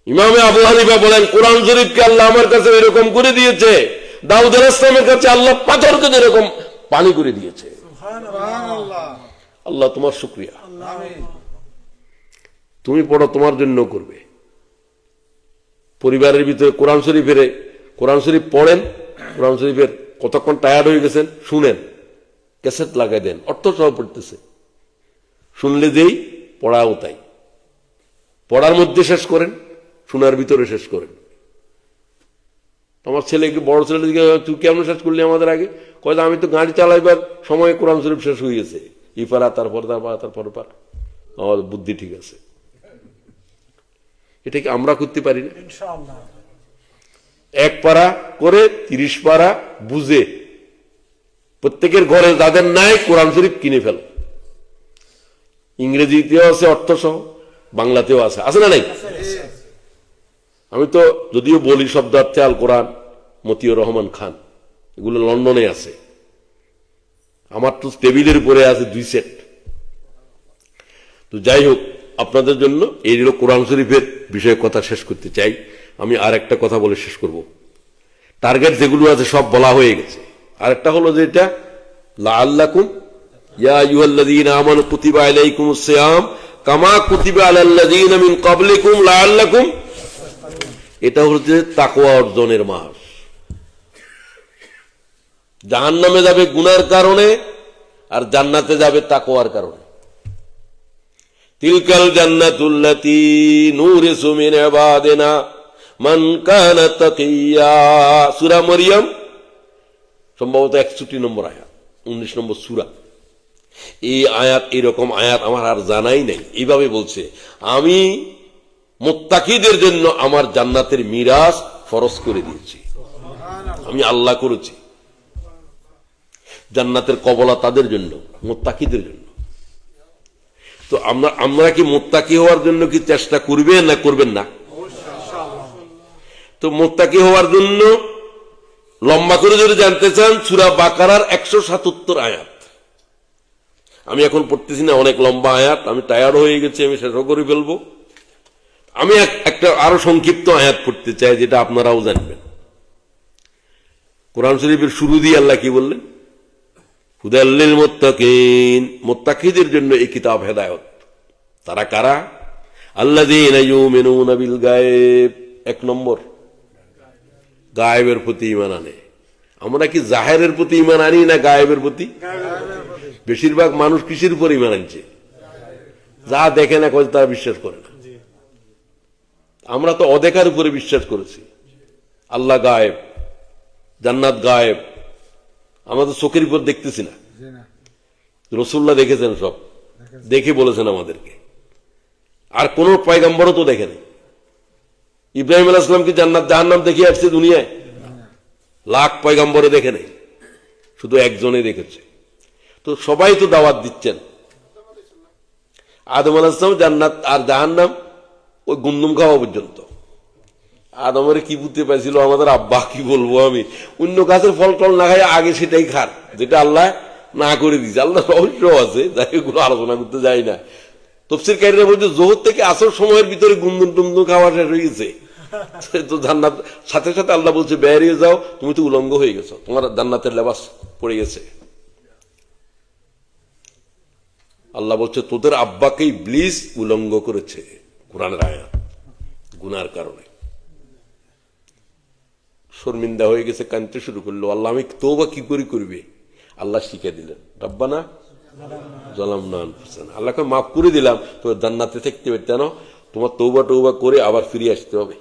ইমামে আবু হানিফা বলেন, কোরআন শরীফকে আল্লাহ আমার কাছে এরকম করে দিয়েছে, দাউদ আলাইহিস সালামের কাছে আল্লাহ পাথরকে এরকম পানি করে দিয়েছে। আল্লাহ তোমার শুকরিয়া। তুমি পড়ো, তোমার জন্য করবে। পরিবারের ভিতরে কোরআন শরীফ পড়েন। কোরআন শরীফের কতক্ষণ টায়ার্ড হয়ে গেছেন শুনেন, ক্যাসেট লাগাই দেন, অর্থ সহ পড়তেছে, শুনলে যেই পড়াও তাই। পড়ার মধ্যে শেষ করেন, শোনার ভিতরে শেষ করেন। আমার ছেলেকে, বড় ছেলে, তুই কেমন শেষ করলি আমাদের আগে? কয় আমি তো গাড়ি চালাইবার সময় কোরআন শরীফ শেষ হয়ে গেছে, পারা তারপর পারা। আমার বুদ্ধি ঠিক আছে। এটা কি আমরা করতে পারি না? 1 পারা করে 30 পারা বুঝে প্রত্যেকের ঘরে যাদের নাই কোরআন শরীফ কিনে ফেল। ইংরেজিতেও আছে অর্থ সহ, বাংলাতেও আছে, আছে না নাই? আমি তো যদিও বলি শব্দার্থে আল কোরআন, মতিউর রহমান খান, এগুলো লন্ডনে আছে। আমার তো টেবিলের উপরে আছে 2 সেট। তো যাই হোক, আপনাদের জন্য এই হলো কোরআন শরীফের বিষয়ে কথা শেষ করতে চাই। আমি আর একটা কথা বলে শেষ করব। টার্গেট যেগুলো আছে সব বলা হয়ে গেছে। আরেকটা হলো যে এটা লাআল্লাকুম ইয়া আইয়ুহাল্লাযীনা আমানু কুতিবা আলাইকুমুস সিয়াম কামা কুতিবা আলাল্লাযীনা মিন ক্বাবলিকুম লাআল্লাকুম। এটা হচ্ছে তাকওয়া অর্জনের মাস। জাহান্নামে যাবে গুনার কারণে, আর জান্নাতে যাবে তাকওয়ার কারণে। তিলকাল জান্নাতুল্লাতী নূরিসু মিন ইবাদিনা মান কানা তাকিয়া। সূরা মরিয়ম সম্ভবত 61 নম্বর আয়াত, 19 নম্বর সূরা। এই আয়াত, এরকম আয়াত আমার আর জানাই নাই। এইভাবে বলছে, আমি মুত্তাকিদের জন্য আমার জান্নাতের মিরাস ফরজ করে দিয়েছি, আমি আল্লাহ করেছি। জান্নাতের কবলা তাদের জন্য, মুত্তাকিদের জন্য। তো আমরা কি মুত্তাকি হওয়ার জন্য কি চেষ্টা করবেন না করবেন না? তো মুত্তাকি হওয়ার জন্য লম্বা করে যদি জানতে চান সূরা বাকারার 177 আয়াত। আমি এখন পড়তেছি না, অনেক লম্বা আয়াত, আমি টায়ার্ড হয়ে গেছি, আমি শেষও করে ফেলবো। আমি একটা আরো সংক্ষিপ্ত আয়াত পড়তে চাই, যেটা আপনারাও জানবেন। কোরআন শরীফের শুরু দিয়ে আল্লাহ কি বললেন? হুদাল লিল মুত্তাকিন, মুত্তাকিদের জন্য এই কিতাব হেদায়েত। তারা কারা? আল্লাযীনা ইউমিনুনা বিল গায়ব। এক নম্বর, গায়েবের প্রতি ঈমান আনে। আমরা কি জাহেরের প্রতি ঈমান আনি না গায়েবের প্রতি? বেশিরভাগ মানুষ কিসের উপর ঈমান আনছে? যা দেখে না কয় তারা বিশ্বাস করে না। আমরা তো অদেখার উপরে বিশ্বাস করেছি। আল্লাহ গায়েব, জান্নাত গায়েব, আমরা তো চোখের উপর দেখতেছি না। রাসূলুল্লাহ দেখেছেন, সব দেখে বলেছেন আমাদেরকে। আর কোন পয়গম্বরও তো দেখেনি। ইব্রাহিম আলাইহিস সালাম কি জান্নাত জাহান্নাম দেখিয়ে আসছে দুনিয়ায়? লাখ পয়গম্বরে দেখে নাই, শুধু একজনে দেখেছে। তো সবাই তো দাওয়াত দিচ্ছেন। আদম আলাইহিস সালাম জান্নাত আর জাহান্নাম ওই গুন্ডুম খাওয়া পর্যন্ত। আদমের কি বুঝতে পারছিল আমাদের আব্বা, কি বলবো আমি, অন্য গাছের ফল টল না খাই আগে সেটাই খার, যেটা আল্লাহ না করে দিয়েছে। আল্লাহ রহস্য আছে, যাই এগুলো আলোচনা করতে যাই না। তাফসীরকারীরা বলছে জোহর থেকে আসর সময়ের ভিতরে গুনগুন টুমদুম খাওয়া শেষ হয়ে গেছে। তো জান্নাত সাথে সাথে আল্লাহ বলছে বেরিয়ে যাও, তুমি তো উলঙ্গ হয়ে গেছো, তোমার জান্নাতের লেবাস পড়ে গেছে। আল্লাহ বলছে তোদের আব্বাকে ইবলিস উলঙ্গ করেছে, কোরআনের আয়াত, গুনার কারণে। শর্মিন্দা হয়ে গেছে, কাঁদতে শুরু করলো। আল্লাহ আমি তওবা কি করে করবে? আল্লাহ শিখে দিলেন, রব্বানা যালামনা আনফুসানা, আল্লাহকে মাফ করে দিলাম, তো জান্নাতে থাকতে পারতে না, তোমার তওবা টওবা করে আবার ফিরে আসতে হবে।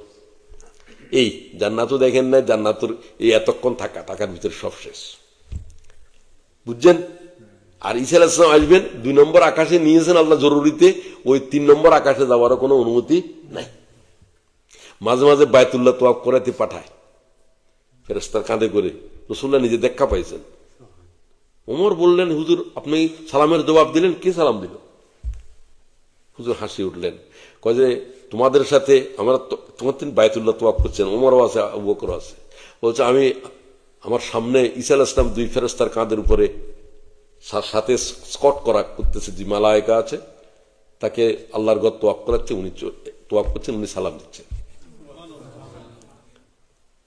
এই জান্নাতও দেখেন না, জান্নাতের এই এতক্ষণ থাকার ভিতরে সব শেষ, বুঝছেন? আর ঈসা আলাইহিস সালাম আসবেন 2 নম্বর আকাশে, নিয়েছেন আল্লাহ জরুরিতে, ওই 3 নম্বর আকাশে যাওয়ারও কোনো অনুমতি নাই। মাঝে মাঝে বায়তুল্লাহ তওয়াফ করাতে পাঠায় ফেরেশতার কাঁধে করে। রাসূলুল্লাহ নিজে দেখা পাইছেন। ওমর বললেন, হুজুর আপনি সালামের জবাব দিলেন, কে সালাম দিল? হুজুর হাসি উঠলেন, কয় যে তোমাদের সাথে আমরা, তোমার তিনি বায়তুল্লাহ তওয়াফ করছেন, ওমরও আছে, আবু বকরও আছে। বলছে আমি আমার সামনে ঈসা আলাইহিস সালাম 2 ফেরেশতার কাঁধের উপরে সাথে স্কট করা করতেছে, যে মালায়েকা আছে, তাকে আল্লাহর ঘর তওয়াফ করাচ্ছে, উনি তওয়াফ করছেন, উনি সালাম দিচ্ছেন।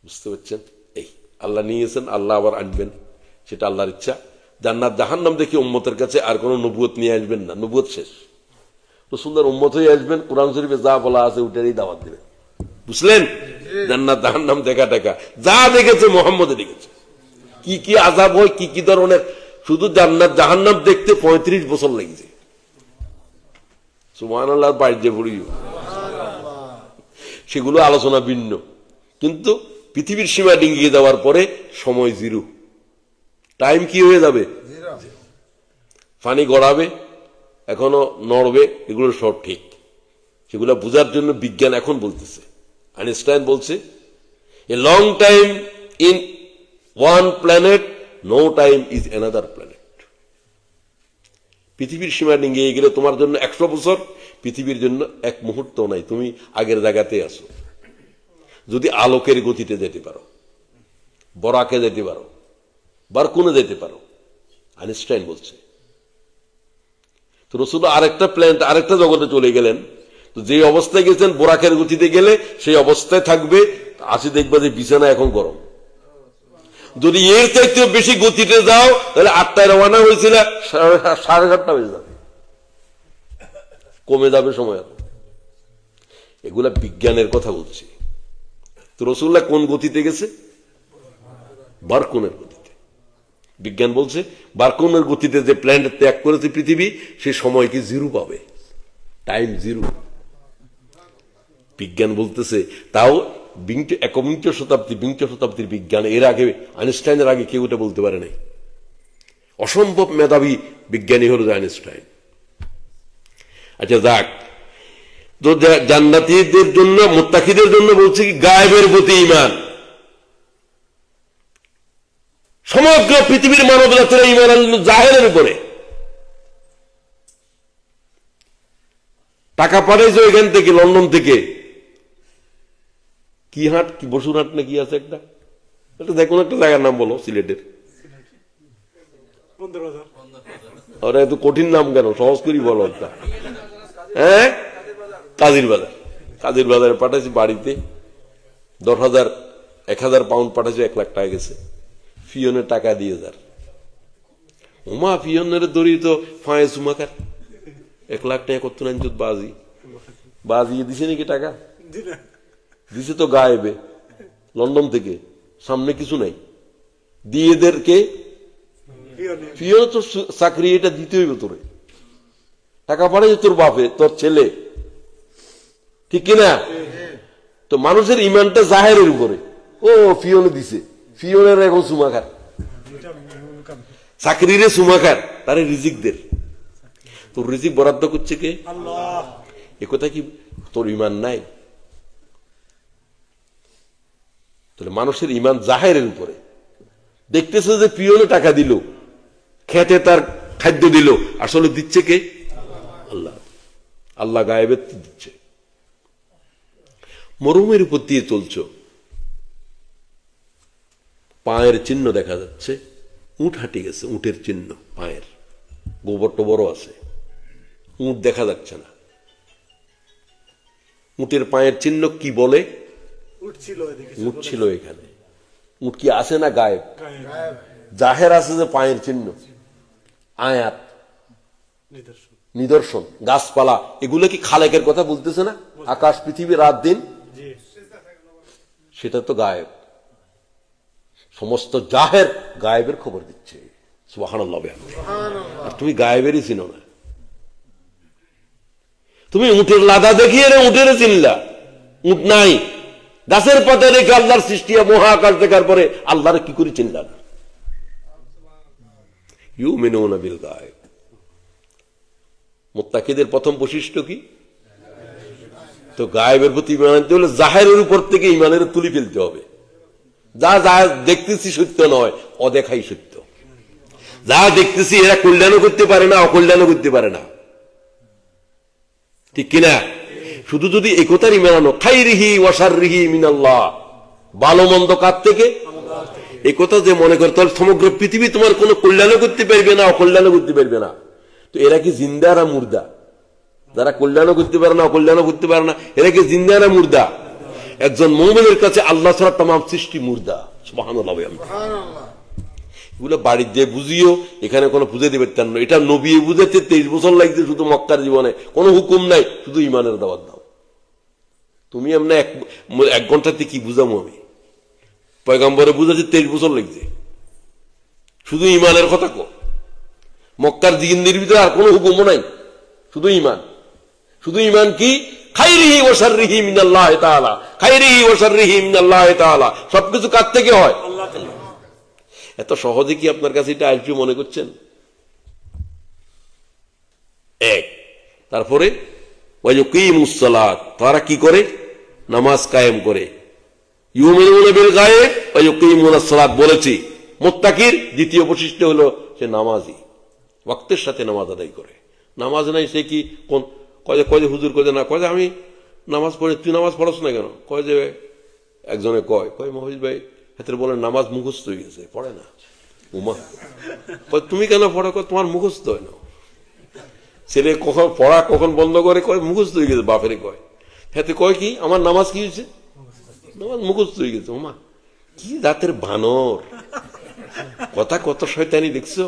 বুঝতে পারছেন? এই আল্লাহ নিয়েছেন, আল্লাহ আবার আনবেন, সেটা আল্লাহর ইচ্ছা। জান্নাত জাহান্নাম দেখে উম্মতের কাছে আর কোনো নবুয়ত নিয়ে আসবেন না, নবুয়ত শেষ। রাসূলুল্লাহর উম্মত হয়ে আসবেন, কোরআন শরীফে যা বলা আছে ওটারই দাওয়াত দিবেন। বুঝলেন? জান্নাত জাহান্নাম দেখা টাকা যা দেখেছে মুহাম্মদে দেখেছে, কি কি আযাব হয়, কি কি ধরনের, শুধু জান্নাত জাহান্নাম দেখতে 35 বছর লেগেছে। সুবহানাল্লাহ, বাইরে পড়িও, সেগুলো আলোচনা ভিন্ন। কিন্তু পৃথিবীর সীমা ডিঙ্গিয়ে যাওয়ার পরে সময় জিরো, টাইম কি হয়ে যাবে? পানি গড়াবে, এখনো নড়বে, এগুলো সব ঠিক। সেগুলো বোঝার জন্য বিজ্ঞান এখন বলতেছে। আইনস্টাইন বলছে a long time in one planet, no time is another planet. পৃথিবীর সীমা ডিঙ্গিয়ে গেলে তোমার জন্য 100 বছর, পৃথিবীর জন্য 1 মুহূর্ত নাই, তুমি আগের জায়গাতে আছো। যদি আলোকের গতিতে যেতে পারো, বরাকে যেতে পারো, বারকুনে যেতে পারো, আইনস্টাইন বলছে। তো রাসূলুল্লাহ আরেকটা প্ল্যানেট, আরেকটা জগতে চলে গেলেন। তো যে অবস্থায় গেছেন, বোরাকের গতিতে গেলে সেই অবস্থায় থাকবে, আসি দেখবা যে বিছানা এখন গরম। যদি এর চাইতে বেশি গতিতে যাও, তাহলে 8টায় রওনা হয়েছিল, 7:30 বেজে যাবে, কমে যাবে সময়। এগুলা বিজ্ঞানের কথা বলছি। তো রাসূলুল্লাহ কোন গতিতে গেছে? বারকুনের গতিতে। বিজ্ঞান বলছে বারকুনের গতিতে যে প্ল্যানেট ত্যাগ করেছে পৃথিবী, সে সময় কি জিরো পাবে, টাইম জিরো। বিজ্ঞান বলতেছে, তাও 21 শতাব্দীর বিজ্ঞান। এর আগে আইনস্টাইনের আগে কেউ এটা বলতে পারে নাই। অসম্ভব মেধাবী বিজ্ঞানী হল আইনস্টাইন। আচ্ছা যাক, তো জান্নাতীদের জন্য, মুত্তাকিদের জন্য বলছে কি গায়েবের প্রতি ঈমান। সমগ্র পৃথিবীর মানব জাতির ঈমান আনল জাহেরের উপরে। টাকা পাঠাইছে এখান থেকে, লন্ডন থেকে, কি হাট, কি বসুর হাট না কি আছে একটা, এটা দেখুন একটা জায়গার নাম বলো সিলেটের। ওরা এত কঠিন নাম কেন, সহজ করি বলো একটা। হ্যাঁ, কাজির বাজার। কাজির বাজারে পাঠাইছি বাড়িতে 10,000 1,000 পাউন্ড পাঠাইছি, 1 লাখ টাকা গেছে। ফিওনের টাকা দিয়ে যার ওমা ফিওনের দড়ি তো ফাঁয়ে সুমাকার 1 লাখ টাকা করতো না বাজি বাজিয়ে দিছে নাকি টাকা দিছে তো গায়েবে লন্ডন থেকে, সামনে কিছু নাই দিয়ে এদেরকে ফিওন তো চাকরি এটা দিতে হইবে, তোরে টাকা পাঠাইছে তোর বাপে তোর ছেলে, ঠিক কিনা? তো মানুষের ইমানটা জাহেরের উপরে। ও ফিওনে দিছে, ফিওনের এখন সুমাখার, চাকরিরে সুমাখার, তারে রিজিকদের। তোর রিজিক বরাদ্দ করছে কে? আল্লাহ। এ কথা কি তোর ইমান নাই? তাহলে মানুষের ইমান জাহেরের উপরে। দেখতেছে যে পিওনে টাকা দিল, খেতে তার খাদ্য দিল, আসলে দিচ্ছে কে? আল্লাহ। আল্লাহ গায়েবের দিচ্ছে। মরুমের উপর দিয়ে চলছ, পায়ের চিহ্ন দেখা যাচ্ছে, উট হাঁটি গেছে, উটের চিহ্ন পায়ের, গোবর টোবর আছে, উট দেখা যাচ্ছে না। উটের পায়ের চিহ্ন কি বলে? উট ছিল এখানে। উট কি আছে না গায়েব? জাহের আছে যে পায়ের চিহ্ন, আয়াত, নিদর্শন, গাছপালা, এগুলো কি খালেকের কথা বলতেছে না? আকাশ পৃথিবী রাত দিন, সেটা তো গায়েব। সমস্ত জাহের গায়েবের খবর দিচ্ছে। সুবহানাল্লাহ। আর তুমি গায়েবেরই চিনো না। তুমি উটের লাদা দেখিয়ে উটের চিনলা, উট নাই, গাছের পাতা রেখে আল্লাহর সৃষ্টি মহাকাশ দেখার পরে আল্লাহর কি করে চিনলা না? ইউমিনুনা বিল গায়ব। মুত্তাকিদের প্রথম বৈশিষ্ট্য কি? তো গায়েবের প্রতি ইমান আনতে হলে জাহেরের উপর থেকে ইমানের তুলি ফেলতে হবে। যা যা দেখতেছি সত্য নয়, অদেখাই সত্য। যা দেখতেছি এরা কল্যাণও করতে পারে না, অকল্যাণও করতে পারে না, ঠিক কিনা? শুধু যদি একতার ইমান আনো, খাইরিহি ওয়া শাররিহি মিনাল্লাহ, ভালো মন্দ কার থেকে? একথা যে মনে করে, তাহলে সমগ্র পৃথিবী তোমার কোনো কল্যাণও করতে পারবে না, অকল্যাণও করতে পারবে না। তো এরা কি জিন্দা না মুর্দা? যারা কল্যাণও করতে পারে না, অকল্যাণও করতে পারে না, এরা কি জিন্দা না মুর্দা? একজন মুমিনের কাছে আল্লাহ ছাড়া তামাম সৃষ্টি মুর্দা। সুবহানাল্লাহ। এগুলো বাড়ির দিয়ে বুঝিও, এখানে কোনো বুঝে দিবে তেন। এটা নবী বুঝাতে 23 বছর লাগছে, শুধু মক্কার জীবনে কোনো হুকুম নাই, শুধু ইমানের দাওয়াত দাও। তুমি এমনি 1 ঘন্টাতে কি বুঝামো আমি? পয়গম্বরে বুঝাতে 23 বছর লাগছে, শুধু ইমানের কথা কো। মক্কার জিন্দির ভিতরে আর কোনো হুকুমও নাই, শুধু ইমান। শুধু ইমান কি? খাইরিহি ওয়া শাররিহি মিনাল্লাহ তাআলা, খাইরিহি ওয়া শাররিহি মিনাল্লাহ তাআলা। সবকিছু কার থেকে হয়? আল্লাহ থেকে। এত সহজে কি আপনার কাছে এটা আসবে মনে করছেন? এক। তারপরে ওয়ায়ুকিমুস সালাত, তারা কি করে? নামাজ কায়েম করে। ইউমিনুনা বিল গায়ব ওয়া ইউকিমুনাস সালাত বলেছি। মুত্তাকির দ্বিতীয় বৈশিষ্ট্য হলো সে নামাজি, ওয়াক্তের সাথে নামাজ আদায় করে। নামাজ নাই সে কি কোন কয় যে হুজুর কয় যে না, কয় যে আমি নামাজ পড়ে, তুই নামাজ পড়াস না কেন? কয় যে একজনে কয় মহিজ ভাই হাতের বলে নামাজ মুখস্থ হয়ে গেছে, পড়ে না। উমা তুমি কেন পড়ো? তোমার মুখস্থ হয় না। ছেলে কখন পড়া কখন বন্ধ করে, কয় মুখস্থ হয়ে গেছে বাপেরে কয়। হাতে কয় কি আমার নামাজ কি হয়েছে? নামাজ মুখস্থ হয়ে গেছে। ওমা কি রাতের বানর কথা, কত শয়তানি দেখছো?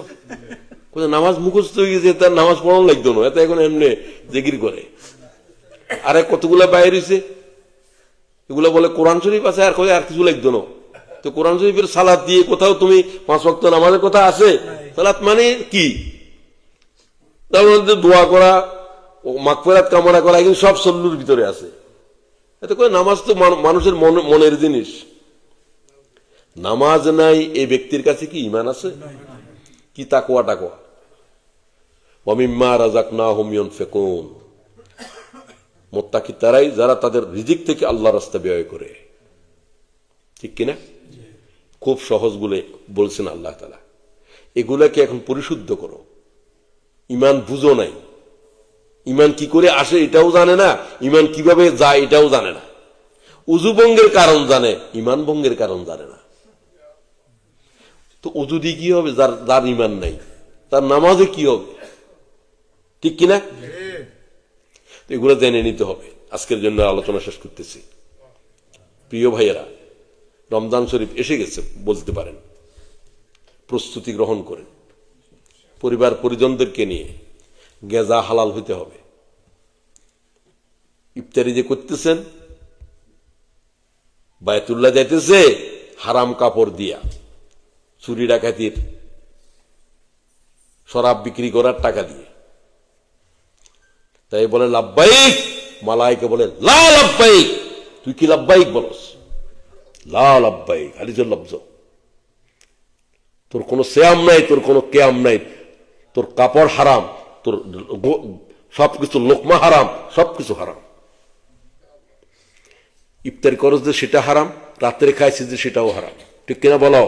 নামাজ মুখস্থ হয়ে গেছে, তার নামাজ পড়ানো লাগতো না, এত এখন এমনি জিকির করে। আরে কতগুলা বাইর হয়েছে, এগুলো বলে কোরআন শরীফ আছে, আর কয় আর কিছু লাগতো না। তো কোরআন শরীফের সালাত দিয়ে কোথাও তুমি 5 ওয়াক্ত নামাজের কথা আছে? সালাত মানে কি? তার মধ্যে দোয়া করা, মাগফিরাত কামনা করা, কিন্তু সব সল্লুর ভিতরে আছে। এতে করে নামাজ তো মানুষের মনের জিনিস। নামাজ নাই এই ব্যক্তির কাছে কি ঈমান আছে? কি তাকওয়া টাকওয়া? ওয়া মিম্মা রাযাকনাহুম ইউনফিকুন। মুত্তাকি তারাই যারা তাদের রিজিক থেকে আল্লাহর রাস্তায় ব্যয় করে, ঠিক কিনা? খুব সহজ বলে বলছেন আল্লাহ তাআলা। এগুলাকে এখন পরিশুদ্ধ করো। ঈমান বুঝো নাই, ঈমান কি করে আসে এটাও জানে না, ঈমান কিভাবে যায় এটাও জানে না। উযু ভঙ্গের কারণ জানে, ঈমান ভঙ্গের কারণ জানে না। তো অজু দিয়ে কি হবে? যার যার ইমান নাই তার নামাজে কি হবে? ঠিক কিনা? এগুলো জেনে নিতে হবে। আজকের জন্য আলোচনা শেষ করতেছি। প্রিয় ভাইয়েরা, রমজান শরীফ এসে গেছে বলতে পারেন, প্রস্তুতি গ্রহণ করেন। পরিবার পরিজনদেরকে নিয়ে গেজা হালাল হইতে হবে। ইফতারি যে করতেছেন, বায়তুল্লাহ যাইতেছে হারাম কাপড় দিয়া, চুরি ডাকাতির, শরাব বিক্রি করার টাকা দিয়ে। তাই বলে লাব্বাইক, মালাইকে বলে লা লাব্বাইক। তুই কি লাব্বাইক বলস? লা লাব্বাইক, আলিজুল লফজ। তোর কোনো শ্যাম নাই, তোর কোনো কেয়াম নাই, তোর কাপড় হারাম, তোর সবকিছু লোকমা হারাম, সবকিছু হারাম। ইফতারি করস যে সেটা হারাম, রাত্রে খাইছিস যে সেটাও হারাম। ঠিক কিনা বলো?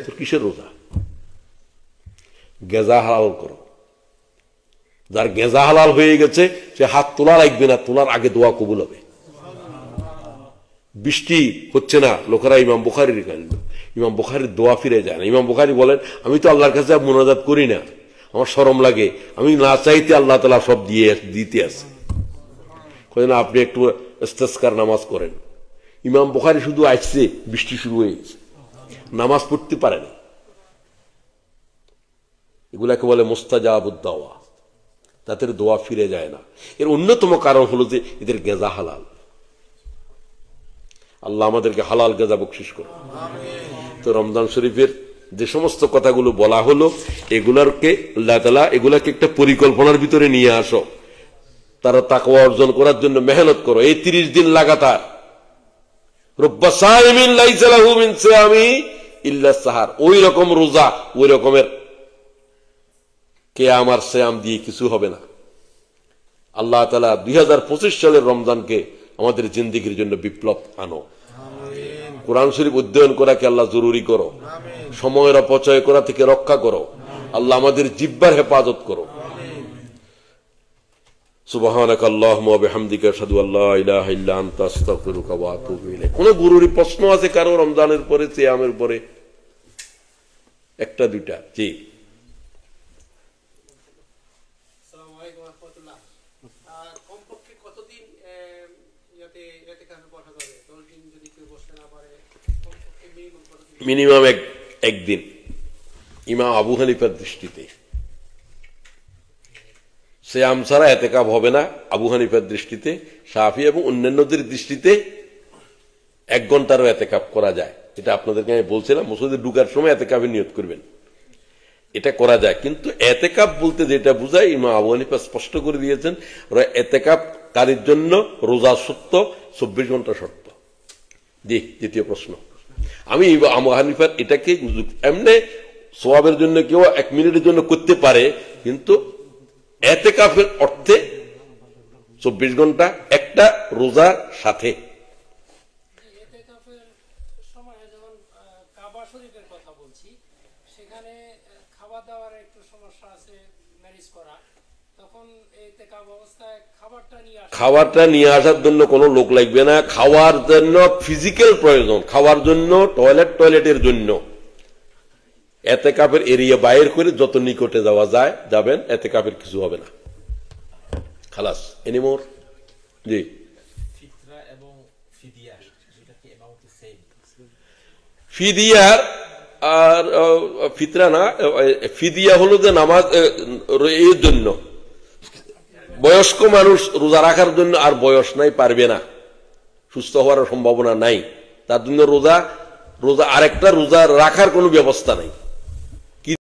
তোর কিসের রোজা? গেজা হালাল করো। যার গেজা হালাল হয়ে গেছে সে হাত তোলা লাগবে না, তোলার আগে দোয়া কবুল হবে। বৃষ্টি হচ্ছে না, লোকেরা ইমাম বুখারীর ইমাম বুখারীর দোয়া ফিরে যায় না। ইমাম বুখারী বলেন, আমি তো আল্লাহর কাছে মুনাজাত করি না, আমার শরম লাগে, আমি না চাইতে আল্লাহ তাআলা সব দিতে আছে। না, আপনি একটু ইস্তেসকার নামাজ করেন। ইমাম বুখারী শুধু আসছে, বৃষ্টি শুরু হয়ে গেছে, নামাজ পড়তে পারে না। এগুলাকে বলে মুস্তাজাবুদ দাওয়া, তাদের দোয়া ফিরে যায় না। এর অন্যতম কারণ হলো যে এদের গেজা হালাল। আল্লাহ আমাদেরকে হালাল গেজা বকশিশ করুন। তো রমজান শরীফের যে সমস্ত কথাগুলো বলা হলো, এগুলাকে আল্লাহ তাআলা এগুলাকে একটা পরিকল্পনার ভিতরে নিয়ে আসো। তারা তাকওয়া অর্জন করার জন্য মেহনত করো। এই 30 দিন লাগাতার রব্বা সাইমিন লাইসা লাহু মিন সিয়ামি ইল্লা সাহার, ওই রকম রোজা, ওই রকমের কিয়াম আর সিয়াম দিয়ে কিছু হবে না। আল্লাহ তাআলা 2025 সালের রমজানকে আমাদের জিন্দেগির জন্য বিপ্লব আনো। কোরআন শরীফ অধ্যয়ন করাকে আল্লাহ জরুরি করো। সময়ের অপচয় করা থেকে রক্ষা করো। আল্লাহ আমাদের জিহ্বার হেফাজত করো। সুবহানাকা আল্লাহুম্মা ওয়া বিহামদিকা আশহাদু আল্লা ইলাহা ইল্লা আনতা আস্তাগফিরুকা ওয়া আতুবু ইলাইক। কোন জরুরি প্রশ্ন আছে কারো রমজানের পরে, সিয়ামের পরে? একটা দুইটা? জি। আসসালামু আলাইকুম ওয়া রাহমাতুল্লাহ। কমপক্ষে কতদিন ইতিকাফে বসা যাবে? 10 দিন যদি কেউ বসতে না পারে, কমপক্ষে মিনিমাম কতদিন? মিনিমাম একদিন। ইমাম আবু হানিফার দৃষ্টিতে সিয়াম ছাড়া ইতিকাফ হবে না। আবু হানিফার দৃষ্টিতে, শাফি এবং অন্যান্যদের দৃষ্টিতে 1 ঘন্টারও ইতিকাফ করা যায়। এটা আপনাদেরকে আমি বলছিলাম, মসজিদে ঢুকার সময় ইতিকাফের নিয়ত করবেন, এটা করা যায়। কিন্তু ইতিকাফ বলতে যেটা বোঝায়, ইমাম আবু হানিফা স্পষ্ট করে দিয়েছেন, ইতিকাফকারীর জন্য রোজা সত্য, 24 ঘন্টা সত্য। জি, দ্বিতীয় প্রশ্ন। আমি আবু হানিফার এটাকে এমনি সওয়াবের জন্য কেউ 1 মিনিটের জন্য করতে পারে, কিন্তু ইতিকাফের অর্থে 24 ঘন্টা একটা রোজার সাথে। ইতিকাফের সময় যখন কাবা শরীফের কথা বলছি, সেখানে খাবার দাবার একটু সমস্যা আছে, ম্যানেজ করা। তখন ইতিকাফ অবস্থায় খাবারটা নিয়ে আসার জন্য কোনো লোক লাগবে না। খাওয়ার জন্য ফিজিক্যাল প্রয়োজন, খাওয়ার জন্য টয়লেটের জন্য ইতিকাফের এরিয়া বাইর করে যত নিকটে যাওয়া যায় যাবেন, ইতিকাফের কিছু হবে না। খালাস, এনিমোর। জি। ফিতরা এবং ফিদিয়া, এটা কি অ্যামাউন্ট সেম? ফিদিয়ার আর ফিতরা না, ফিদিয়া হলো যে নামাজ এর জন্য, বয়স্ক মানুষ রোজা রাখার জন্য, আর বয়স নাই, পারবে না, সুস্থ হওয়ার সম্ভাবনা নাই, তার জন্য রোজা আরেকটা রোজা রাখার কোনো ব্যবস্থা নাই।